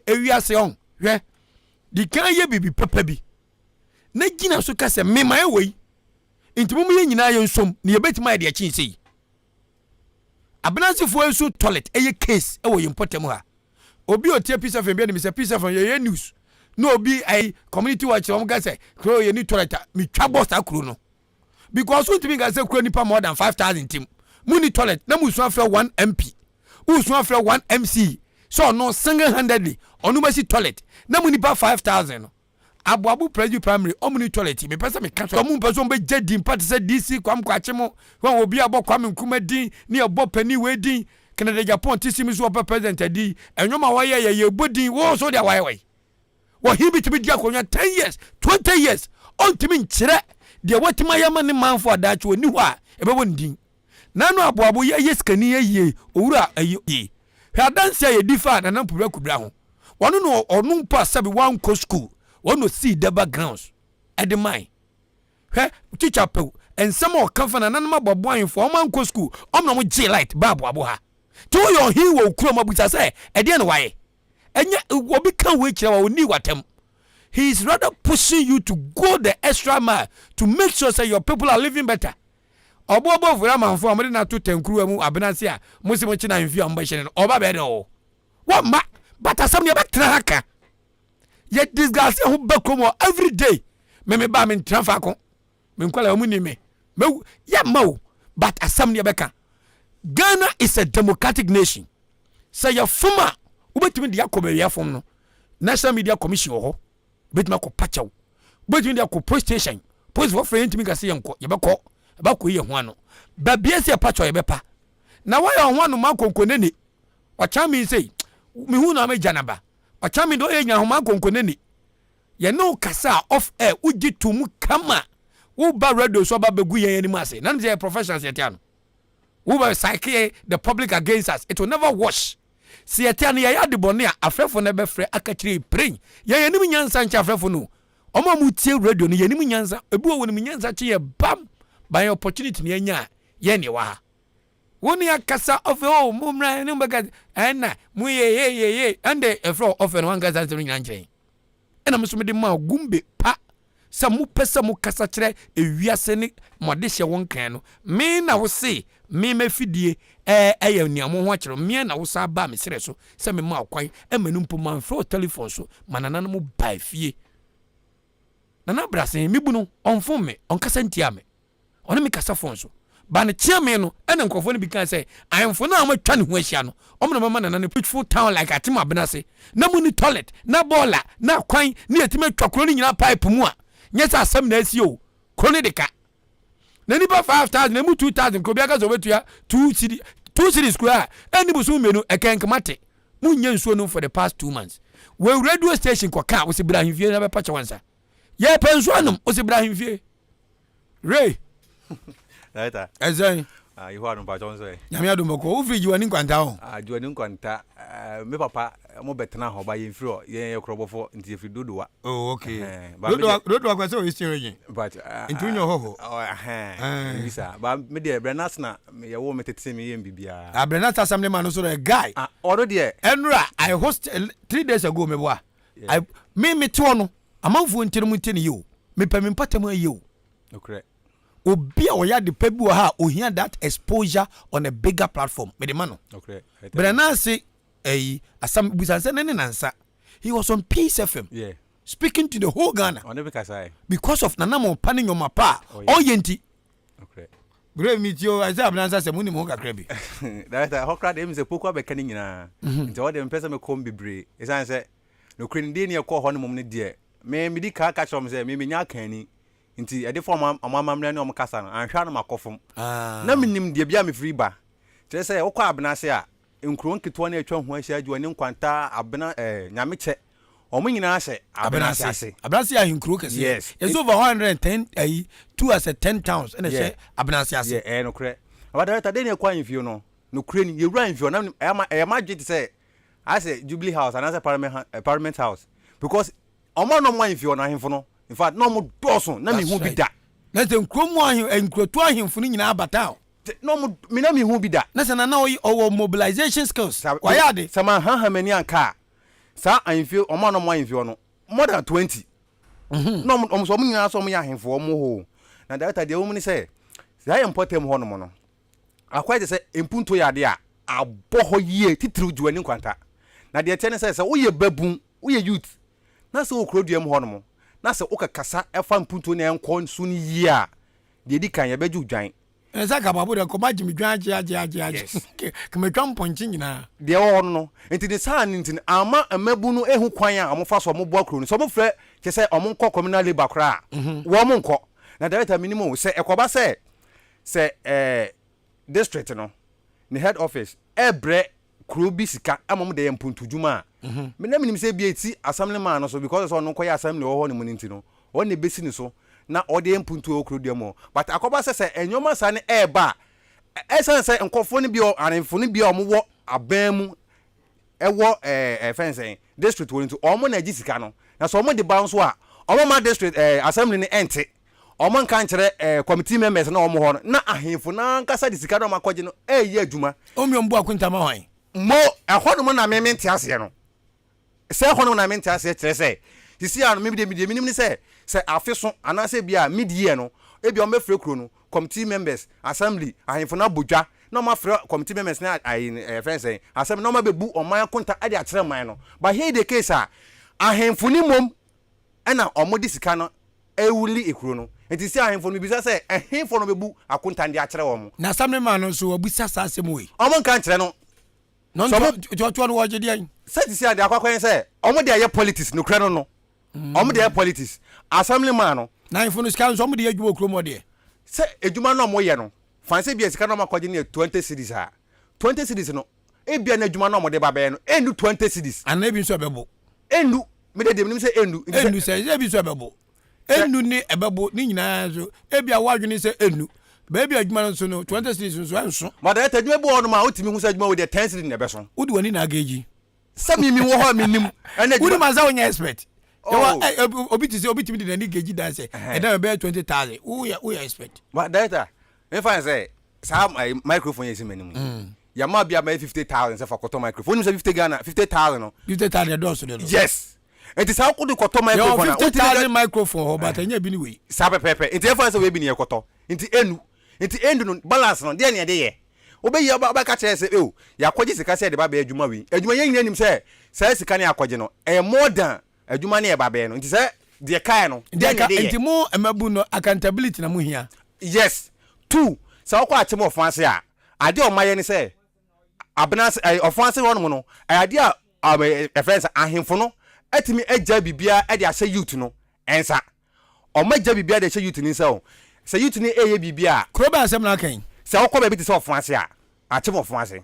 Ewia se on hwe Dika ye bibi papa bi na gina so kase me mai wei intimu ye nyina ye nsom ne ye betima ye de akin sei abnansifo enso toilet eye case e wo important ha obi otie piece of be me say piece of ye news no obi ai community watch om ga say kro ye ni toilet me twa boss akuru no because we timi ga say kro nipa more than 5,000 tim muni toilet na musu afra 1 MP usu afra 1 MC so no single-handedly onumasi toilet na muni pa 5,000 abu preju primary omuni toilet me pesa me kanso omu person be jedi party say DC kwam kwachemo wan obi abo kwam nkuma din ne abo pani we din Canada Japan tisimi so president adi enwoma wa ye bodin wo so dia wai wo hibi tibi dia konya 10 years 20 years on timi nkyere dia watima yama ne manfo adacho ni ho a ebe wondin nanu abo ye skani ye owura ayi Hadansia ye difa na nampura kubra ho. Wonu no onu mpa sabi wan ko school. Wonu see the backgrounds. At the mine. He teacher pe and some more comfort and anama boy for man ko school no J light babu aboha to your hero kroma buta say e dey no why enya obi kan we kire wa oni watem. He is rather pushing you to go the extra mile to make sure that your people are living better. Obo for man for amede na to tenkuru amu abenase a musimo chi na mfi amba hye no oba be no. What ma but asam ne betra haka. Yet this guy say who back home every day. Me ba me transfer ko. Me nkwala mu ni me. Me ya ma but asam ne beka. Ghana is a democratic nation. Say your former ubetimi dia ko be ya fom no. National Media Commission ho. Betimi ko pachaw. Betimi dia ko police station. Police for friend timi ka say yanko ye beko. Ba ko ye ho ano. Ba bia se pachaw ye bepa. Na wa ye ho ano ma konkoneni. Wacha mi say me hu na me janaba. Wacha mi do ye nya ho ma konkoneni. Ye no kasa off air uji tumu kama. Wo ba radio so ba begu ye ni mase. Na say professionals ye tiano. Wo ba psyche the public against us. It will never wash. Si etiano ye yade bone a afrefo na be frɛ akachire pray. Ye ni nyansa ncha afrefo no. Omo mu tie radio no ye ni nyansa. Ebi wo ni nyansa che ye bam. By opportunity ni nya ye ni wa. Woni akasa of oh mumra ni mbaka na mu ye ande efro of no ngasa tru nyanche. Ena musumede ma gumbe pa sa mu pesa mu kasa kire ewiase ni mode hye won kan no me na wo se me mafidie eya nuamo ho akire me na wo sa ba me sere so se me ma kwan emanu mpo man fro telephone so manana no mu ba fie nana brasen mi bu no onfo me onkasa ntia me oni me kasa phone so ba ne chia me no ene nkofo no bi kan say ayemfo na amatwa ne ho ahia no omna mama nana ne beautiful town like atima benase na mu ni toilet na bola na kwan ne yatima twakro ni nyina pipe mu a nyesa asem na asi o kroni Dika na ni ba 5000 na mu 2000 ko biaka zo betua 2 city square eni busu menu ekenkamate mu nya nsuo no for the past 2 months we radio station kwa ka wo se Ibrahim vie na be pacha wansa ye penso anum wo se Ibrahim vie Ray Later. Ezai. You want to Jones way. Yamia do moko. Ufri you ani kwanta ho. You ani kwanta. Me papa mo betena ho ba ye fro ye krobofo nti efri dodowa. Oh okay. Dodowa kwa so Eastern region. But into your ho. Oh visa. Ba me de Brenas na me ye wo metete me ye bibia. Brenas assembly man so the guy. Already Enra I host 3 days ago me boa. I me to no. Amanfo ntirim ntini yo. Me pami mpatam ayo. Okay. Obi a oya de pebu ha ohia that exposure on a bigger platform me the man okay but na say asam busanse ne nansa he was on Peace FM speaking to the whole Ghana because of nana mo panning your mapa oyenti okay great meet you I say abnansa se muni mo kakra bi that hokra dem se pokwa be kan nyina nti wo dem pesa me kom bibre esan se no krindi ne ekọ ho ne mom ne de me Dika ka chom se me nya kan ni nti ede form amamamre ne omkasa no anhwa no makofom na minim de bia me free ba tire se wokọ abenase a nkuro nkito na atwa ho ahia adwo ne nkwanta abena nyameche omunyina se abenase ya nkuro kese yes it's over 110 2 as a 10 towns and say abenase ase no kre abada de ne kwa mfio no kre ni yewura mfio na ma dwete se I say Jubilee House and as a Parliament House because omo no mwan mfio na ahemfo no in fact no mo doso na me hu bi da na te nkromu nkrotu ahemfo ni nyina abata no mo me na me hu bi da na se na o mobilization skills why dey sama mani anka sa ahemfo omo no mwan mfio no more than 20 no mo so mo nyina so mo ya ahemfo omo ho na data de omo ni say say important ho no mo no akwa de say empunto ya de a aboho yie titiri juani kwanta na de tene say wo ye babun wo ye youth na se okroduam ho no mo na se ukakasa efa mpunto na enko nsu ni yi a de di kan ye beju dwan eza ka babu de ko ma jimi dwan age keme twam ponchi nyina de wo no enti de sa ni enti ama amabu no ehu kwan a amofa so mo bo akro no so mo frɛ ke se omo nkɔ communal labor kra wo mo nkɔ na director minimum se ekoba se district no ni head office ebre kro bi sika amom de mpuntu djuma me na minim se bi eti assembly man no so because so no koya assembly wo ho ne muninti no o ne besi ni so na o de mpuntu o kro dem but akoba se enyoma sa ne eba esan se nkofo ne bi o anfo ne bi o mo wo aban mu ewo fence district wo nti o mo na agi sika no na so mo de bounce a o mo ma district assembly ne ente omo nka nkyere committee members na omo ho no na ahemfo na nkasa de sika no makɔgye no ye adwuma omiombu akunta ma hwan mo ɛhɔ no na me nte ase no sɛ ɛhɔ no na me nte ase kyerɛ sɛ sisi ano me de minim ni sɛ afe so anase bia mid-year no ebi omo frɛ kuro no committee members assembly ahemfo na bodwa na ma frɛ committee members na friends assembly na ma bebu oman akunta ade akyerɛ man no but here the case ahemfo ni mom ɛna omo de sika no ewuli ekuro no enti si ahemfo no bisa sɛ ahemfo no bebu akunta de akyerɛ wɔn na assembly man no so obu sasa asem we omo nka nkyerɛ no no so no wagye dia sɛ si ade akwakwan sɛ omo de aye politics no kra no omo de aye politics assembly man no na ahemfo no sika so omo de adwuma okuro mo de sɛ edwuma no omo yɛ no fanse bia sika no makɔgye ne 20 cities 20 cities no ebia na adwuma no omo de babɛ no enu 20 cities anabi so bɛbo enu me de dem sɛ enu sɛ ebi so bɛbo enu ni ebɛbo ni nyinaa so ebia wadwene sɛ enu baby adwuma no so no 20 cities so anso ma da ta adwuma bi wɔ no ma otimi hu sɛ adwuma wo de 10 cities na ɛbɛso wodi wani na agaji sɛ mi wo hɔ mi nim ɛna wodi ma za wonya expert obi ti mi de na ni geji da sɛ ɛda bɛ 20,000 wo ya expert ma da ta me fa sɛ sa microphone yɛ simanim ya ma bia ma 50,000 sɛ fa koto microphone sɛ 50 Ghana 50,000 no 50,000 do so de yes enti sa ko de koto microphone 50,000 microphone ho but anya bi ni we sa pepepe enti fa sɛ we bi ni ekoto enti enu no balance no de na de ye obeyi oba ka kyerɛ sɛ o ya kɔgye sika sɛ de ba ba adwuma wi adwuma yɛ nyina nim sɛ sika ne akɔgye no more than adwuma ne ba ba no enti sɛ de kai no de na de ye enti mo amabu no accountability na mo hia yes 2 sɛ wokɔ akyem ɔfanse a ade o mayɛ ne sɛ abena ɔfanse hɔ no no ade a friends ahemfo no atimi agya bibia de ahyɛ youth no ensa o magya bibia de ahyɛ youth ni sɛ o sɛ youth ni eye bibia kroba asɛm na kan sɛ wokɔ ba bi te sɛ ɔfanse a akyem ɔfanse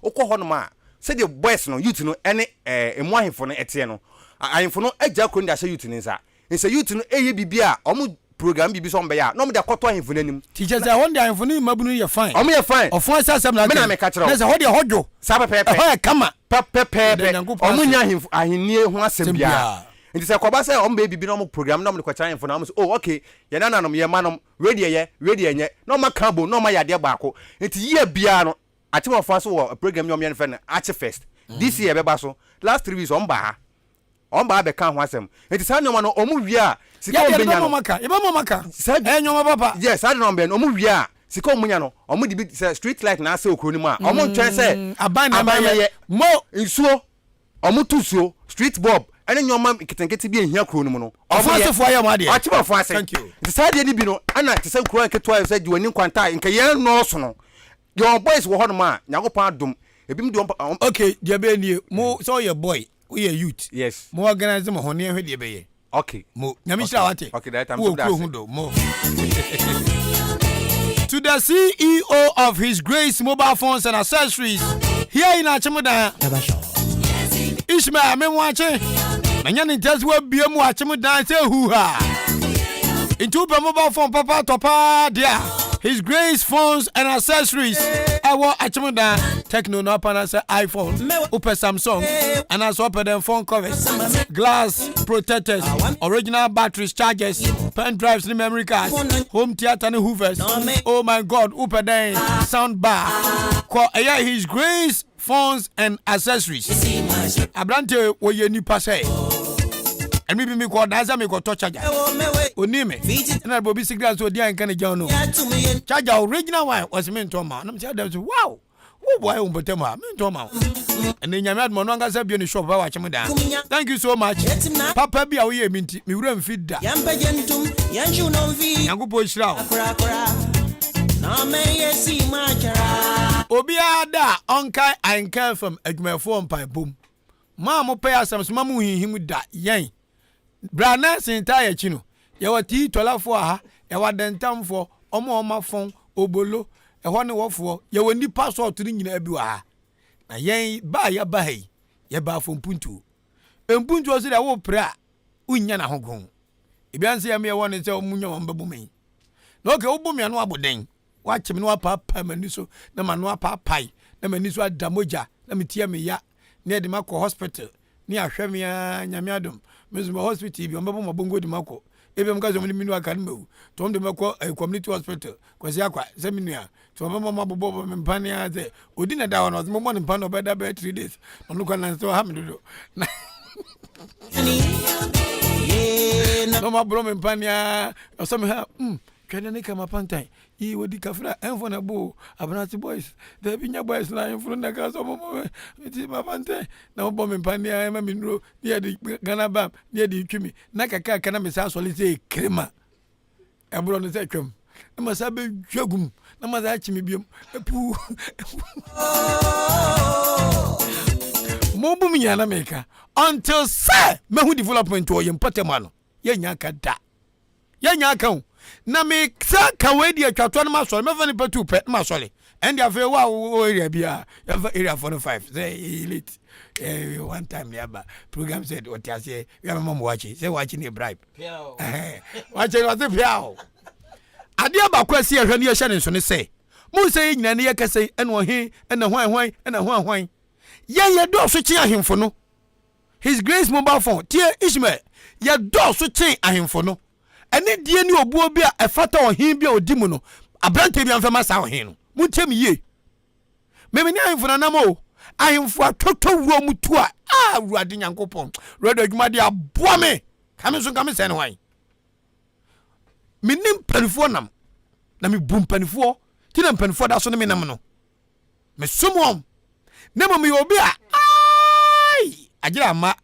wokɔ hɔ no ma sɛ de boys no youth no ene emu ahemfo no ɛte no ahemfo no agya kro de ahyɛ youth ni nsa sɛ youth no eye bibia ɔmo program bibi so mbe ya no me de koto ahemfo nanim teacher say won de ahemfo ni mabunu ye fine o me ye fine o fon asem na me na me ka kire na say ho de hodwo sa pepepe ho kama pepepe o mu nya ahemfo ahennie ho asem bia nti say koba say o mbe bibi no mo program no mo ko kire ahemfo na mo oh okay ye na nanom ye manom ready enye no ma ka bo no ma yade baako nti ye bia no ati mo fa so wo program nyom ye nfe na achi first this year be ba so last 3 weeks on ba be kan ho asem nti sa nyom no o mu wi a sika o benya no yeba mo maka nyoma papa yes I don't know omu wi a sika o munya no omu di street light na ase okro ni mu a omu ntwen se aban ye mo nsuo omu tusuo street bob ene nyoma kitenkete bi ehia kro ni mu no ofasefo aye mo ade achi bafo ase the side ni bi no ana te se kro nketwa se di wani kwanta nke ye no so no your boys wo ho no ma nyagopon adom ebi m di okay dia be nie mo so your boy we are youth yes mo organize mo hone ehwe dia be ye okay mo nyamishira wate okay that time so that mo to the CEO of His Grace Mobile Phones and Accessories here in Achemuda Ishmael memwache manya ni tezwe bia mu Achemuda se huha into mobile phone papa topa dia His Grace Phones and Accessories awo Achemuda Techno no pana say iPhone upe Samsung and as open them phone covers glass protectors original batteries chargers pen drives and memory cards home theater and hoovers oh my god upe then sound bar call His Grace Phones and Accessories abrante wo ye nipa say and maybe me call daza me go touch charger onime na bobi signal so dia nkan ja no charger original one was me to ma no say wow who boy on botema me to ma and nyame admo no anga say bi no shop ba wa chim da thank you so much papa bia wo ye minti me wura mfi da yambagentum yanju no mfi yangupo hira na me yesi machara obi ada onkai Ahenkan from adwumafo mpan bom ma mo pay asam so ma mu hinhim da yen brana senta ya chino ya wati tolafo ha ya wadentamfo omo omafon obolo ehwo ne wofo ya woni passport ni nyina bi wa ha na yen ba ya ba hai ya ba fo mpuntu empuntu o se da wo pra unya na hogon ebianse ya me woni se omunya wambabu men na oke obumi anu aboden wa chim no papa maniso na manu apapai na maniso adamoja na metia me ya na de makọ hospital ni ahwemia nyame adom mezu hospital bi ombabo mabongo di makọ ebe mka so minu aka nmu to dem ko community hospital kwasi akwa se minu a to mama bobo mpane a ze odi na da wono mo mo mpane obeda be 3 days no kwa na so ha medo no ma bro mpane a so me ha kwene ne kama pantai I wodi kafra enfo na bo abnati boys de binya boys na enfo na ka so mo ti ma pantai na bo me mpane a ma minro ne de Ghana bam ne de twimi na kaka kana me sa sole se krema ebro no se twem na ma sa be dwagum na ma za chimi biom epu mo bu mi yana meka until say me hu development o yempatema no ye nya ka da ye nya ka na me sa ka we di atwato no ma sole me fa ni patu pe ma sole and ya fe wa area bia ya fa area 45 say elite one time never program said what I say we have mom watching say watching a bribe watching what the piao ade abakwasi ehwe ne ye hye ne so ne say mo say nyina ne ye kase eno he ena hwan ena hwan ye do so chi ahemfo no his grace mobile phone tie Ishmael ye do so chi ahemfo no ene die ni obuo bia efata ohin bia odimu no abrante bia mfema sa ohin no mutem ye memeni ahemfo na namo ahemfo atoto wuro mutu a awurade nyankopon rodo adwuma de aboa me kame so kame se ne hwan menim panifo nam na me bum panifo ti na panifo da so ne me nam no me somom na mo me obi a ai agira ma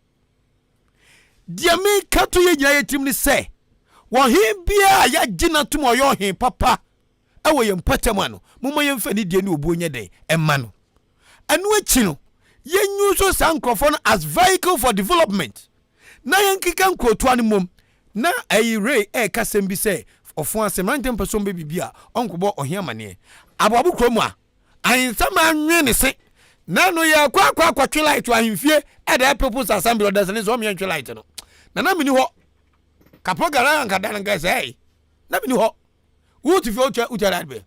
dia me kato ye nyina yetim ni se wo hin bia ya gina tum oyo hin papa ewo ye mpatam ano mo ye mfa ni die ni obu onye den emma no anu achi no ye nyuso sankrofo as vehicle for development na ye nkika nkroto an mom na ayi ray kasem bi se ofo asem rantem person be bibia onkobo ohia mane aboabu kromu a ahinsama anwe ne se na no ye kwa twilight ahimfie e da people's assembly orders ne so me twilight no na mini ho kapo gara nkada nka say na mini ho wo ti fi utara be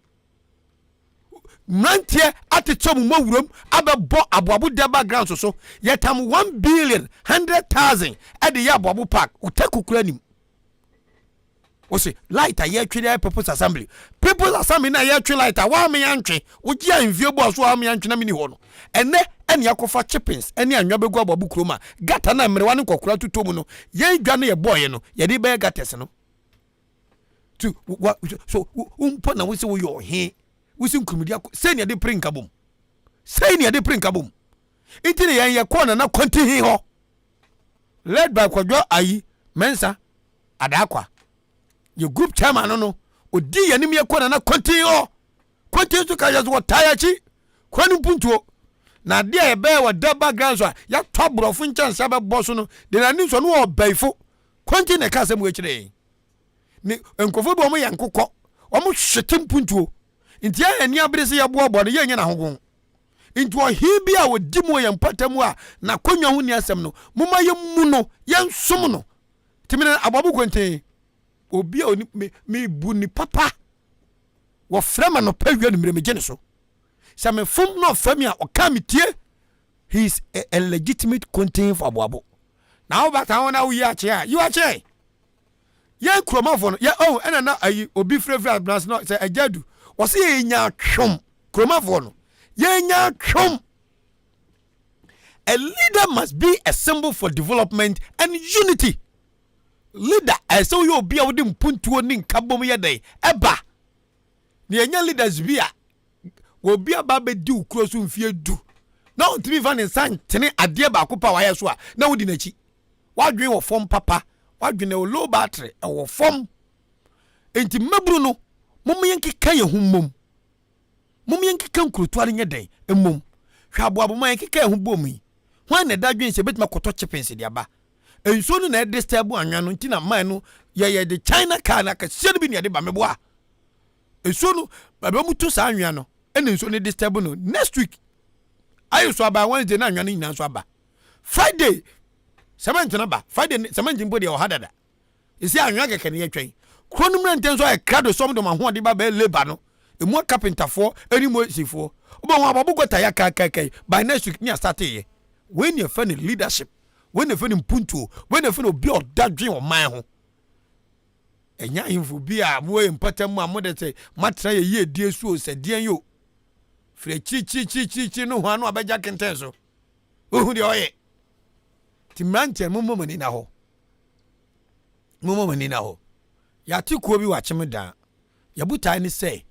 nantie atechom mawuram abebo aboabu de background so yetam 1,100,000 e de ya aboabu park utakukura nim o se light a ye twede people's assembly na ye twe light a wa me yantwe ugi anvie bo so wa me yantwe na mini ho no ene yakofa chippings ene anwa begu aboabu kroma gata na mrewa ne kokura tutomu no ye dwa na ye boye no ye de be gates no tu so umpo na wo se wo yo he wusi nkrumudia sei ne de prinka bom intine ye kona na konti ho led by kwadwo ayi mensa adakwa ye group chairman no odi yanim ye kona na konti ho konti so ka yazo taya chi kwanu puntuo na de e be wa da background so ya tobrofo nchansa be boso no de na ni so no obaifo konti ne ka se mu ekire ni enkofo bo mo yankokọ omo hwetem puntuo nti ya ni abrese ya boabo no ye nya na hogon nti ohibia wodi mo ye mpatamu a na konwa ho ni asem no moma ye mu no ye nsom no timina ababu kwente obi a me bu ni papa wo frema no pawia no mreme gene so sa me fom no fami a okamtie he is a legitimate content for ababu na obata wona wo ye ache a you ache ye kromafo no ye ena na ayi obi frefra brans no say ajadu o se ye nya twom kromafo no ye nya twom. A leader must be a symbol for development and unity. Leader so you be a wodi mpuntuo ni nkabom ye den eba ne enya leaders bi a wo bi aba be di ukuro so mfie du na ontimi van insan tene ade ba ko pa wa yeso a na wodi nachi wadwen wo fom papa wadwen e low battery e wo fom enti mabru no mom yenkeka ye hummom mom yenkeka nkroto are nye den emmom hwaboabo man yenkeka ye hubbom yi hwan na dadwen se betima koto chippings de aba enso no na e disturb anwa no ntina man no ye de China car na ka se bi ne de ba meboa enso no ba mutu sa anwa no ene enso ne disturb no next week ayo so aba Wednesday na anwa no nyina so aba Friday seventh na ba Friday seventh mbo de o hadada isi anwa keke ne ye twen kronum na ntenso e krado som do ma ho de ba labor no emu carpenter for eni mo sifo obo ho abogota ya kai by next week ni start ye when you find leadership when you find mpuntu when you find obi odadwen o man ho enya info bi a mo empatam mu amode say matra ye die so se die yo fre chi no ho anu abeja kenten so ohu de oye ti manche mo mani na ho ya ti ko bi wa cheme da ya butai ni say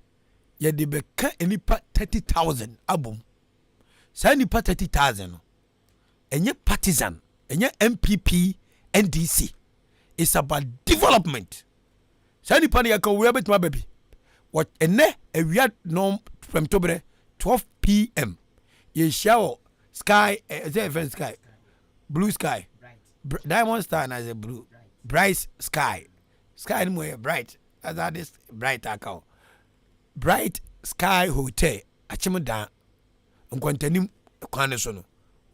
ya de beka enipa 30,000 abum sa nipa 30,000 no enye partisan enye MPP NDC. It's about development. Sa nipa ne yaka we betuma baby what ene awia no from tobre 12 p.m. ye show sky event sky blue sky diamond star and as a blue bright sky no more bright as that is bright account bright sky hotel achimda nkwantanim kwane so no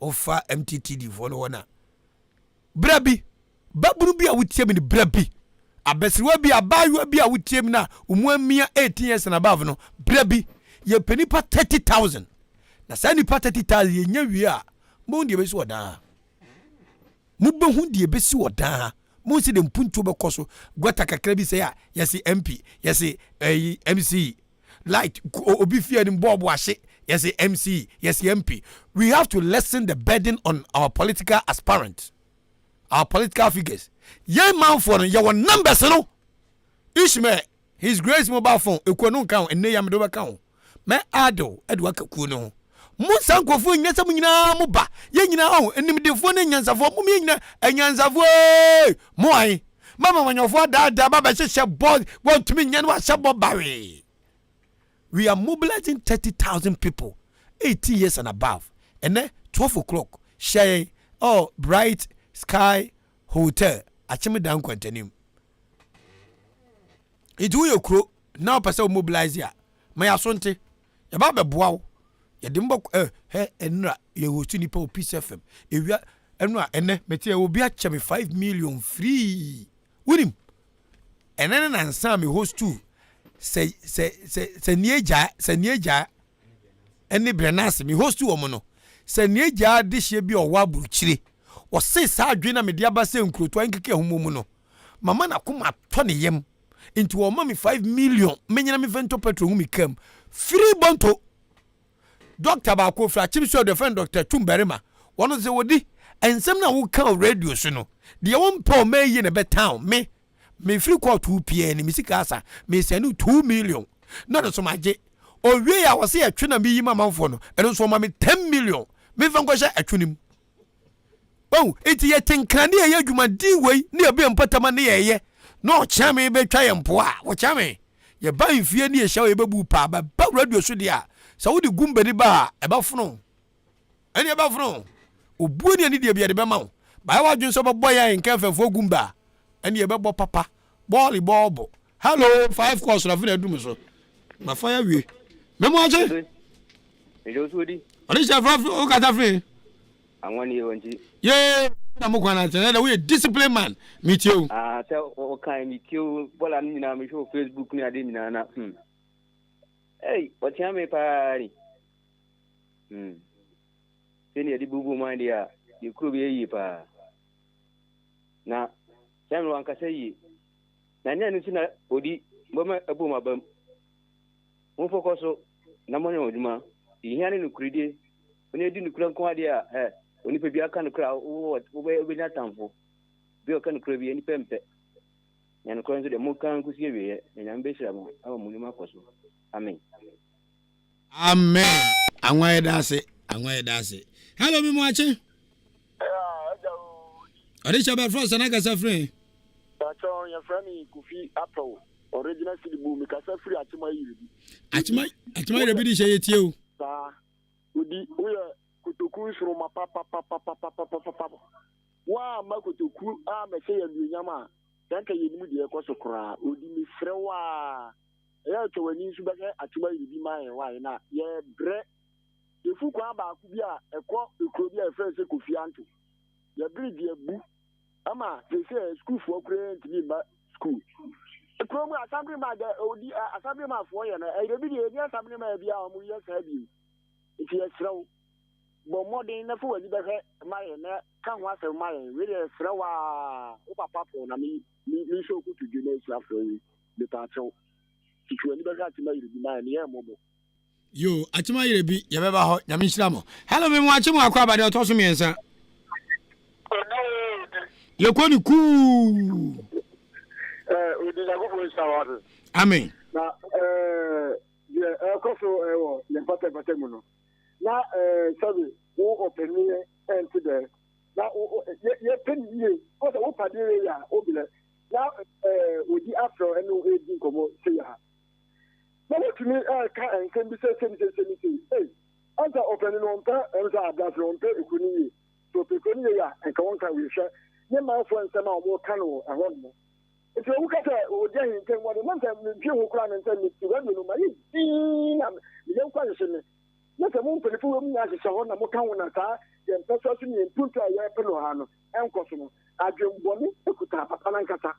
ofa MTTD fo no wona brabi baburu bi a wotie me ni brabi abesiwa bi abayo bi a wotie me na umuamia 18 years and above no brabi ye penipa 30,000 na sa nipa 30,000 ye nya wi a mo ndie besi woda mo behu die besi woda mo si de mpuntu be koso gwata kakra bi se ya yesi MP yesi MC light obi fia ni bobo ahye yesi MC yesi MP. We have to lessen the burden on our political aspirants, our political figures. Ye man for no your numbers no Ishmael his grace mobile phone ekwonu kan enne ya medo kan me ado edwa kaku no mo sankofo nyesa mo nyina mo ba ye nyina ho enim defo ne nyansafo mo me nyina anyansafo mo ai mama wanyofo da baba hye board want to me nyane wa hye bob bawe. We are mobilizing 30,000 people 18 years and above and then 12 o'clock share bright sky hotel achime dan kwantanim idu ye kro now person mobilize ya ma ya sonte ya ba beboa ya de mbok enra ye hotu ni pa Peace FM ewia enra ene meti obi a cheme 5 million free winim ene na nsa me host too se nieja ene brenas me host wo mo no se nieja de hye bi owa buruchire o se sa adwe na me dia ba se nkroto ankeke homomu no mama na kuma to ne yem into o mama 5 million menyina me vento petrol hu mi kam free bonto doctor ba ko fra chimso de friend doctor Tumberima wono se wodi ensem na wo kan radio so no de won pa o mayi ne be town me free call 2 pm ni misika asa me senu 2 million no so maje o wie ya wo se atwe na me yi mama fo no eno so mama 10 million me fa nkɔ hye atwenim oh iti ye tinkane ye adwuma di wei ne ye be mpatama ne ye no chame be twa ye mpo a wo chame ye ba mfie ne ye hye ye bebu pa ba radio so dia sa wo di gumbani ba e ba funo eni e ba funo obuo ne ani de bia de be ma wo ba wa dwun so bo ya nka fefo gumba eni ye be bo papa ball hello 5 course na fina dum so ma fa ya wie memo aje e jo so di oni chef o ka ta frin anwani e wonji ye na mo kwana tene we discipline man meet you te o kan meet you bola ni na me show Facebook ni ade ni na hey what ya me pari seni adi bubu mandi ya yikubi yi pa na sami wanka sai na nyani sina odi mboma abu mabam mo fokoso na mo nyoduma ihia ni nukridi oni edi nukura nko ade a oni pe bia kan nukura wo be nya tamfo bi o kan nukura bi ni pempe nya nukura nso de mo kan kusie wie nya mbe hira mo ama mo nyuma koso amen anwa edase hello mi mo ache ade chaba France na kasa free Tacho ya frami kufi apple original city boom mi kasa free atima yiri atima yiri di shey tie o sa udi oya kutoku suru ma papa wa ma kutoku a me se ya nyama danka yenimu de ekoso kra udi mi frewa ya chowani nsu be atima yiri bi ma yen wa na ye bre yefu kwa ba ku bi a ekọ ekro bi a friend se kofi anto ye bridge ye bu ama they say school for parents be school ekro assembly ma de odi assembly ma for ye na e de bi de assembly ma bia o mu ye sa bi if you throw but more than na for we be ma ye na kan wa se ma we dey frɛ wa wo papa po na mi show ku to do na su afro yi de ta cho titu ani be ga ti ma yiri bi na ne ye mo yo atima yire bi ye beba ho nyame nhira mo hello me mo achi mo akwa abade otoso miensa ye ko ni ku odi na go for sawado amen na ye koso wo le pata mu no na sabi wo open ni enti de na ye pen ye o da wo pade ya obile na odi afro eno edi komo se ya na what me ka enkan bi say hey anta open no nta enza adafro nta ekuni so ekuni ya enka won kan we hwe ye ma fo nsema o mo kan wo ehon mo enti o kata o je hinkan wo no nta mi hu kura nta mi ti wa no ma yi na mi ye kwa yese ne na ta mo mpeli fo mu nya hye ho na mo kan wo na ta ye mpesa so ni mpuntu aye pe no ha no enko so no adwembo ni ekuta papa na nkata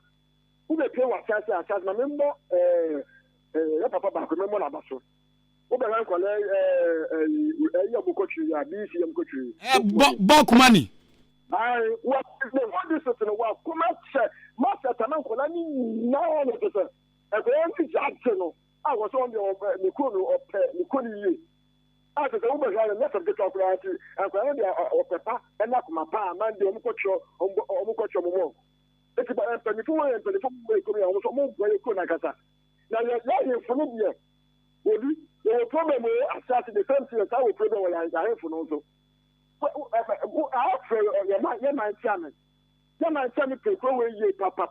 wo be pe wa asase na membo ya papa ba ko memo na baso o be ran kwale ya bukochi ya bisi ya bukochi bokmani ai what is it no wa kuma che master tanan kola ni na no to se e ko en jatse no a wo so on ni ko no ope ni ko ni yi a to o be ran na to get up right and ko en dia opepa en na kuma pa man de o mukocho mo eti ba en pe fu ko ya o so mo bo ko na kasa na ye funu die obi the problem we assess the same thing that we problem we are funu so after ye man chairman pe ko we ye papa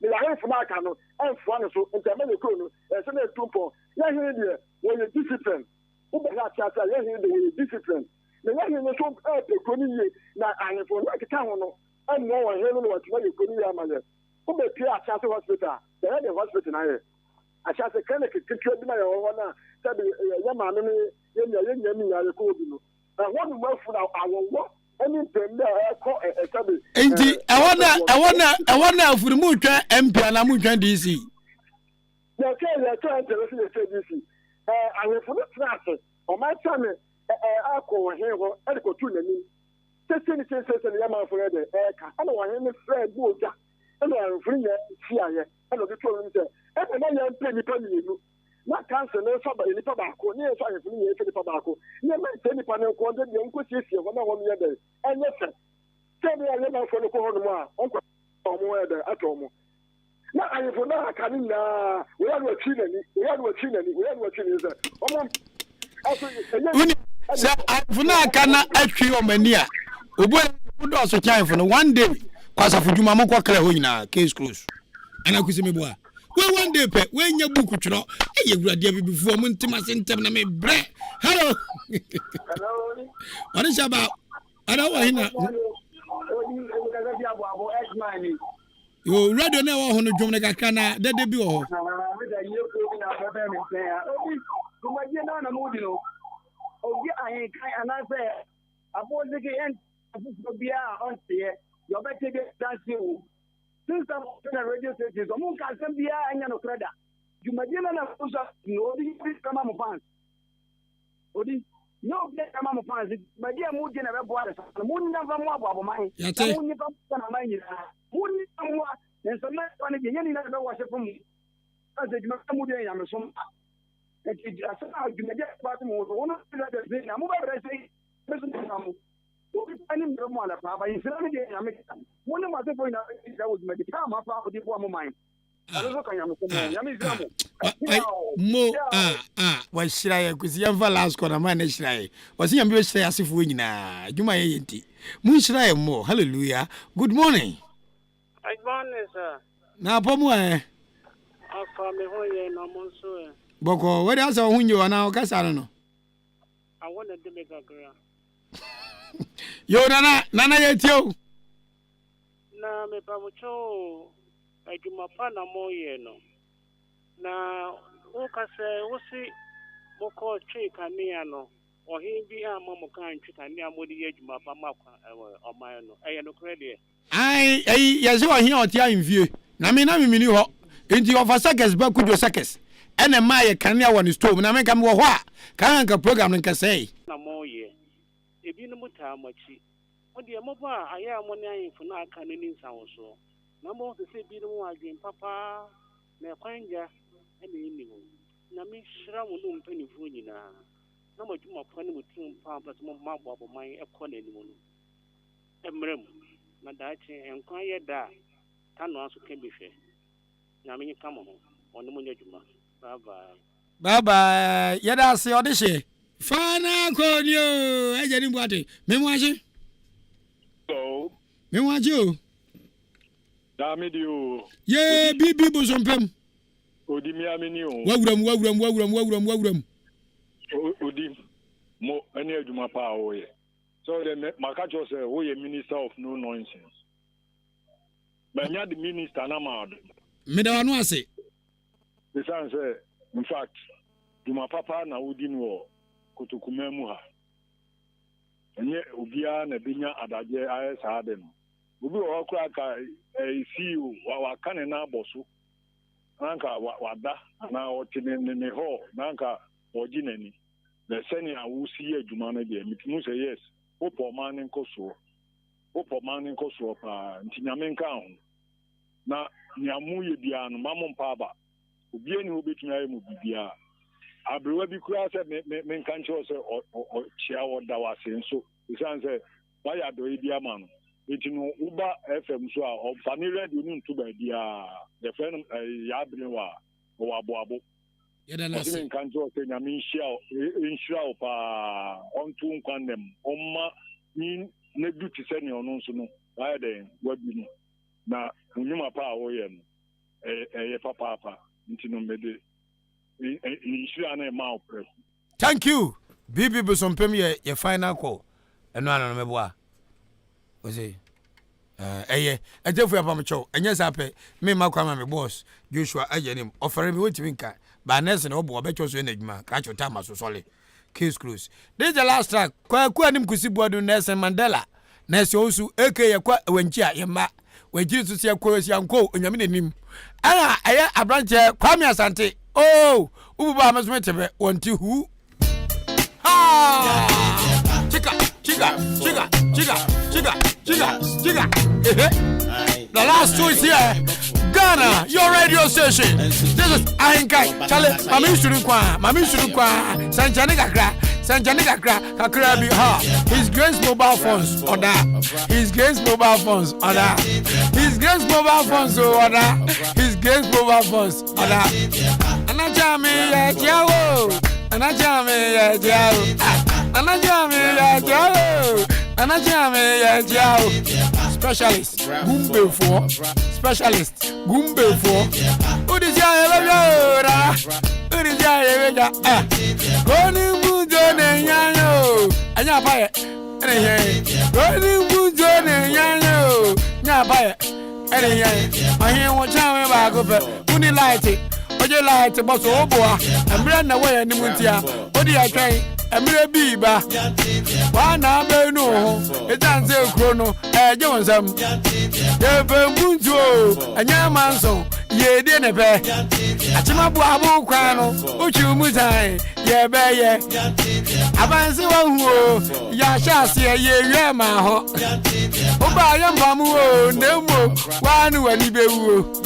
the are funu aka no en fu an so ntame le ko no e se na tumpo ye he die we ye discipline we be ha cha ye he die we discipline na ye he so pe ko ni ye na ahefo na kita ho no en no we he no what we ko ni ya male we be pia cha hospital the hospital na here achase kene kitwa bi na yo wana sabi ya ma no ye mi ya ko bi no na wonu mafu na awowo ani pembe ko sabi enti awona afurimu twa MP na mu twa DC ya twa interest le DC awefu no trase o ma chame akọ he ho e ko tu nani sese ni ya ma fo de ka ana wa he ni fred bu oja ana afuri ya ti aye ana bi to mi se ebe na ya mpe nipa nienu na cancer na so ba nipa ba ko ni so ayefu ni ye nipa ba ko ni ma se nipa na ko de nko siesie ho na ho no ye de enye se se bi ya na fo no ko ho no mu a onko omo ye de ato mo na ayefu na aka ni na we ya no chi nani ze omo aso uni se ayefu na aka na atwi omani a obo do so kyan fo no one day kwasa fuduma mo ko kra ho nyina case close ana kusemi bo a we one day pe we nya book twro e ye wurade abibifu mo ntima sentem na me bre hello what is about ana wa hina yo radio na wa hono dwom na kakra na dede bi wo ho obi ahenkan anase abodike en bia on tie yo bete be dance o since I'm on the radio station, so mun ka san biya anya no kreda. Jumadina na kusa no di kama mo fans. Odi no be kama mo fans. Badia mu je na be boa de sa. Mun na va mo abo mai. Mun ni fa na mai ni. Mun ni mo en so na wani je ni na be wa se fun. Ase juma mu de ya me so. E ti asa jumadia ba to mo so wono na de na mu ba be se be so na mu. Ani mbere mo ala pa ba yisira me de nyame mo ne ma se fo ina da wo me de ka ma pa odi bo mo man alo ka nyame ko mo nyame zira mo wa shira ye kusi ya valas ko na man ne shira ye wa si nyame shira asefo nyina adwuma ye yenti mo shira ye mo hallelujah good morning sir na po mo afa me ho ye no mo so boko we da so ho nyo na o kasa no I want to do me gagra yo nana ye tio na me pa mucho adwuma pa na mo ye no na o ka se wo si mo ko twe kanea no o hin bi ama mo kan twe kanea mo di adwuma pa ma kwa o man no no krede ai ye se o hin o ti anvie na me ni ho enti of seconds ba kudo seconds ene ma ye kanea won stove na me kam wo ho a kan ka program nka sei na mo ye ebi no muta amachi What the mobile, I am one eye for not canning sound so. Number to say, be the one dream, Papa, may find ya any indigo. Nami Shram will penny for you now. No much more funny with 2 pounds, but more mouth of my economy. Emrem, Nadachi, and quiet that. Can also can be fair. Nami come on the Munjuma. Bye bye. Bye bye. Yada see audition. Fana konyo. Eje ni bwate. Me mwaje? So. Me mwaje? Damidio. Ye bibi bosompem. Odi mi amini o. Wawuram. Odi mo eni adwuma pa o ye. So the makacho say we ye minister of no nonsense. Banya the minister na ma do. Me da wanu ase. The san say in fact dwuma papa na odi no kotokuma mu ha. Enye obia na benya adaje aye saade no. Obi o kura ka CEO wa kane na aboso. Nanka wada na otine ho nanka ojinani. The senior who see adwuma na de mitimu say yes. Opo man nko so pa ntinyame nka ho. Na nyamu ye bia no mamompa aba. Obi ani obetumi aye mu bibia. Abrewa bi kura se me nka nche se o chia woda wase nso. Isan se why ado e bia ma no. Etinu uba FM so a o family radio nu ntu ba bia. The friend ya abrewa o aboabo. Yeda na se nka nche se nyame nhyira o pa ontu nkwanem. Omma ni na duty se ne ono nso no. Why den wabi no. Na unyuma pa wo ye no ye papa ntino mede ni shira na ma opre. Thank you bibi bosompem ye final call eno ana no meboa oze ejefu apamcho enye sape me makwa ma me boss Joshua ajenim ofere me wetimi nka ba nurse na obo obecho so enadwuma ka chota maso sole case close. This is the last track kwa anim kusibuadu Nelson Mandela nurse osu aka kwa wanchi a yema wajiri to see kwa yanko onyame nanim ana aya abranche Kwame Asante oh ububa amesmetebe wonti hu ha chiga the last choice here Ghana your radio station. This is Ahenkan chale mami shuru kwa sanjani kakra bi ha His Grace mobile phones order His Grace mobile phones order His Grace mobile phones order His Grace mobile phones order anajami ya jawo specialist gumbe for udija yelora goni bujo ne nyanyo anya paye ene goni bujo ne nyanyo nya paye ene ahin wo chawe ba go pe uni light oje light boso oboa emre na we ani muntia odi atwan emre biba wana benu etanze krono eje wonsam ebe buntu anya manso ye de ne be achima bu abu kwa no uchu mutai ye be ye abanse wa hu ya shase ye ye ma ho oba ya mpamu o nemo wanu wani bewu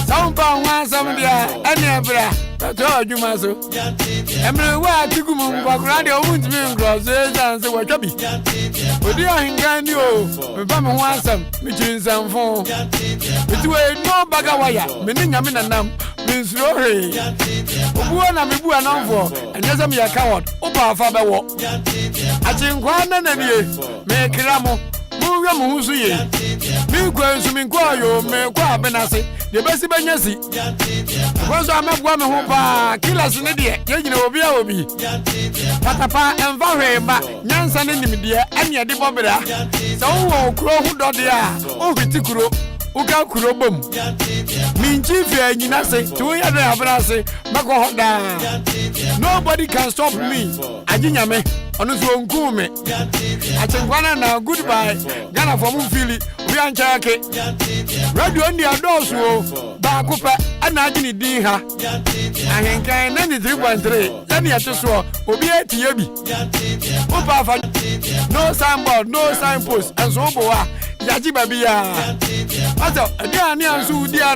sampa wansam dia ene bra to adwuma so emre wa tigumu ngwakura de omuntimi ngro so ezanse watwabi odi Ahenkan ni o me ba me ho asam me chinsamfo bitiwe no baga waya me ni nyame nanam me nsuro he obuo na me bua nanfo enyesam ya coward oba afa bewo achinkwa na nanie me kramo muwe mu husu ye mi kwa nsu mi kwa yo me kwa benase de besi benyasi kwanso amegwa me ho pa kila sine de yegyina obi patapa enva hweba nyansa ne nimde ane de bobra so wo kuro hu dode a o hwiti kuro uka kuro bom minchi fi anyina se to ya de abrase mako hoda nobody can stop me ajinyame ɔno so nkume achenkwana na goodbye Ghana for mu fili obi anchake radio ndi adosu o ba kupa ana agini din ha Ahenkan 93.3 yani ateso obi etie bi opa fa no signboard no signpost enso bo wa yaji babia aso ade ani anso di